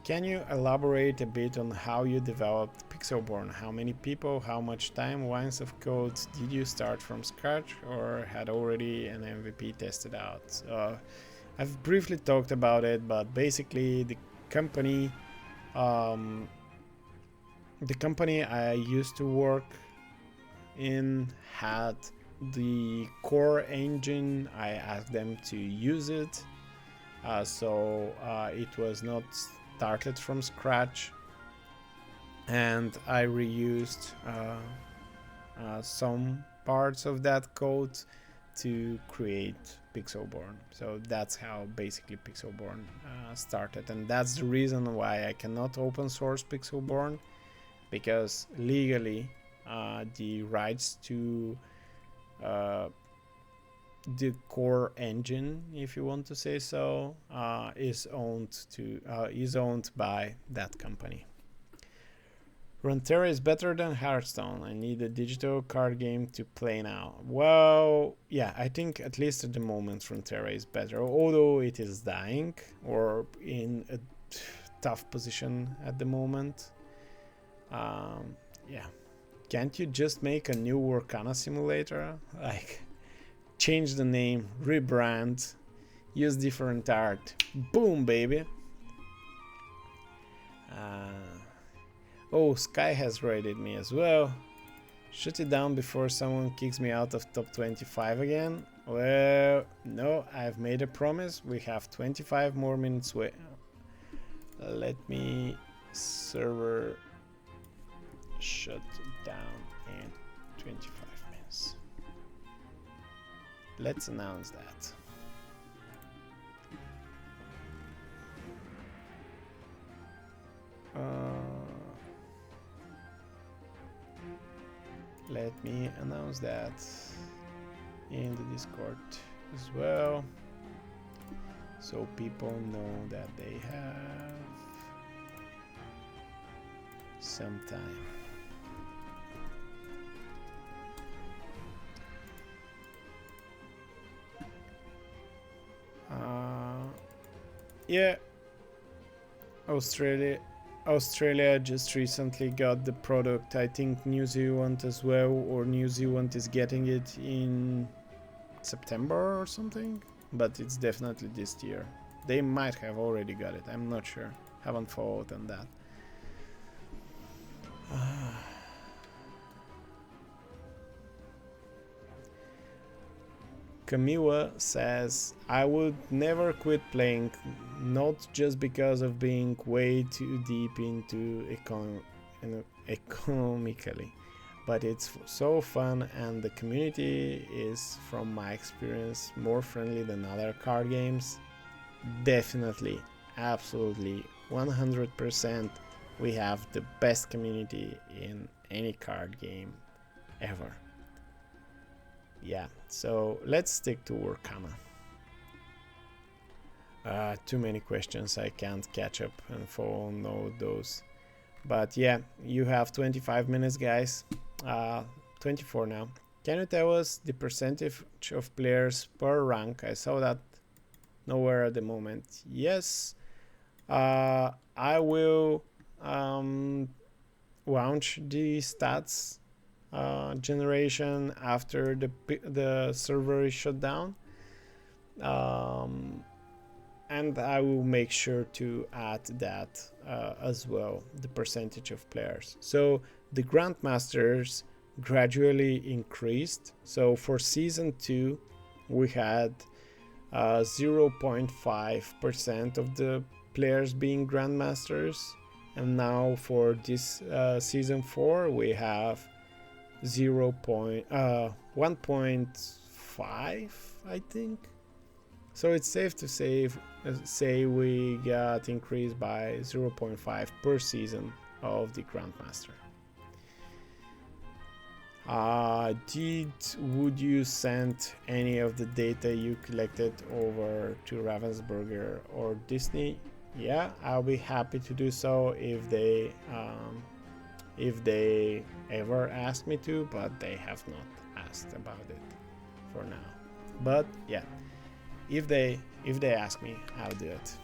Can you elaborate a bit on how you developed Pixelborn? How many people, how much time, lines of code? Did you start from scratch or had already an MVP tested out? I've briefly talked about it, but basically the company I used to work in had the core engine. I asked them to use it, so it was not started from scratch, and I reused some parts of that code to create Pixelborn. So that's how basically Pixelborn started, and that's the reason why I cannot open source Pixelborn, because legally the rights to the core engine, if you want to say so, is owned by that company. Runeterra is better than Hearthstone. I need a digital card game to play now. Well, yeah, I think at least at the moment Runeterra is better, although it is dying or in a tough position at the moment. Yeah, can't you just make a new Lorcana simulator? Like, change the name, rebrand, use different art. Boom, baby. Oh, Sky has raided me as well. Shut it down before someone kicks me out of top 25 again. Well, no, I've made a promise. We have 25 more minutes. Let me server shut down in 25 minutes. Let's announce that. Let me announce that in the Discord as well, so people know that they have some time. Yeah, Australia just recently got the product. I think New Zealand as well, or New Zealand is getting it in September or something, but it's definitely this year. They might have already got it, I'm not sure. Haven't followed on that. Camilla says, I would never quit playing, not just because of being way too deep into economically, but it's so fun and the community is, from my experience, more friendly than other card games. Definitely, absolutely, 100%. We have the best community in any card game ever. Yeah, so let's stick to Lorcana. Too many questions, I can't catch up and follow all those. But yeah, you have 25 minutes, guys. 24 now. Can you tell us the percentage of players per rank? I saw that nowhere at the moment. Yes, I will launch the stats generation after the server is shut down, and I will make sure to add that as well, the percentage of players. So the Grandmasters gradually increased. So for season 2 we had 0.5% of the players being Grandmasters, and now for this season 4 we have 1.5, I think. So it's safe to say we got increased by 0.5 per season of the Grandmaster. Would you send any of the data you collected over to Ravensburger or Disney? Yeah, I'll be happy to do so if they ever ask me to, but they have not asked about it for now. But yeah, if they ask me, I'll do it.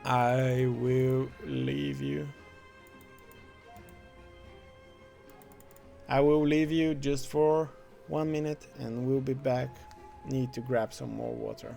I will leave you. I will leave you just for 1 minute and we'll be back. Need to grab some more water.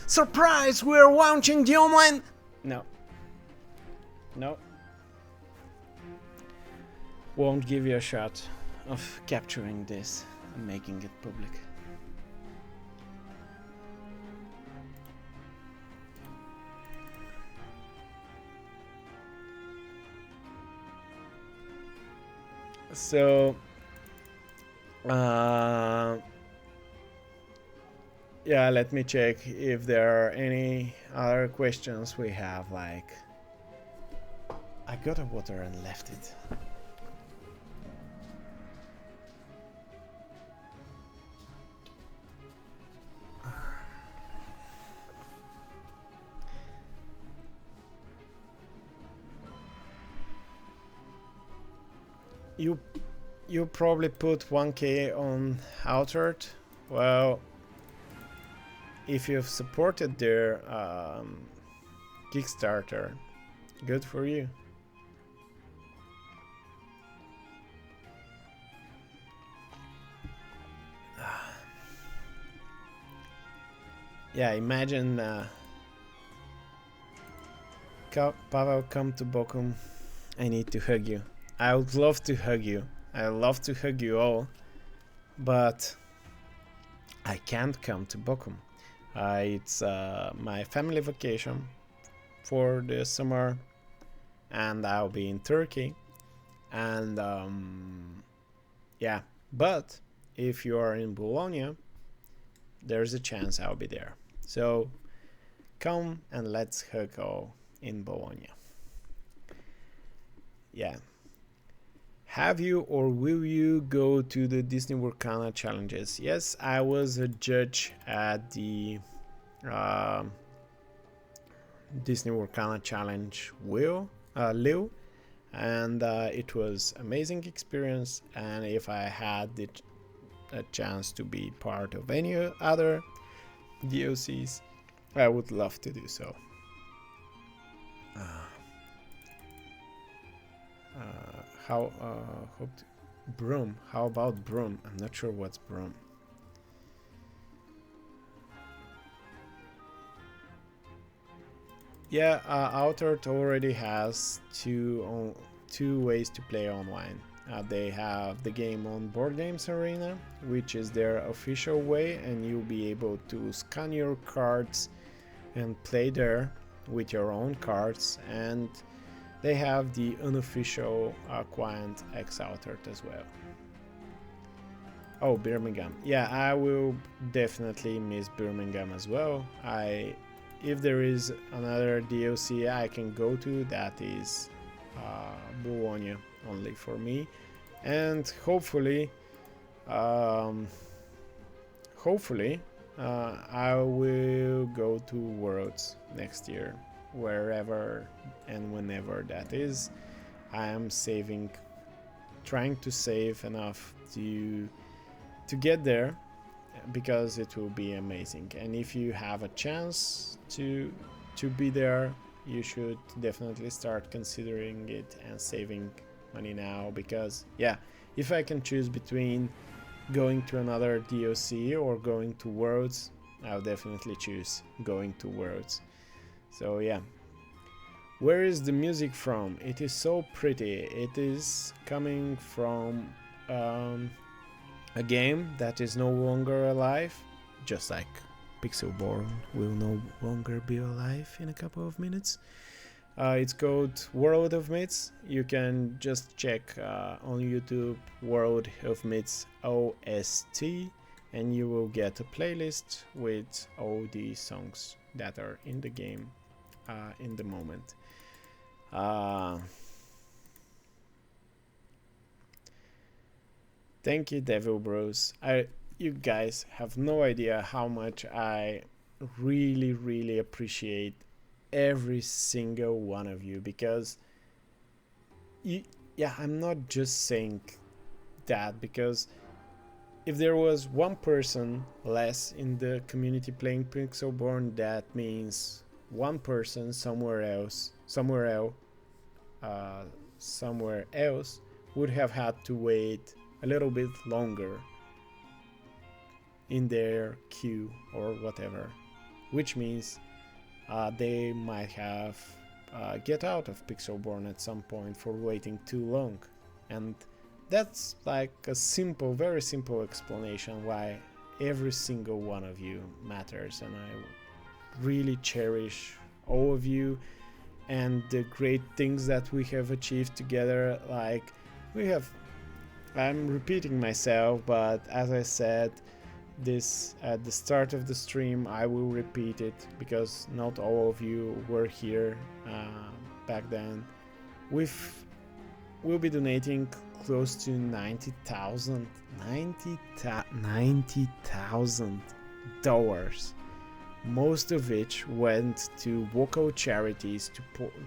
Surprise! We're launching the online... No. won't give you a shot of capturing this and making it public. So yeah, let me check if there are any other questions we have. Like, I got a water and left it. You probably put 1k on Outhurt. Well, if you've supported their Kickstarter, good for you. Yeah, imagine Pavel, come to Bochum. I need to hug you. I would love to hug you. I love to hug you all, but I can't come to Bochum. It's my family vacation for the summer, and I'll be in Turkey. And yeah, but if you are in Bologna, there's a chance I'll be there. So come and let's hug all in Bologna. Yeah. Have you or will you go to the Disney Lorcana challenges? Yes, I was a judge at the Disney Lorcana challenge Leo, and it was amazing experience. And if I had a chance to be part of any other DOCs, I would love to do so. Broom. How about Broom? I'm not sure what's Broom. Yeah, Outhurt already has two ways to play online. They have the game on Board Games Arena, which is their official way, and you'll be able to scan your cards and play there with your own cards. And they have the unofficial Quant X Outhurt as well. Oh, Birmingham. Yeah, I will definitely miss Birmingham as well. If there is another DOC I can go to, that is Bologna only for me. And hopefully I will go to Worlds next year, wherever and whenever that is. I am trying to save enough to get there, because it will be amazing. And if you have a chance to be there, you should definitely start considering it and saving money now, because yeah, if I can choose between going to another DOC or going to Worlds, I'll definitely choose going to Worlds. So yeah. Where is the music from? It is so pretty. It is coming from a game that is no longer alive, just like Pixelborn will no longer be alive in a couple of minutes. It's called World of Myths. You can just check on YouTube World of Myths OST, and you will get a playlist with all the songs that are in the game in the moment. Thank you, Devil Bros. You guys have no idea how much I really appreciate every single one of you, because I'm not just saying that because if there was one person less in the community playing Pixelborn, that means one person somewhere else would have had to wait a little bit longer in their queue or whatever, which means they might have get out of Pixelborn at some point for waiting too long. And that's like a simple, very simple explanation why every single one of you matters, and I really cherish all of you and the great things that we have achieved together. Like, I'm repeating myself, but as I said this at the start of the stream, I will repeat it because not all of you were here back then. We'll be donating close to $90,000 most of which went to local charities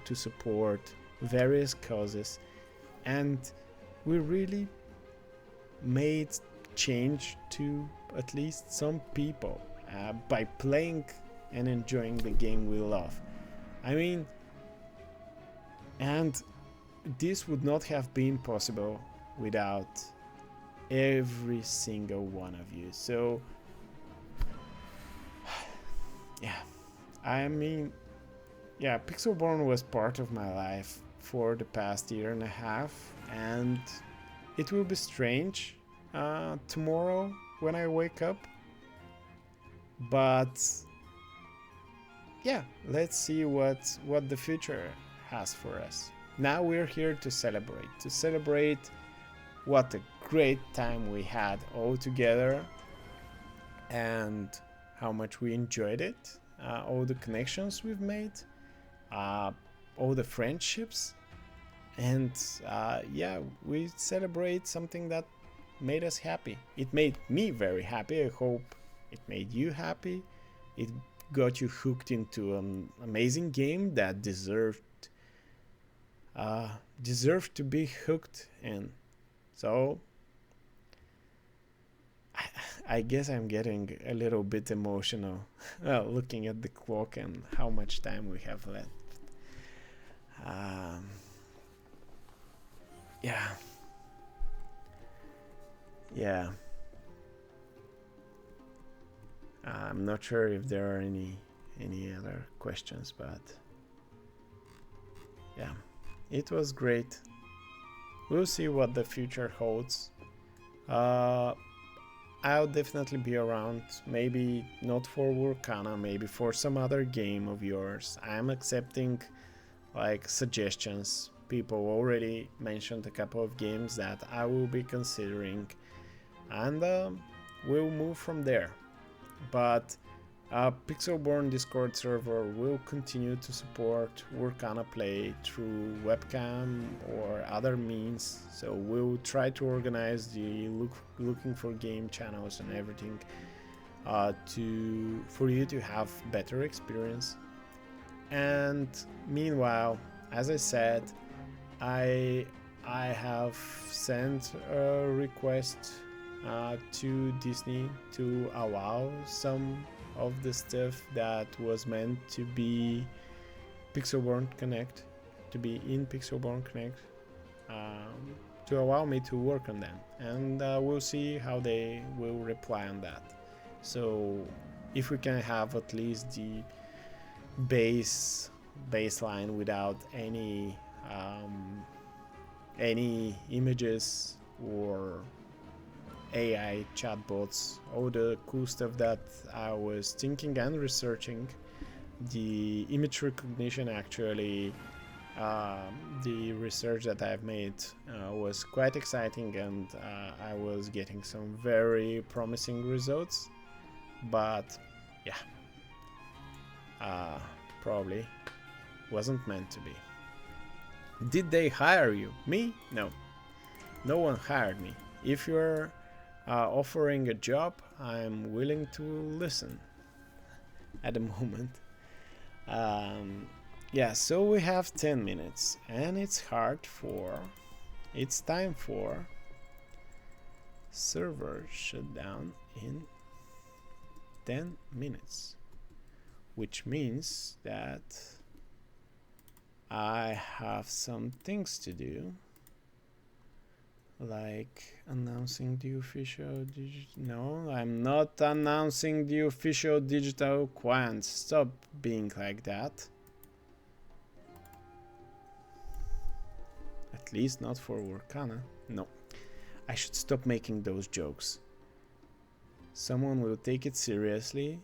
to support various causes, and we really made change to at least some people by playing and enjoying the game we love. I mean, and this would not have been possible without every single one of you. So yeah, I mean, yeah, Pixelborn was part of my life for the past year and a half, and it will be strange tomorrow when I wake up. But yeah, let's see what the future has for us. Now we're here to celebrate what a great time we had all together and how much we enjoyed it, all the connections we've made, all the friendships, and yeah, we celebrate something that made us happy. It made me very happy. I hope it made you happy. It got you hooked into an amazing game that deserved to be hooked in. So I guess I'm getting a little bit emotional looking at the clock and how much time we have left. Yeah. I'm not sure if there are any other questions, but yeah, it was great. We'll see what the future holds. I'll definitely be around, maybe not for Lorcana, maybe for some other game of yours. I'm accepting like suggestions. People already mentioned a couple of games that I will be considering, and we'll move from there. But Pixelborn Discord server will continue to support Lorcana play through webcam or other means, so we'll try to organize the looking for game channels and everything for you to have better experience. And meanwhile, as I said, I have sent a request to Disney to allow some of the stuff that was meant to be Pixelborn Connect, to be in Pixelborn Connect, to allow me to work on them, and we'll see how they will reply on that. So if we can have at least the baseline without any images or AI chatbots, all the cool stuff that I was thinking and researching. The image recognition, actually, the research that I've made was quite exciting, and I was getting some very promising results. But yeah, probably wasn't meant to be. Did they hire you? Me? No. No one hired me. If you're offering a job, I'm willing to listen at the moment. Yeah, so we have 10 minutes, and it's time for server shutdown in 10 minutes, which means that I have some things to do, like announcing the official No, I'm not announcing the official digital quant. Stop being like that. At At least not for Lorcana. No. I should stop making those jokes. Someone will take it seriously,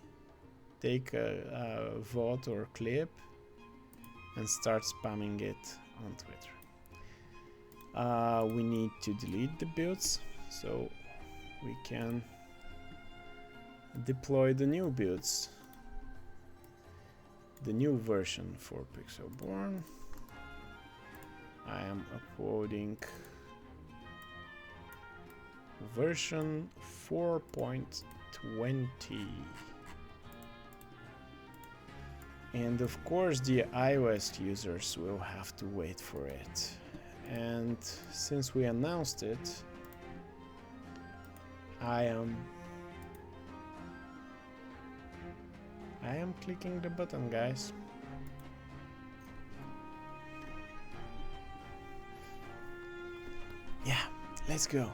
take a vote or clip, and start spamming it on Twitter. We need to delete the builds so we can deploy the new builds. The new version for Pixelborn. I am uploading version 4.20. And of course the iOS users will have to wait for it. And since we announced it, I am clicking the button, guys. Yeah, let's go.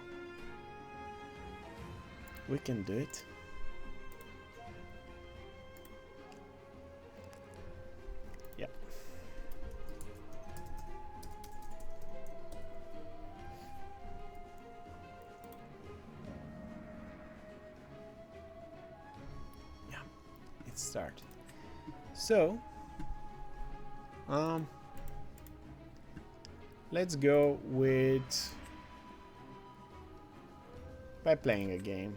We can do it. Yeah. Yeah, it started. So, let's go with by playing a game.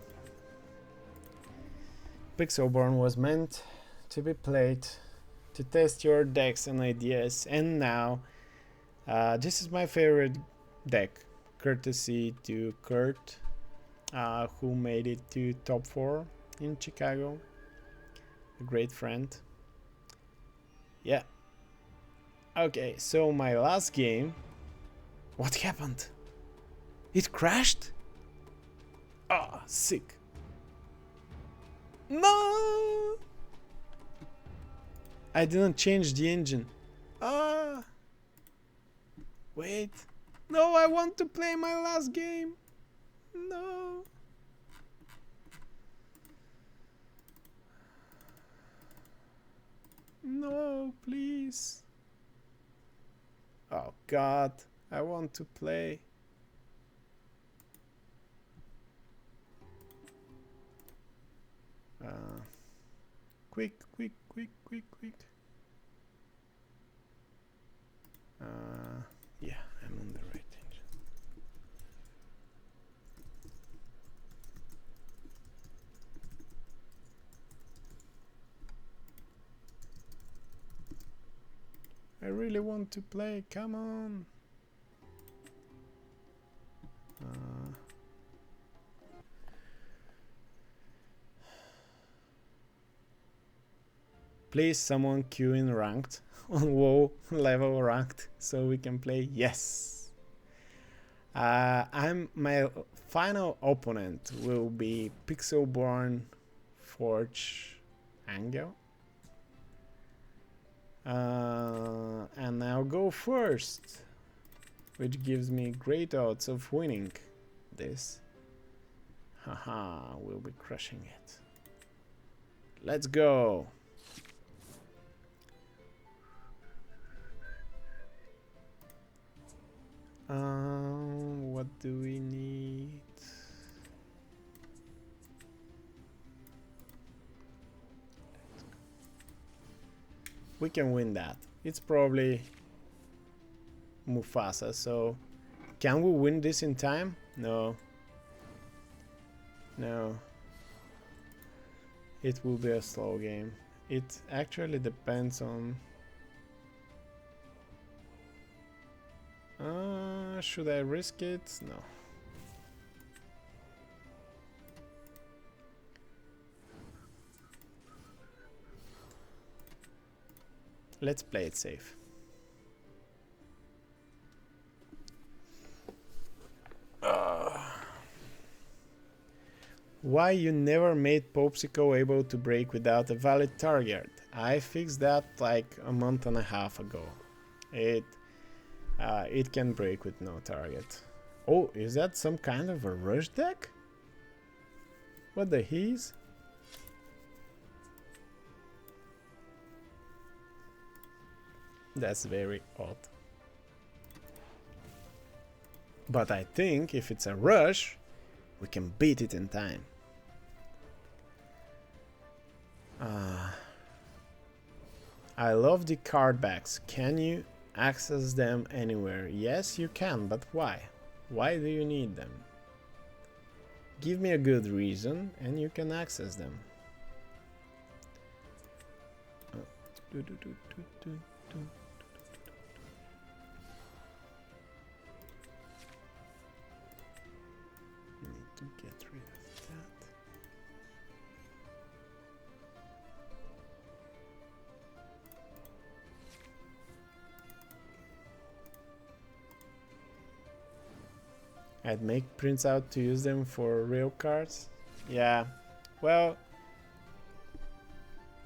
Pixelborn was meant to be played to test your decks and ideas, and now this is my favorite deck, courtesy to Kurt, who made it to top 4 in Chicago, a great friend. Yeah. Okay, so my last game, what happened? It crashed? Ah, sick. No! I didn't change the engine. Ah! Wait. No, I want to play my last game. No. No, please. Oh God, I want to play. Quick. Yeah, I'm on the right engine. I really want to play, come on. Please someone queue in ranked on WoW level ranked so we can play. Yes. My final opponent will be Pixelborn Forge Angel. And I'll go first, which gives me great odds of winning this. Haha, we'll be crushing it. Let's go. What do we need? We can win that. It's probably Mufasa, so can we win this in time? No. No. It will be a slow game. It actually depends on... should I risk it? No. Let's play it safe. Why you never made Popsicle able to break without a valid target? I fixed that like a month and a half ago. It can break with no target. Oh, is that some kind of a rush deck? What the he's? That's very odd. But I think if it's a rush, we can beat it in time. I love the card backs. Can you access them anywhere? Yes, you can, but why? Why do you need them? Give me a good reason and you can access them. Need to get rid of that. I'd make prints out to use them for real cards. Yeah, well,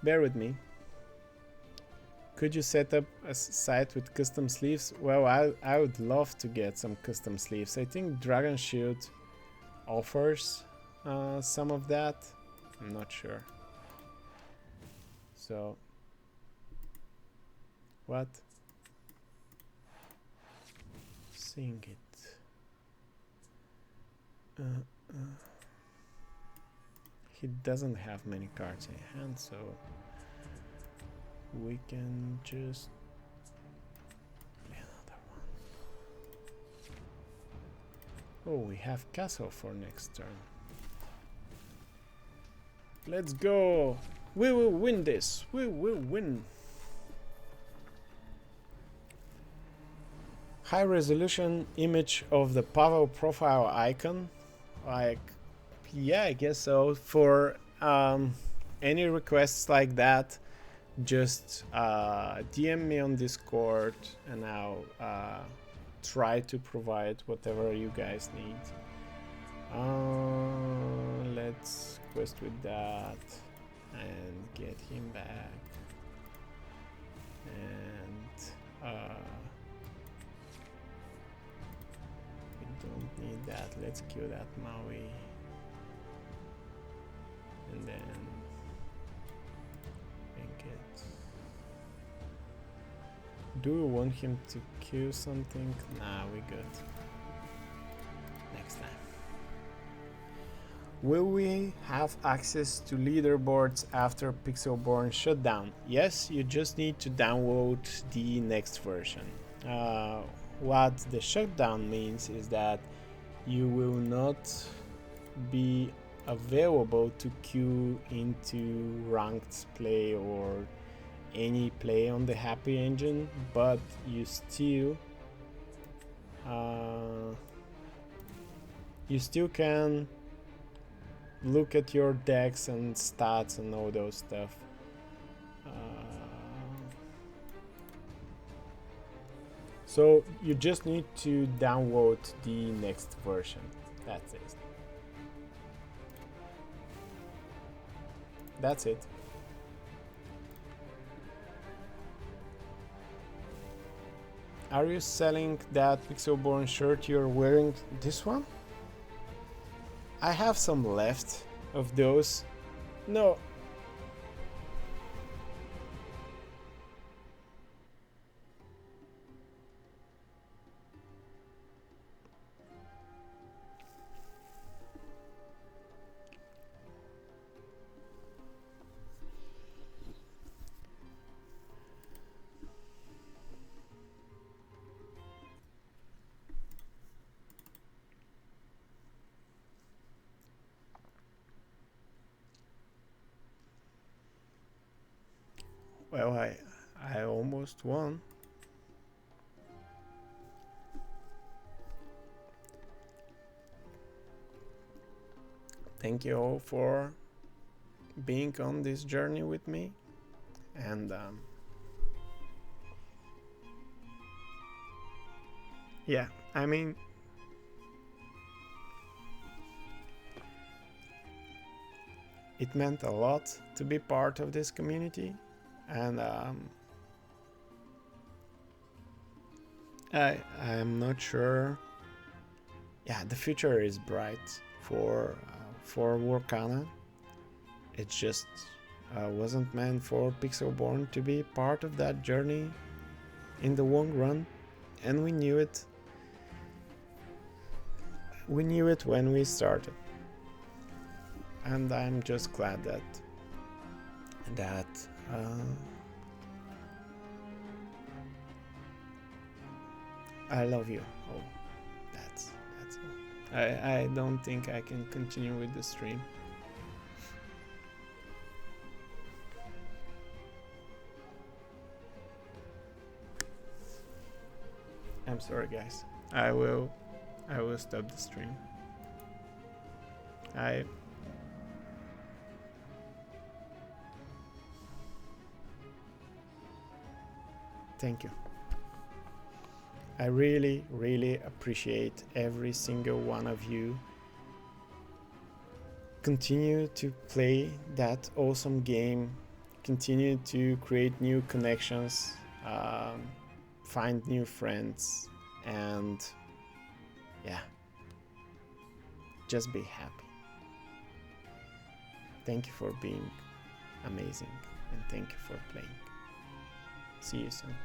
bear with me. Could you set up a site with custom sleeves? Well, I would love to get some custom sleeves. I think Dragon Shield offers some of that. I'm not sure. So, what? Sing it. He doesn't have many cards in hand, so we can just play another one. Oh, we have castle for next turn. Let's go! We will win this! We will win! High resolution image of the Pavel profile icon. Like, yeah, I guess so. For any requests like that, just DM me on Discord and I'll try to provide whatever you guys need. Let's quest with that and get him back. And we don't need that. Let's kill that Maui. And then do you want him to kill something? Nah, we good. Next time. Will we have access to leaderboards after Pixelborn shutdown? Yes, you just need to download the next version. What the shutdown means is that you will not be available to queue into ranked play or any play on the Happy Engine, but you still can look at your decks and stats and all those stuff. So you just need to download the next version. That's it. That's it. Are you selling that Pixelborn shirt you're wearing? This one? I have some left of those. No. Well, I almost won. Thank you all for being on this journey with me, and yeah, I mean, it meant a lot to be part of this community. And I'm not sure. Yeah, the future is bright for Lorcana. It just wasn't meant for Pixelborn to be part of that journey in the long run, and we knew it. We knew it when we started, and I'm just glad that I love you. Oh, that's all. I don't think I can continue with the stream. I'm sorry, guys. I will stop the stream. Thank you. I really, really appreciate every single one of you. Continue to play that awesome game. Continue to create new connections. Find new friends. And yeah, just be happy. Thank you for being amazing. And thank you for playing. See you soon.